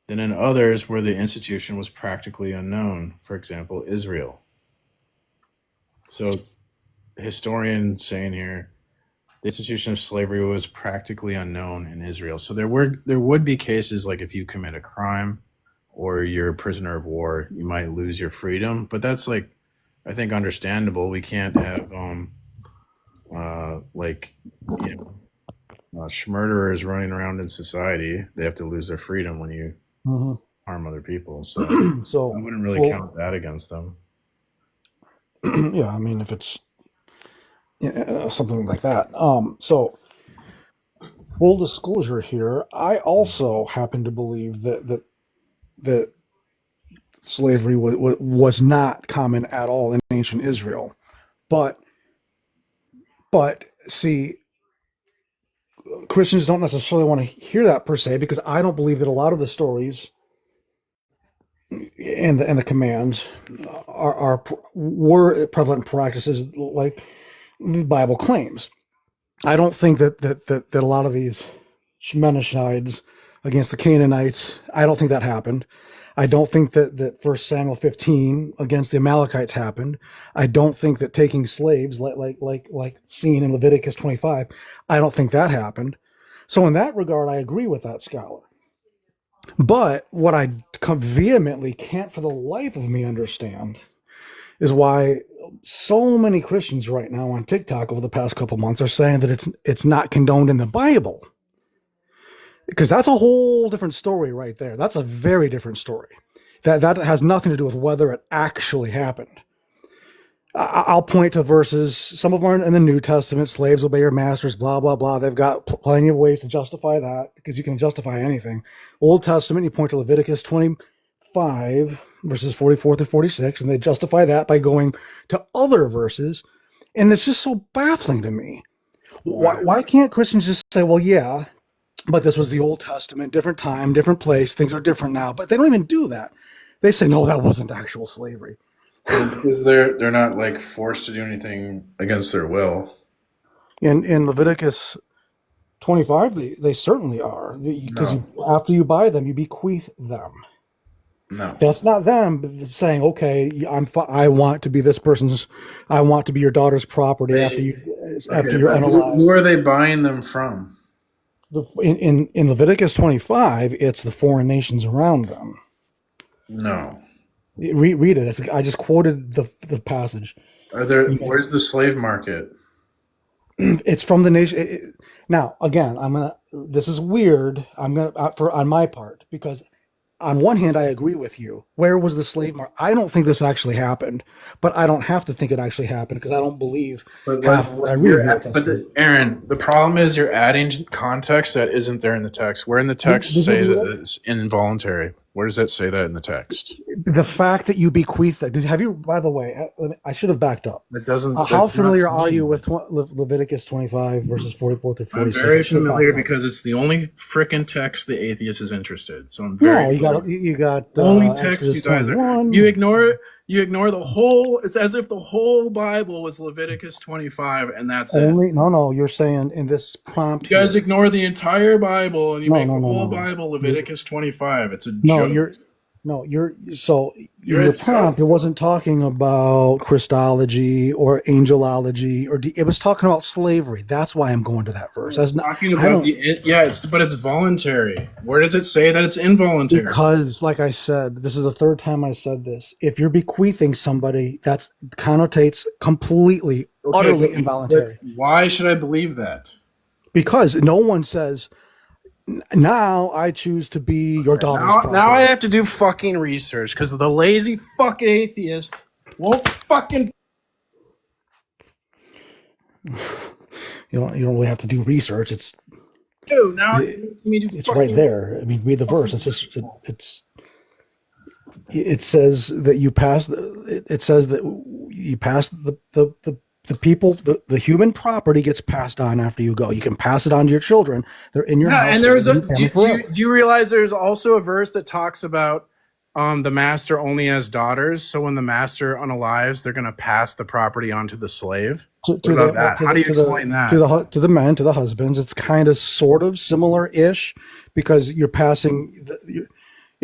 than in others where the institution was practically unknown, for example, Israel. So, historian saying here, the institution of slavery was practically unknown in Israel. So there would be cases like if you commit a crime or you're a prisoner of war, you might lose your freedom. But that's like, I think, understandable. We can't have murderers running around in society. They have to lose their freedom when you harm other people. So, So I wouldn't really count that against them. Yeah, I mean, if it's something like that. So full disclosure here, I also happen to believe that slavery was not common at all in ancient Israel, but see, Christians don't necessarily want to hear that per se, because I don't believe that a lot of the stories and the commands were prevalent practices like the Bible claims. I don't think that a lot of these Shemenicides against the Canaanites, I don't think that happened. I don't think that 1 Samuel 15 against the Amalekites happened. I don't think that taking slaves, like seen in Leviticus 25, I don't think that happened. So in that regard, I agree with that scholar. But what I vehemently can't for the life of me understand is why so many Christians right now on TikTok over the past couple months are saying that it's not condoned in the Bible. Because that's a whole different story right there. That's a very different story. That has nothing to do with whether it actually happened. I'll point to verses. Some of them are in the New Testament. Slaves obey your masters, blah, blah, blah. They've got plenty of ways to justify that because you can justify anything. Old Testament, you point to Leviticus 25, verses 44 through 46, and they justify that by going to other verses. And it's just so baffling to me. Why can't Christians just say, well, yeah, but this was the Old Testament, different time, different place. Things are different now. But they don't even do that. They say, no, that wasn't actual slavery. Because they're not like forced to do anything against their will. In Leviticus 25, they certainly are. Because after you buy them, you bequeath them. No. That's not them saying, okay, I want to be this person's, I want to be your daughter's property after you're unalive. Who are they buying them from? In Leviticus 25, it's the foreign nations around them. No. Read it. I just quoted the passage. Where's the slave market? It's from the nation. Now, again, this is weird. On my part, because on one hand, I agree with you. Where was the slave market? I don't think this actually happened, but I don't have to think it actually happened because I don't believe half of what I read. But Aaron, the problem is you're adding context that isn't there in the text. Where in the text say that it's involuntary? Where does that say that in the text? The fact that you bequeath that. Have you, by the way, I should have backed up. It doesn't. How familiar are you with Leviticus 25 verses 44 through 46? I'm very familiar because it's the only frickin' text the atheist is interested. So I'm very. No, you got only text Exodus you guys 21. You ignore it. You ignore the whole. It's as if the whole Bible was Leviticus 25, and that's it. No. You're saying in this prompt, you guys ignore the entire Bible, and you make the whole Bible Leviticus 25. It's a joke. Your prompt, it wasn't talking about Christology or angelology, it was talking about slavery. That's why I'm going to that verse. It's talking about but it's voluntary. Where does it say that it's involuntary? Because, like I said, this is the third time I said this. If you're bequeathing somebody, that connotates completely, utterly involuntary. But why should I believe that? Because no one says, now I choose to be your daughter's property. Now I have to do fucking research because the lazy fucking atheist won't fucking. You don't really have to do research. It's right there. I mean, read the verse. It says that you pass. It says that you pass the people, the human property gets passed on after you go. You can pass it on to your children. They're in your house. And there's do you realize there's also a verse that talks about the master only has daughters. So when the master unalives, they're going to pass the property on to the slave. How do you explain that? To the men, to the husbands. It's kind of sort of similar-ish because you're passing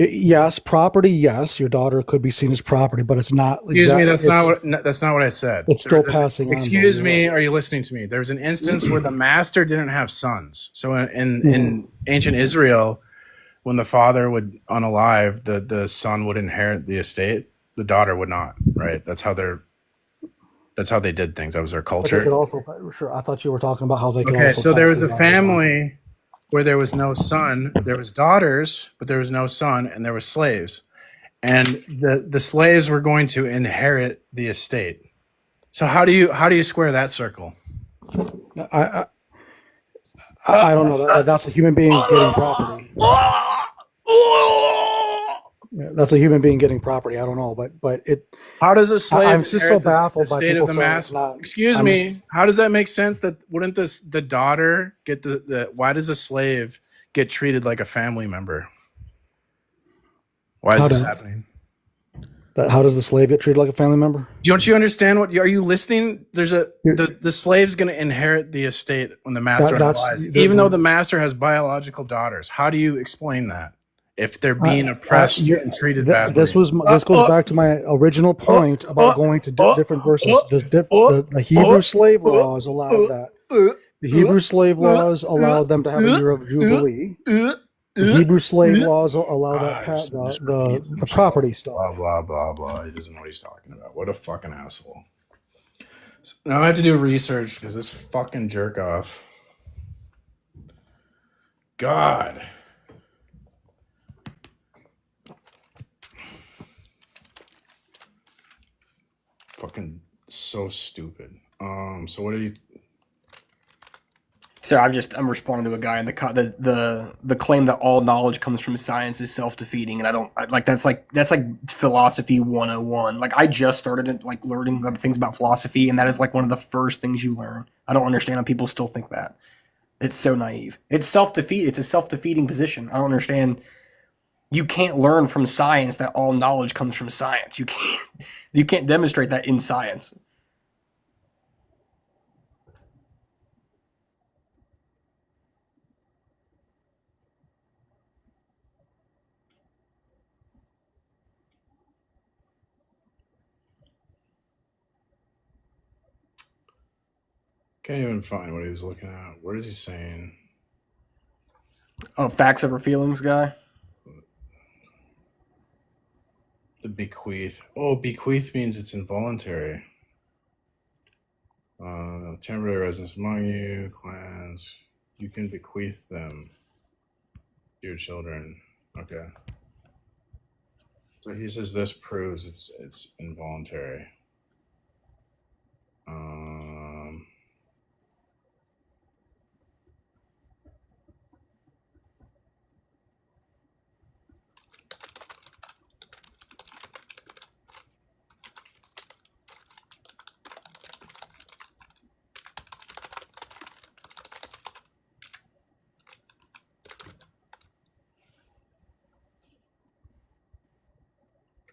yes, property. Yes, your daughter could be seen as property, but it's not. Excuse me, that's not what I said. It's still passing on. Excuse me, are you listening to me? There's an instance where the master didn't have sons. So in ancient Israel, when the father would unalive, the son would inherit the estate. The daughter would not. Right? That's how they did things. That was their culture. Sure, I thought you were talking about how they could. Okay, so there was a family where there was no son. There was daughters, but there was no son, and there were slaves. And the slaves were going to inherit the estate. So how do you square that circle? I don't know. That's a human being getting property. That's a human being getting property. I don't know, but it. How does a slave? I'm just so baffled the by state people of the mass. Excuse me. How does that make sense? That wouldn't the daughter get the? Why does a slave get treated like a family member? Why is this happening? How does the slave get treated like a family member? Don't you understand what? Are you listening? There's the slave's going to inherit the estate when the master dies, even though the master has biological daughters. How do you explain that if they're being oppressed and treated badly? This goes back to my original point about going to different verses. The Hebrew slave laws allowed that. The Hebrew slave laws allowed them to have a year of jubilee. The Hebrew slave laws allow the property stuff. Blah, blah, blah, blah. He doesn't know what he's talking about. What a fucking asshole. So now I have to do research because this fucking jerk off. God. Fucking so stupid. So what are you... So I'm responding to a guy, and the claim that all knowledge comes from science is self-defeating, and that's like philosophy 101. Like I just started like learning things about philosophy, and that is like one of the first things you learn. I don't understand how people still think that. It's so naive. It's self-defeat. It's a self-defeating position. I don't understand. You can't learn from science that all knowledge comes from science. You can't demonstrate that in science. Can't even find what he was looking at. What is he saying? Oh, facts over feelings guy? The bequeath. Oh, bequeath means it's involuntary. Temporary residence among you, clans. You can bequeath them to your children. Okay. So he says this proves it's involuntary.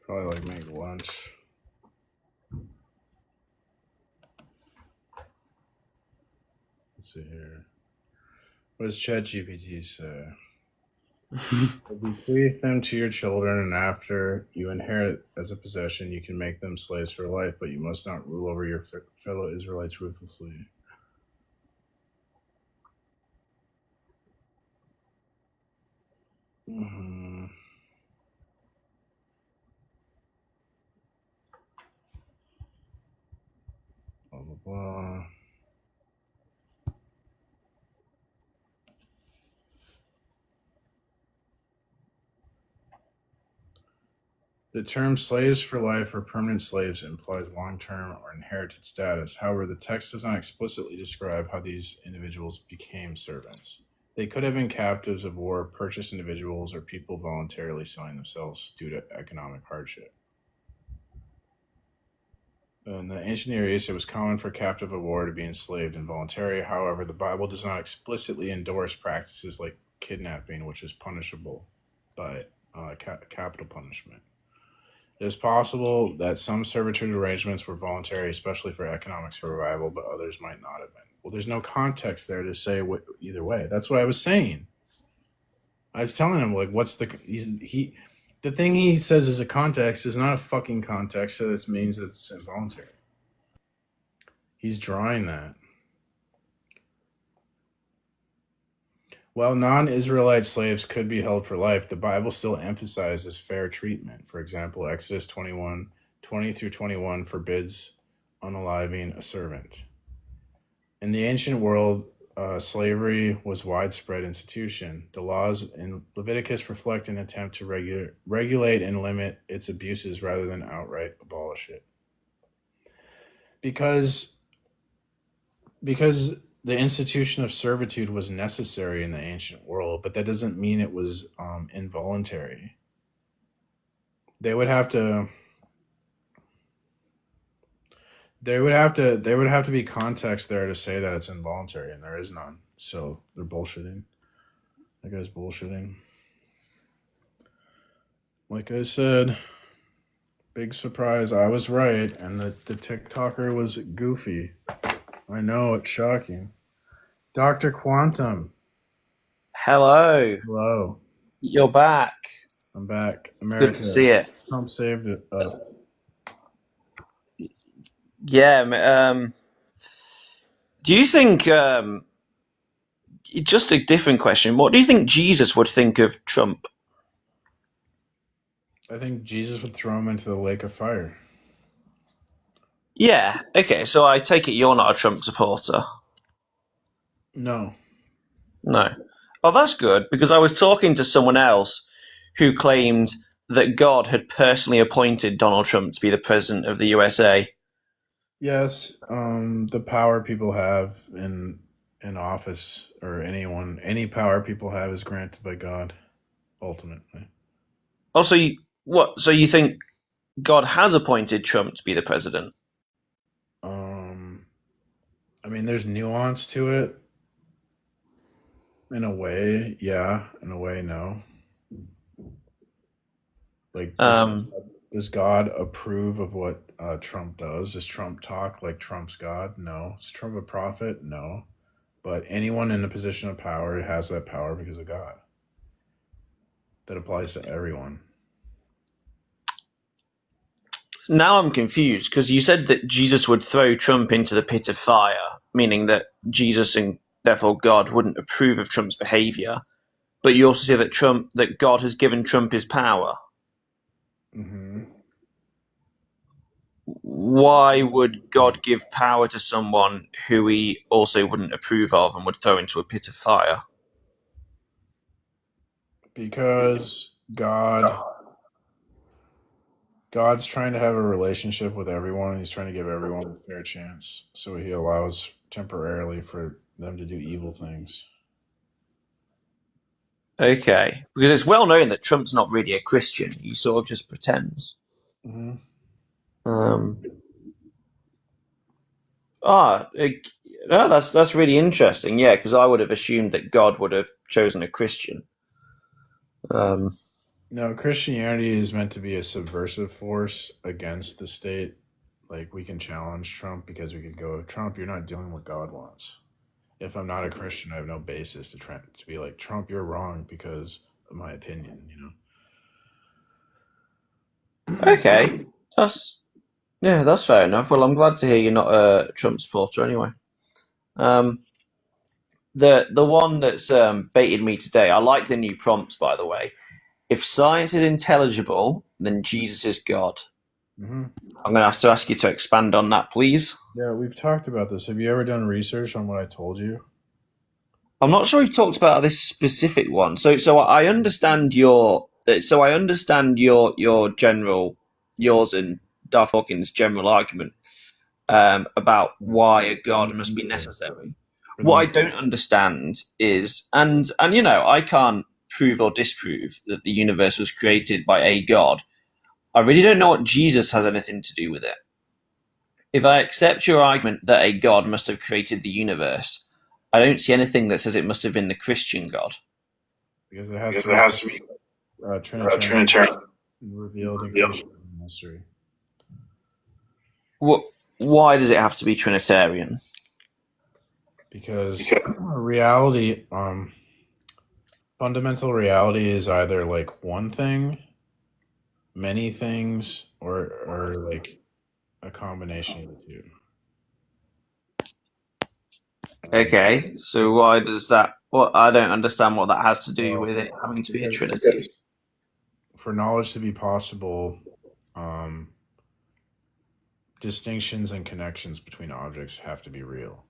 Probably like make lunch. Let's see here. What does ChatGPT say? Bequeath them to your children, and after you inherit as a possession, you can make them slaves for life, but you must not rule over your fellow Israelites ruthlessly. Mm-hmm. Blah, blah, blah. The term slaves for life or permanent slaves implies long-term or inherited status. However, the text does not explicitly describe how these individuals became servants. They could have been captives of war, purchased individuals, or people voluntarily selling themselves due to economic hardship. In the ancient Near East, it was common for captive of war to be enslaved involuntarily. However, the Bible does not explicitly endorse practices like kidnapping, which is punishable by capital punishment. It is possible that some servitude arrangements were voluntary, especially for economic survival, but others might not have been. Well, there's no context there to say either way. That's what I was saying. I was telling him, like, what's the thing he says is a context is not a fucking context, so that means that it's involuntary. He's drawing that. While non-Israelite slaves could be held for life, the Bible still emphasizes fair treatment. For example, Exodus 20-21 forbids unaliving a servant. In the ancient world, slavery was a widespread institution. The laws in Leviticus reflect an attempt to regulate and limit its abuses rather than outright abolish it. Because the institution of servitude was necessary in the ancient world, but that doesn't mean it was involuntary. There would have to be context there to say that it's involuntary, and there is none. So they're bullshitting. That guy's bullshitting. Like I said, Big surprise. I was right, and the TikToker was goofy. I know, it's shocking. Dr. Quantum. Hello. Hello. You're back. I'm back. Good to see it. Trump saved it. Yeah. Do you think, just a different question, what do you think Jesus would think of Trump? I think Jesus would throw him into the lake of fire. Yeah, okay, so I take it you're not a Trump supporter. No. No. Oh, that's good, because I was talking to someone else who claimed that God had personally appointed Donald Trump to be the president of the USA. Yes, the power people have in office, or any power people have is granted by God, ultimately. Oh, so you think God has appointed Trump to be the president? I mean, there's nuance to it. In a way, yeah. In a way, no. Like, does God approve of what Trump does? Does Trump talk like Trump's God? No. Is Trump a prophet? No. But anyone in a position of power has that power because of God. That applies to everyone. Now I'm confused, because you said that Jesus would throw Trump into the pit of fire, meaning that Jesus and therefore God wouldn't approve of Trump's behavior. But you also say that God has given Trump his power. Mm-hmm. Why would God give power to someone who he also wouldn't approve of and would throw into a pit of fire? Because God's trying to have a relationship with everyone. He's trying to give everyone a fair chance. So he allows temporarily for them to do evil things. Okay. Because it's well known that Trump's not really a Christian. He sort of just pretends. Mm-hmm. No, that's really interesting. Yeah, because I would have assumed that God would have chosen a Christian. No, Christianity is meant to be a subversive force against the state. Like, we can challenge Trump because we could go, Trump, you're not doing what God wants. If I'm not a Christian, I have no basis to be like, Trump, you're wrong because of my opinion, Okay. That's fair enough. Well, I'm glad to hear you're not a Trump supporter anyway. The one that's baited me today, I like the new prompts, by the way. If science is intelligible, then Jesus is God. Mm-hmm. I'm going to have to ask you to expand on that, please. Yeah, we've talked about this. Have you ever done research on what I told you? I'm not sure we've talked about this specific one. So I understand yours and Darth Hawkins' general argument about why a God must be necessary. What I don't understand is, and I can't prove or disprove that the universe was created by a God. I really don't know what Jesus has anything to do with it. If I accept your argument that a God must have created the universe, I don't see anything that says it must have been the Christian God. Because it has to be Trinitarian revealed in creation mystery. Why does it have to be Trinitarian? Because reality, fundamental reality is either like one thing, many things, or like a combination of the two. Okay, so why does that? Well, I don't understand what that has to do with it having to be a trinity. For knowledge to be possible, distinctions and connections between objects have to be real.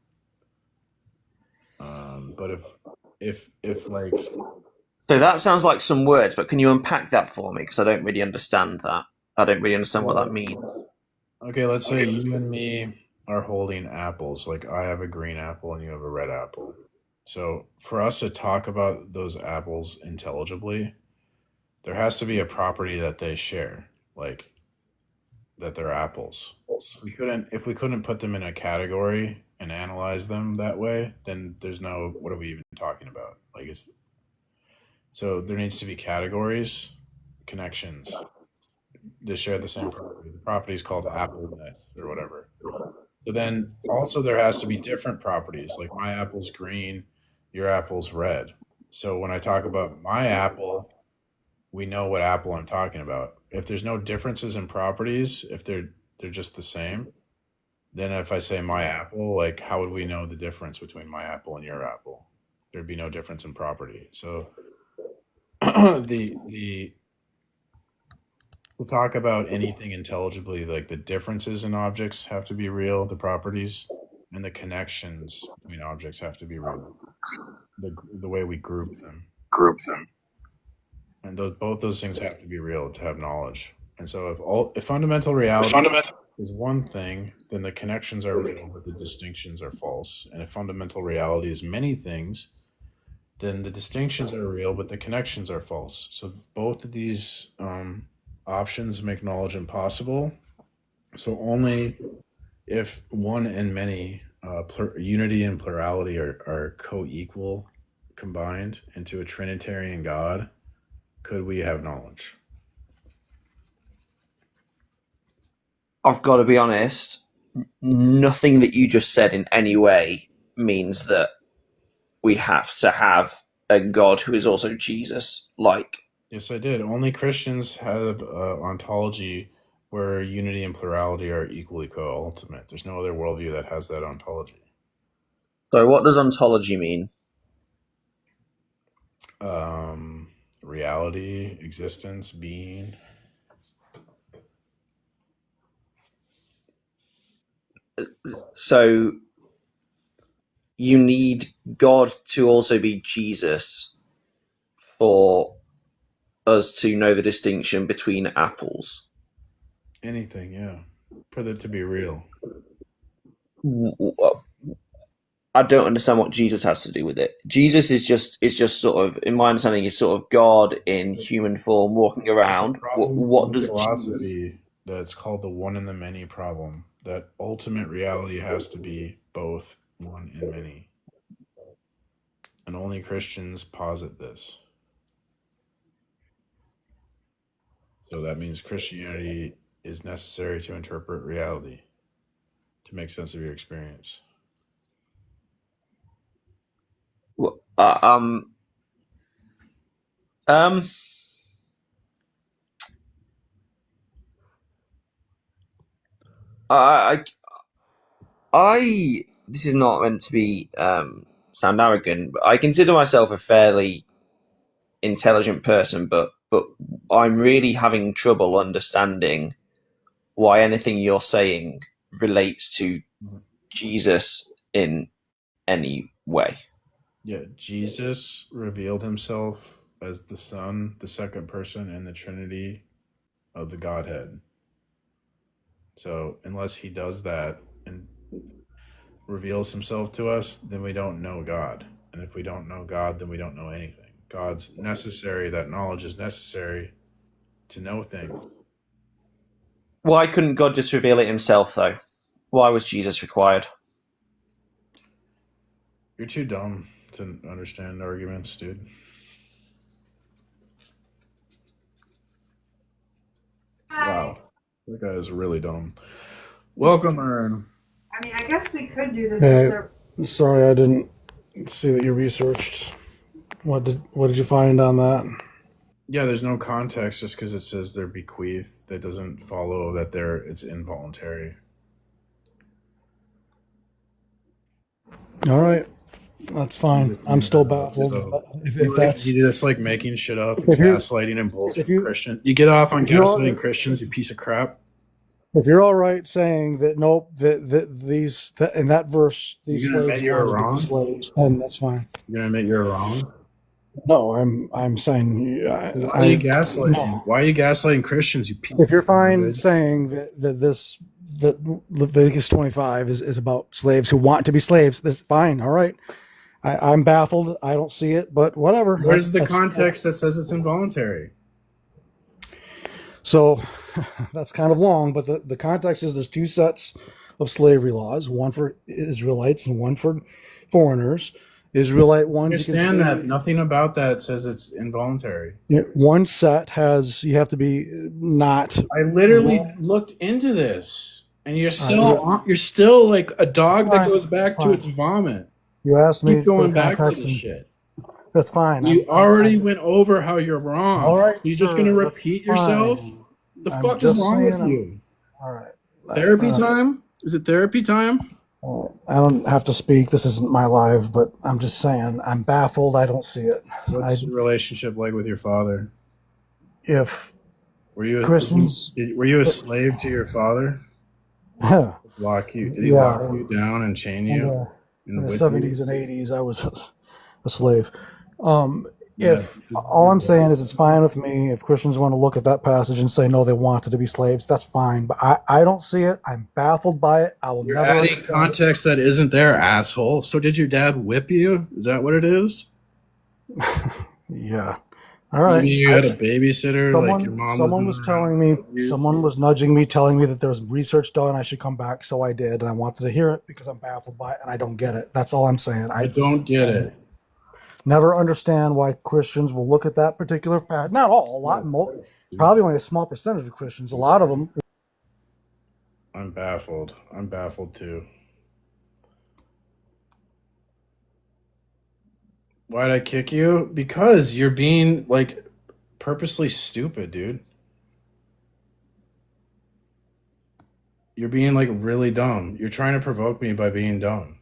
But if like, so that sounds like some words, but can you unpack that for me? Because I don't really understand that. I don't really understand what that means. Okay, let's say you and me are holding apples. Like, I have a green apple and you have a red apple. So for us to talk about those apples intelligibly, there has to be a property that they share, like that they're apples. If we couldn't put them in a category and analyze them that way, then there's no, what are we even talking about? So there needs to be categories, connections. they share the same property. The property is called appleness or whatever. So then also there has to be different properties. Like my apple's green, your apple's red. So when I talk about my apple, we know what apple I'm talking about. If there's no differences in properties, if they're just the same, then if I say my apple, like how would we know the difference between my apple and your apple? There'd be no difference in property. So the to talk about anything intelligibly, like the differences in objects have to be real, the properties, and the connections between objects have to be real. The way we group them, and both those things have to be real to have knowledge. And so, if fundamental reality is one thing, then the connections are real, but the distinctions are false. And if fundamental reality is many things, then the distinctions are real, but the connections are false. So both of these options make knowledge impossible. So only if one and many, unity and plurality are co-equal, combined into a Trinitarian God, could we have knowledge. I've got to be honest, nothing that you just said in any way means that we have to have a God who is also Jesus. Like, Yes, I did. Only Christians have ontology where unity and plurality are equally co-ultimate. There's no other worldview that has that ontology. so what does ontology mean? Reality, existence, being. So you need God to also be Jesus for us to know the distinction between apples. Anything, yeah. For that to be real. I don't understand what Jesus has to do with it. Jesus is just sort of, in my understanding, is sort of God in human form walking around. What does philosophy that's called the one and the many problem? That ultimate reality has to be both one and many. And only Christians posit this. So that means Christianity is necessary to interpret reality, to make sense of your experience. This is not meant to be sound arrogant, but I consider myself a fairly intelligent person, but I'm really having trouble understanding why anything you're saying relates to Jesus in any way. Yeah, Jesus revealed himself as the Son, the second person in the Trinity of the Godhead. So unless he does that and reveals himself to us, then we don't know God. And if we don't know God, then we don't know anything. God's necessary, that knowledge is necessary to know things. Why couldn't God just reveal it himself, though? Why was Jesus required? You're too dumb to understand arguments, dude. Wow. That guy is really dumb. Welcome, Ern. I mean, I guess we could do this. Sorry, I didn't see that you researched. What did you find on that? Yeah, there's no context just because it says they're bequeathed. That doesn't follow that it's involuntary. All right, that's fine. I'm still baffled. If that's you're just like making shit up, gaslighting and bullshit Christian. You get off on gaslighting Christians, you piece of crap. If you're all right saying that, nope, that in that verse, these slaves are wrong, slaves, then that's fine. You're gonna admit you're wrong. No, I'm saying. Why are you gaslighting? No. Why are you gaslighting Christians? You piece. If you're fine saying that Leviticus 25 is about slaves who want to be slaves, that's fine. All right. I'm baffled. I don't see it, but whatever. Where's the context that says it's involuntary? So that's kind of long, but the context is there's two sets of slavery laws, one for Israelites and one for foreigners. Israelite ones, you can Understand see. that nothing about that says it's involuntary. One set has, you have to be not. I literally looked into this, and you're still like a dog that goes back to its vomit. You asked me Keep for going the back to context, this and shit. that's fine. You already went over how you're wrong. All right, You're just going to sir, repeat that's yourself? fine. The I'm fuck is just wrong with saying you? All right. Therapy time? Is it therapy time? I don't have to speak. This isn't my live, but I'm just saying I'm baffled. I don't see it. What's your relationship like with your father? If Were you Christians, were you a slave to your father? lock you? Did he lock you down and chain you? In the 70s and 80s, I was a slave. If all I'm saying is it's fine with me if Christians want to look at that passage and say no, they wanted to be slaves, that's fine. But I don't see it. I'm baffled by it. I will You're never adding context that isn't there, asshole. So did your dad whip you? Is that what it is? Yeah. All right. Maybe you had a babysitter, like your mom. Someone was telling me, someone was nudging me, telling me that there was research done. I should come back, so I did, and I wanted to hear it because I'm baffled by it and I don't get it. That's all I'm saying. I don't get it. Never understand why Christians will look at that particular passage. Not all, a lot, probably only a small percentage of Christians. A lot of them. I'm baffled. I'm baffled too. Why'd I kick you? Because you're being like purposely stupid, dude. You're being like really dumb. You're trying to provoke me by being dumb.